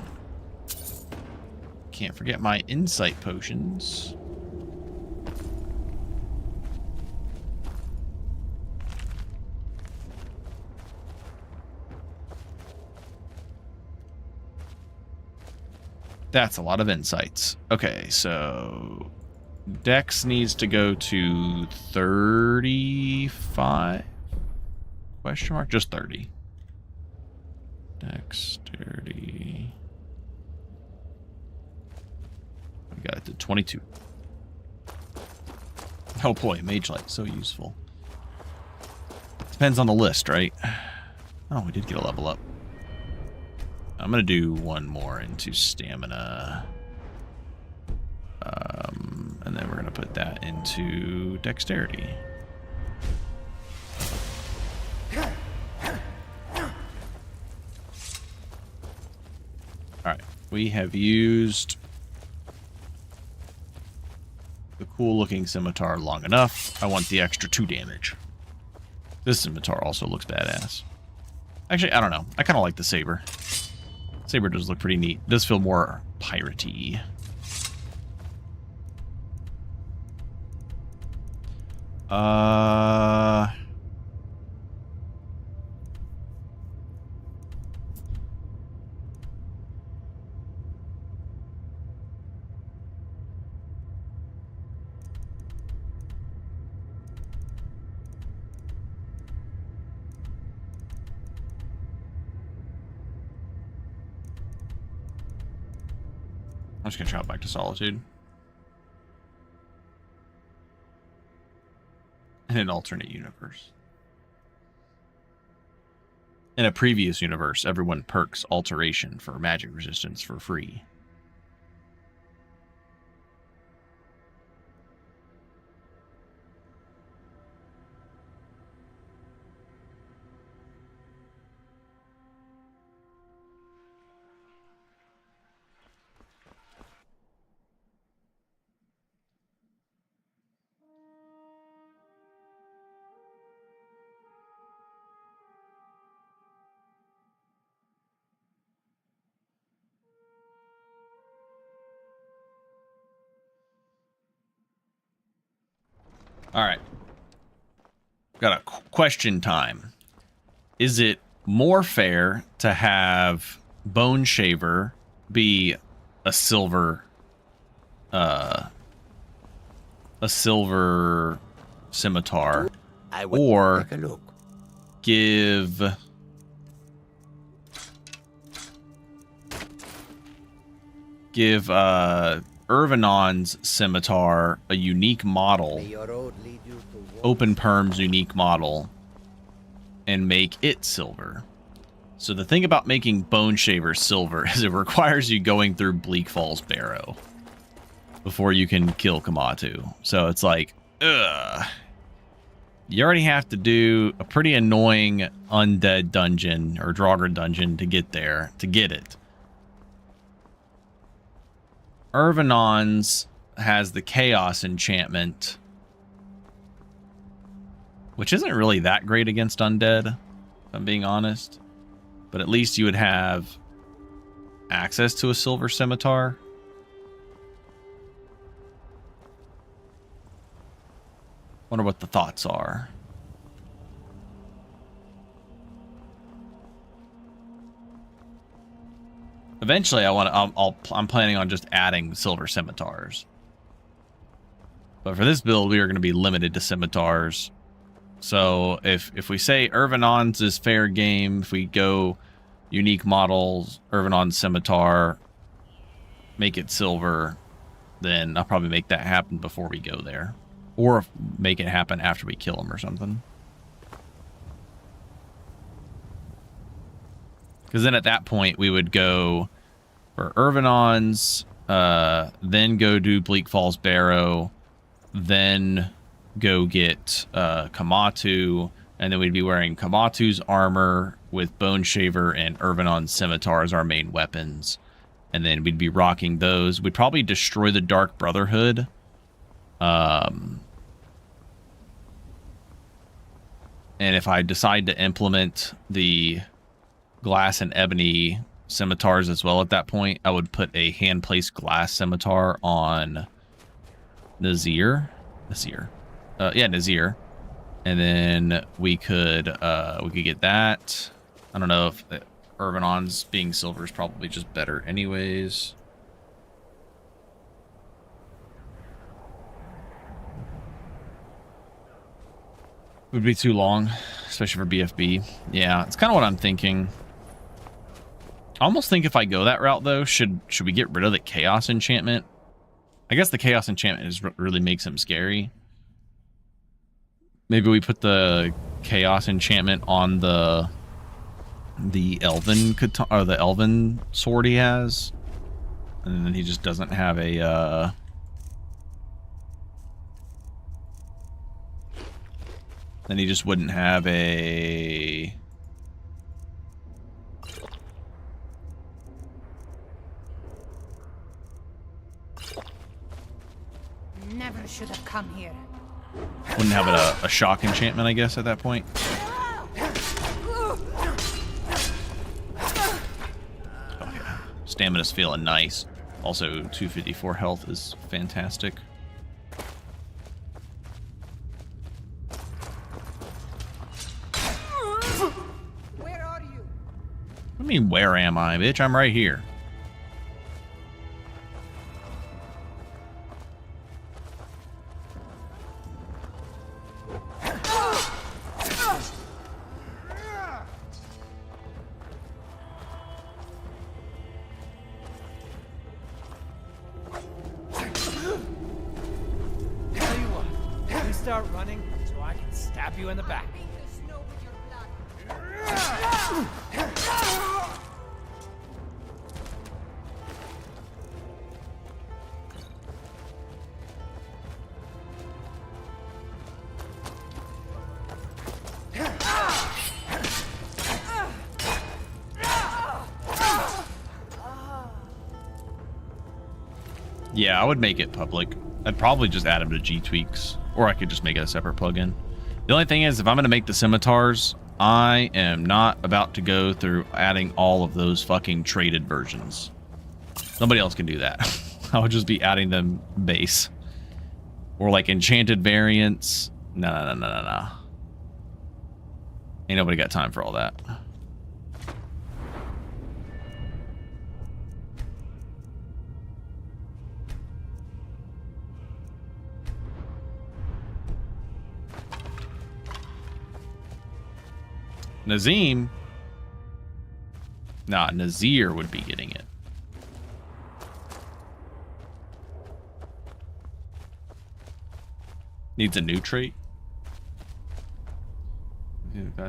Can't forget my insight potions. That's a lot of insights. Okay, so Dex needs to go to 35? Question mark? Just 30. Dexterity. We got it to 22. Oh boy, Mage Light, so useful. Depends on the list, right? Oh, we did get a level up. I'm gonna do one more into stamina. And then we're gonna put that into dexterity. Alright, we have used the cool looking scimitar long enough. I want the extra 2 damage. This scimitar also looks badass. Actually, I don't know. I kind of like the saber. Saber does look pretty neat. It does feel more piratey. I'm just gonna drop back to Solitude. In an alternate universe. In a previous universe, everyone perks alteration for magic resistance for free. All right. Got a question time. Is it more fair to have Bone Shaver be a silver scimitar, or give Irvanon's scimitar a unique model, open perms unique model, and make it silver? So the thing about making Bone Shaver silver is it requires you going through Bleak Falls Barrow before you can kill Kamatu. So it's like, ugh. You already have to do a pretty annoying undead dungeon or Draugr dungeon to get there, to get it. Irvanon's has the Chaos enchantment, which isn't really that great against undead, if I'm being honest. But at least you would have access to a silver scimitar. Wonder what the thoughts are. Eventually, I'm planning on just adding silver scimitars. But for this build, we are going to be limited to scimitars. So if we say Irvanon's is fair game, if we go unique models, Irvanon's scimitar, make it silver, then I'll probably make that happen before we go there. Or make it happen after we kill him or something. Because then at that point, we would go for Irvanon's, then go do Bleak Falls Barrow, then go get Kamatu, and then we'd be wearing Kamatu's armor with Bone Shaver and Irvanon's scimitar as our main weapons. And then we'd be rocking those. We'd probably destroy the Dark Brotherhood. And if I decide to implement the glass and ebony scimitars as well at that point, I would put a hand-placed glass scimitar on Nazir. Yeah, Nazir. And then we could get that. I don't know if Irvanon's being silver is probably just better anyways. Would be too long, especially for BFB. Yeah, it's kind of what I'm thinking. I almost think if I go that route though, should we get rid of the Chaos enchantment? I guess the Chaos enchantment is really makes him scary. Maybe we put the Chaos enchantment on the Elven or the Elven sword he has, and then he just doesn't have a. Then he just wouldn't have a never should have come here. Wouldn't have a shock enchantment, I guess, at that point. Oh yeah, stamina's feeling nice. Also, 254 health is fantastic. Where are you? What do you mean, where am I, bitch? I'm right here. Tell you what, you start running so I can stab you in the back. Yeah, I would make it public. I'd probably just add them to G-Tweaks, or I could just make it a separate plugin. The only thing is, if I'm going to make the scimitars, I am not about to go through adding all of those fucking traded versions. Somebody else can do that. I would just be adding them base. Or like enchanted variants. No. Ain't nobody got time for all that. Nazim? Nah, Nazir would be getting it. Needs a new trait.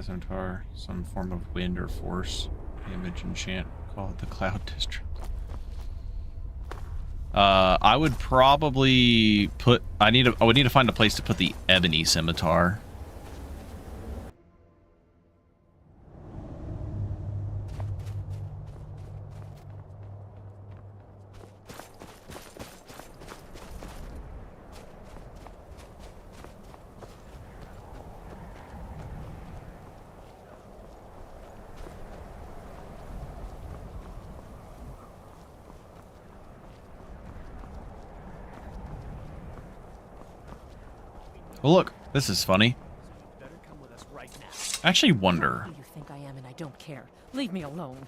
Scimitar, some form of wind or force. Damage enchant. Call it the Cloud District. I would probably put. I would need to find a place to put the ebony scimitar. Well, look, this is funny. I actually wonder. Who do you think I am, and I don't care. Leave me alone.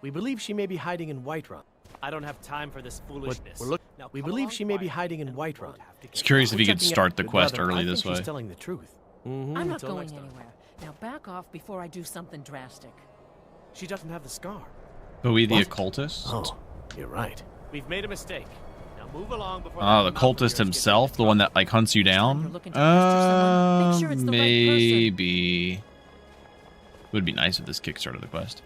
We believe she may be hiding in Whiterun. I don't have time for this foolishness. We believe she may be hiding in Whiterun. Just curious if you could start the quest early this way. She's telling the truth. I'm not going anywhere. Now back off before I do something drastic. She doesn't have the scar. Bowie the occultist? Oh, you're right. We've made a mistake. Now move along before The cultist himself, the one that like hunts you down. Maybe. Would be nice if this kickstarted the quest.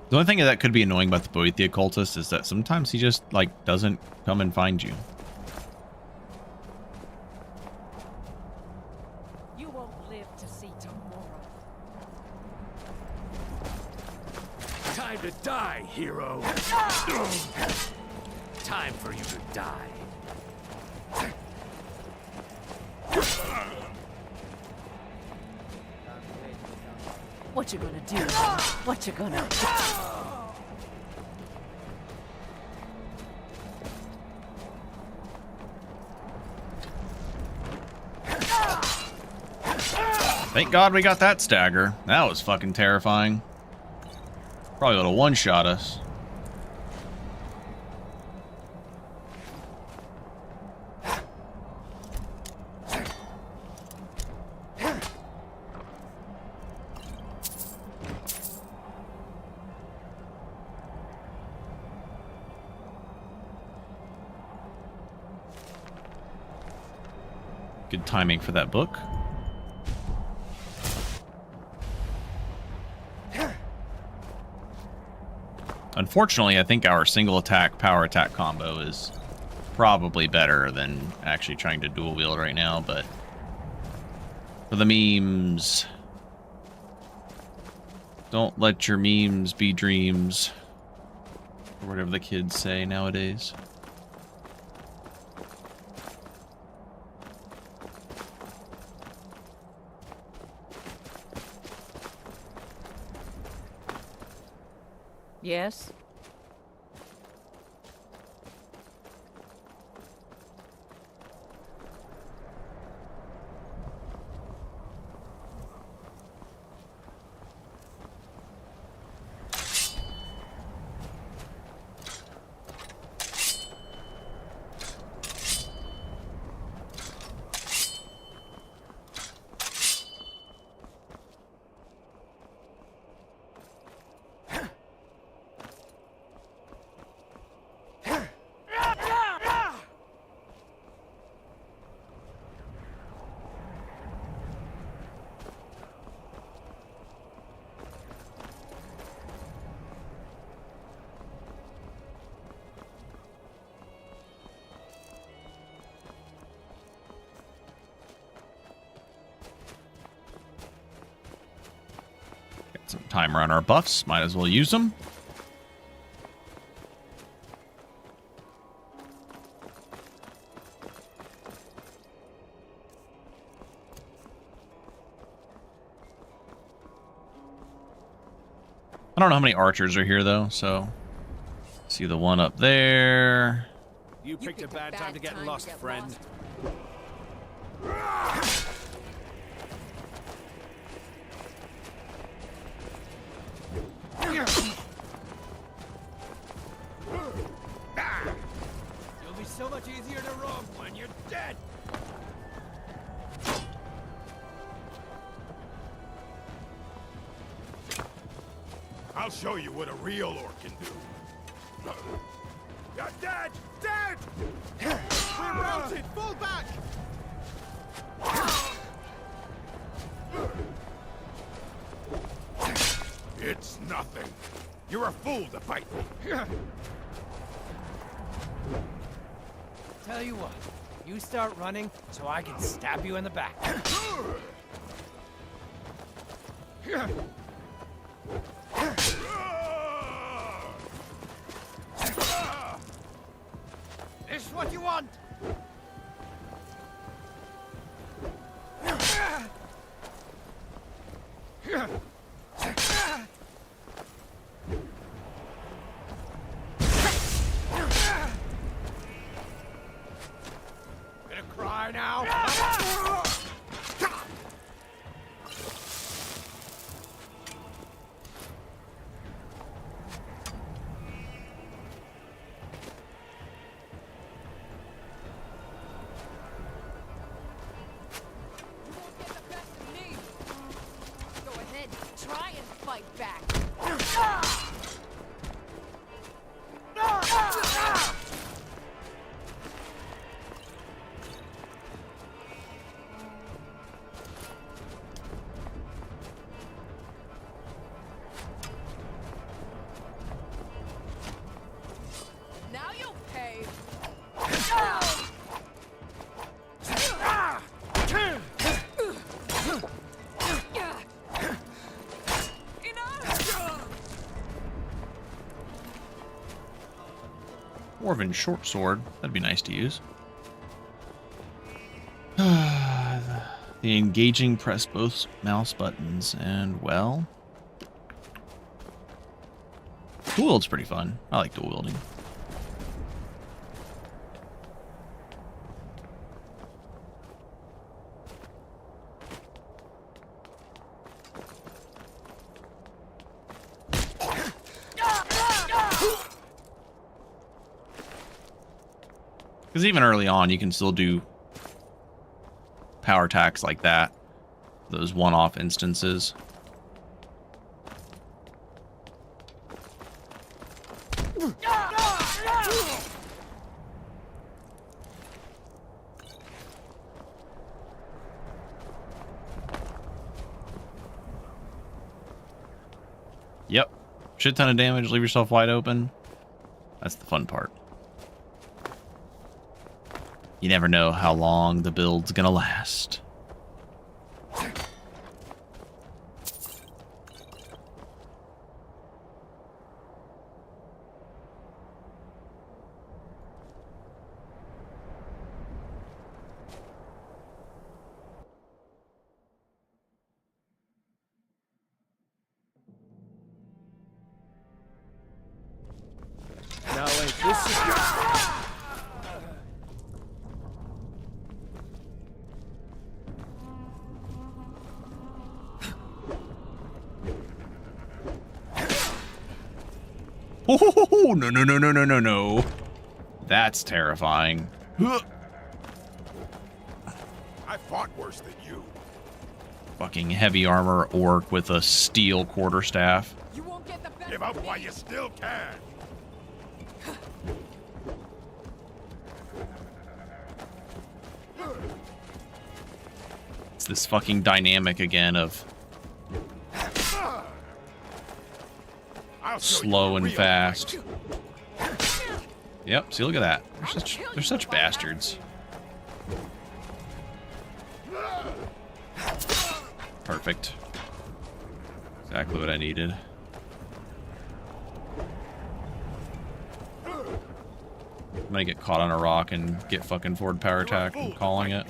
The only thing that could be annoying about the Bowie the occultist is that sometimes he just like doesn't come and find you. You won't live to see tomorrow. Time to die, hero. Time for you to die. What you gonna do? What you gonna do? Thank God we got that stagger. That was fucking terrifying. Probably would have one-shot us. Good timing for that book. Unfortunately, I think our single attack power attack combo is probably better than actually trying to dual wield right now, but for the memes, don't let your memes be dreams, or whatever the kids say nowadays. Yes? Some timer on our buffs, might as well use them. I don't know how many archers are here though, so see the one up there. You picked a bad time to get lost, friend. You'll be so much easier to rob when you're dead. I'll show you what a real orc can do. You're dead! Dead! We're routed! Fall back! It's nothing. You're a fool to fight me. Tell you what, you start running so I can stab you in the back. This is what you want. Gonna cry now? Go ahead, try and fight back. Now you'll pay. Dwarven short sword. That'd be nice to use. The engaging press both mouse buttons and, well, dual wield's pretty fun. I like dual wielding. Because even early on, you can still do power attacks like that. Those one-off instances. Yep. shit ton of damage, leave yourself wide open. That's the fun part. You never know how long the build's gonna last. Now, wait, this is... Oh, no, no, no, no, no, no, no. That's terrifying. I fought worse than you. Fucking heavy armor orc with a steel quarterstaff. Give up while you still can. It's this fucking dynamic again of slow and fast. Yep, see, look at that. They're such bastards. Perfect. Exactly what I needed. I'm gonna get caught on a rock and get fucking forward power attack. I'm calling it.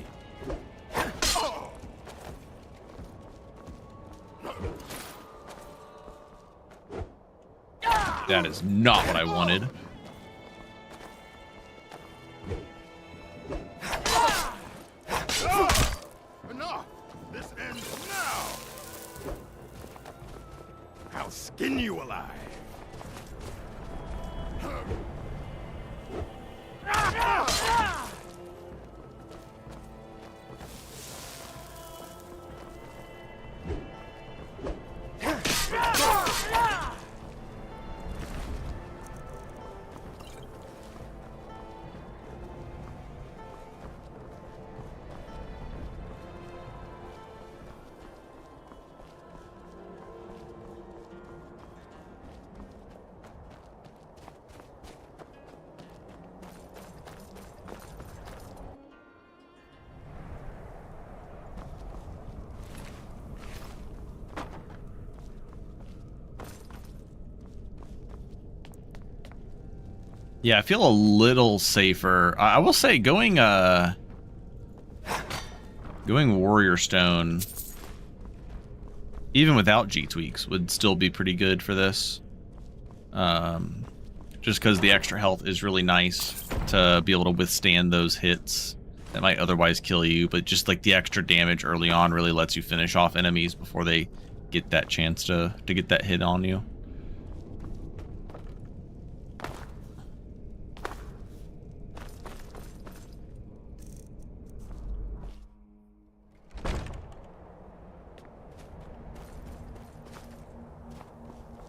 That is not what I wanted. Enough! This ends now! I'll skin you alive! Yeah, I feel a little safer. I will say going Warrior Stone, even without G tweaks, would still be pretty good for this. Just because the extra health is really nice to be able to withstand those hits that might otherwise kill you, but just like the extra damage early on really lets you finish off enemies before they get that chance to get that hit on you.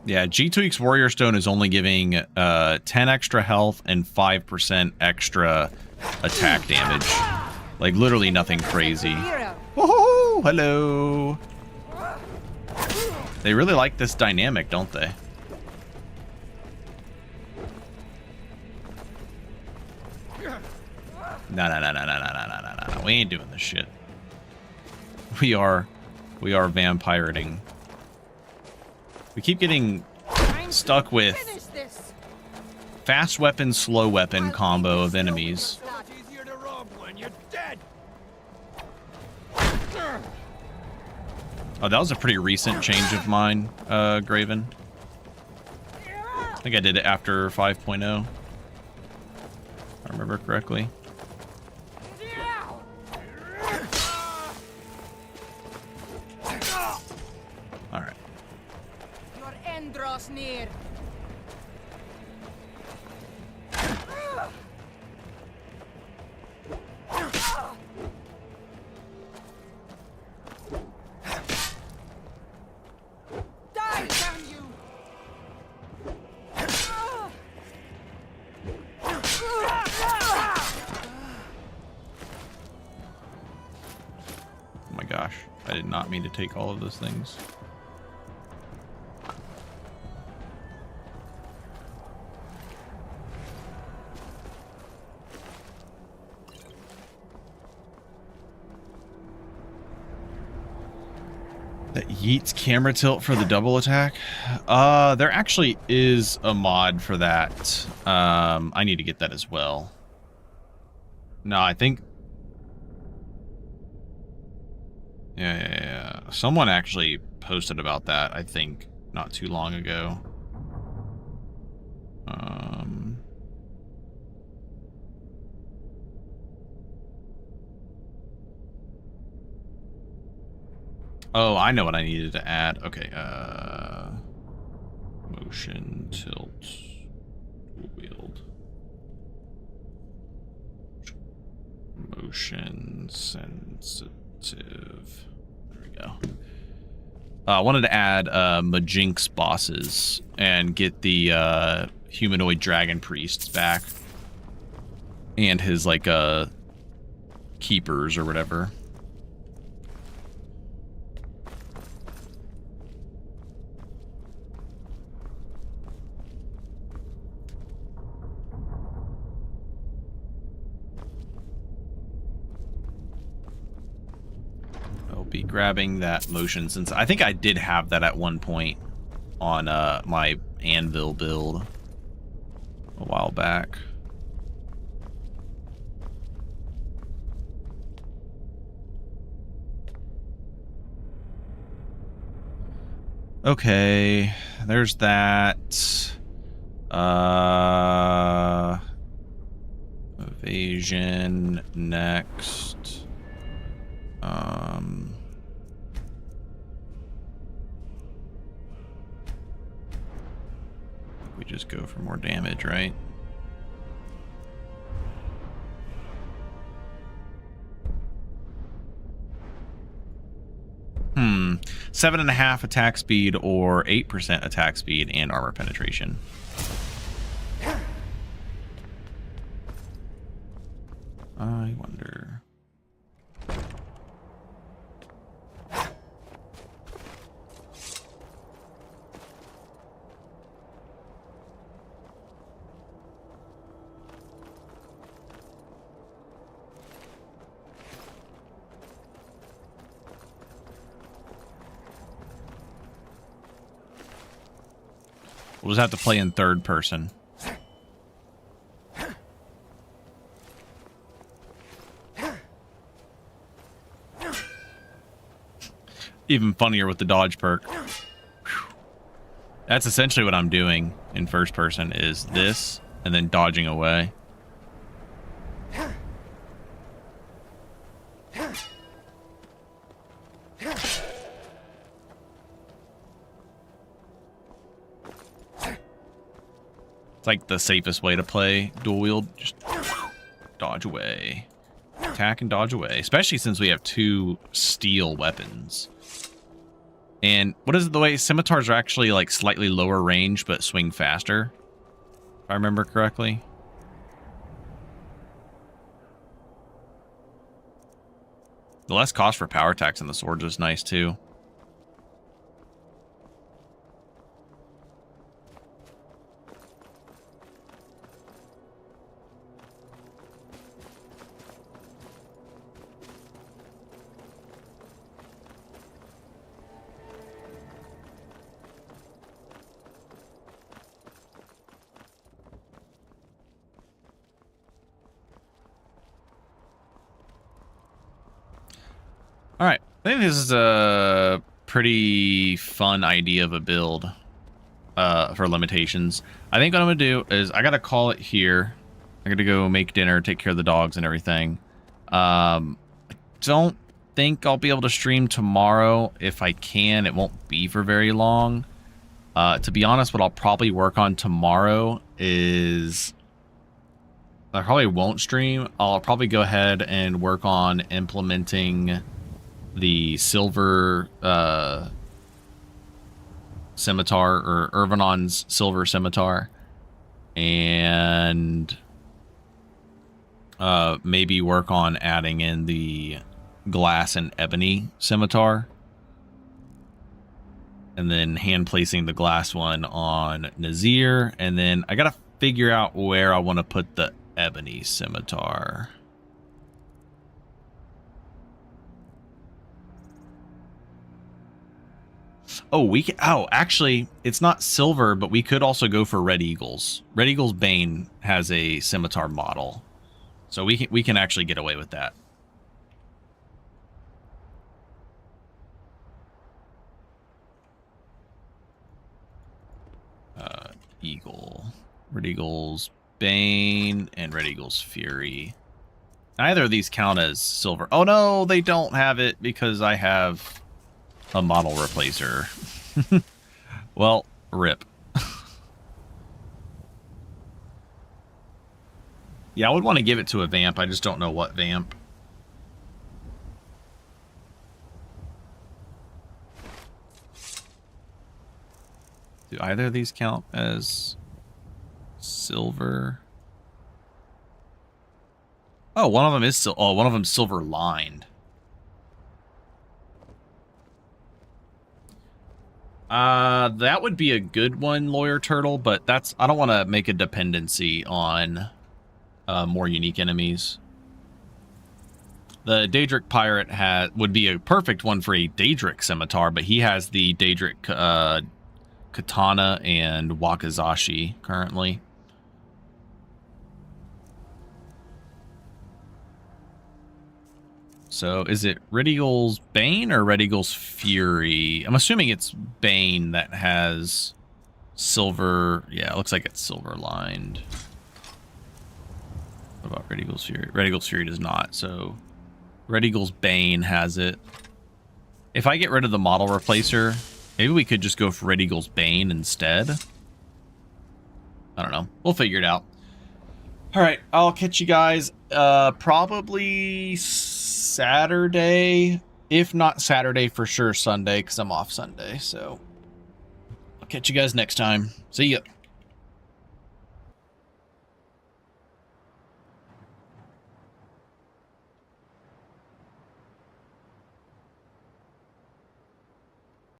Yeah, G-Tweak's Warrior Stone is only giving 10 extra health and 5% extra attack damage. Like, literally nothing crazy. Woohoo! Hello! They really like this dynamic, don't they? No. We ain't doing this shit. We are vampireting. We keep getting stuck with fast weapon, slow weapon combo of enemies. Oh, that was a pretty recent change of mine, Graven. I think I did it after 5.0. If I remember correctly. Alright. Your end draws near. Die, damn you! Oh my gosh, I did not mean to take all of those things. That yeets camera tilt for the double attack. There actually is a mod for that. I need to get that as well. No, I think. Yeah. Someone actually posted about that, I think, not too long ago. Oh, I know what I needed to add. Okay, motion tilt dual wield. Motion sensitive. There we go. I wanted to add Majinx bosses and get the humanoid dragon priests back. And his like keepers or whatever. Be grabbing that motion since I think I did have that at one point on my anvil build a while back. Okay, there's that. Evasion next. We just go for more damage, right? Hmm. 7.5 attack speed or 8% attack speed and armor penetration. I wonder. We'll just have to play in third person. Even funnier with the dodge perk. Whew. That's essentially what I'm doing in first person is this and then dodging away. It's like the safest way to play dual wield. Just dodge away. Attack and dodge away. Especially since we have 2 steel weapons. And what is it, the way scimitars are actually like slightly lower range but swing faster? If I remember correctly. The less cost for power attacks on the swords is nice too. All right, I think this is a pretty fun idea of a build for limitations. I think what I'm gonna do is I gotta call it here. I gotta go make dinner, take care of the dogs and everything. I don't think I'll be able to stream tomorrow. If I can, it won't be for very long. To be honest, what I'll probably work on tomorrow is I probably won't stream. I'll probably go ahead and work on implementing the silver scimitar, or Irvanon's silver scimitar, and maybe work on adding in the glass and ebony scimitar, and then hand placing the glass one on Nazir, and then I gotta figure out where I want to put the ebony scimitar. Oh, actually, it's not silver, but we could also go for Red Eagles. Red Eagles Bane has a scimitar model, so we can actually get away with that. Red Eagles Bane and Red Eagles Fury. Neither of these count as silver. Oh no, they don't have it because I have a model replacer. Well, rip. Yeah, I would want to give it to a vamp. I just don't know what vamp. Do either of these count as silver? Oh, one of them is still. Oh, one of them's silver lined. That would be a good one, Lawyer Turtle, but I don't want to make a dependency on more unique enemies. The Daedric Pirate would be a perfect one for a Daedric Scimitar, but he has the Daedric Katana and Wakizashi currently. So is it Red Eagles Bane or Red Eagles Fury? I'm assuming it's Bane that has silver. Yeah, it looks like it's silver lined. What about Red Eagles Fury? Red Eagles Fury does not. So Red Eagles Bane has it. If I get rid of the model replacer, maybe we could just go for Red Eagles Bane instead. I don't know. We'll figure it out. All right, I'll catch you guys probably Saturday. If not Saturday, for sure Sunday, because I'm off Sunday. So I'll catch you guys next time. See ya.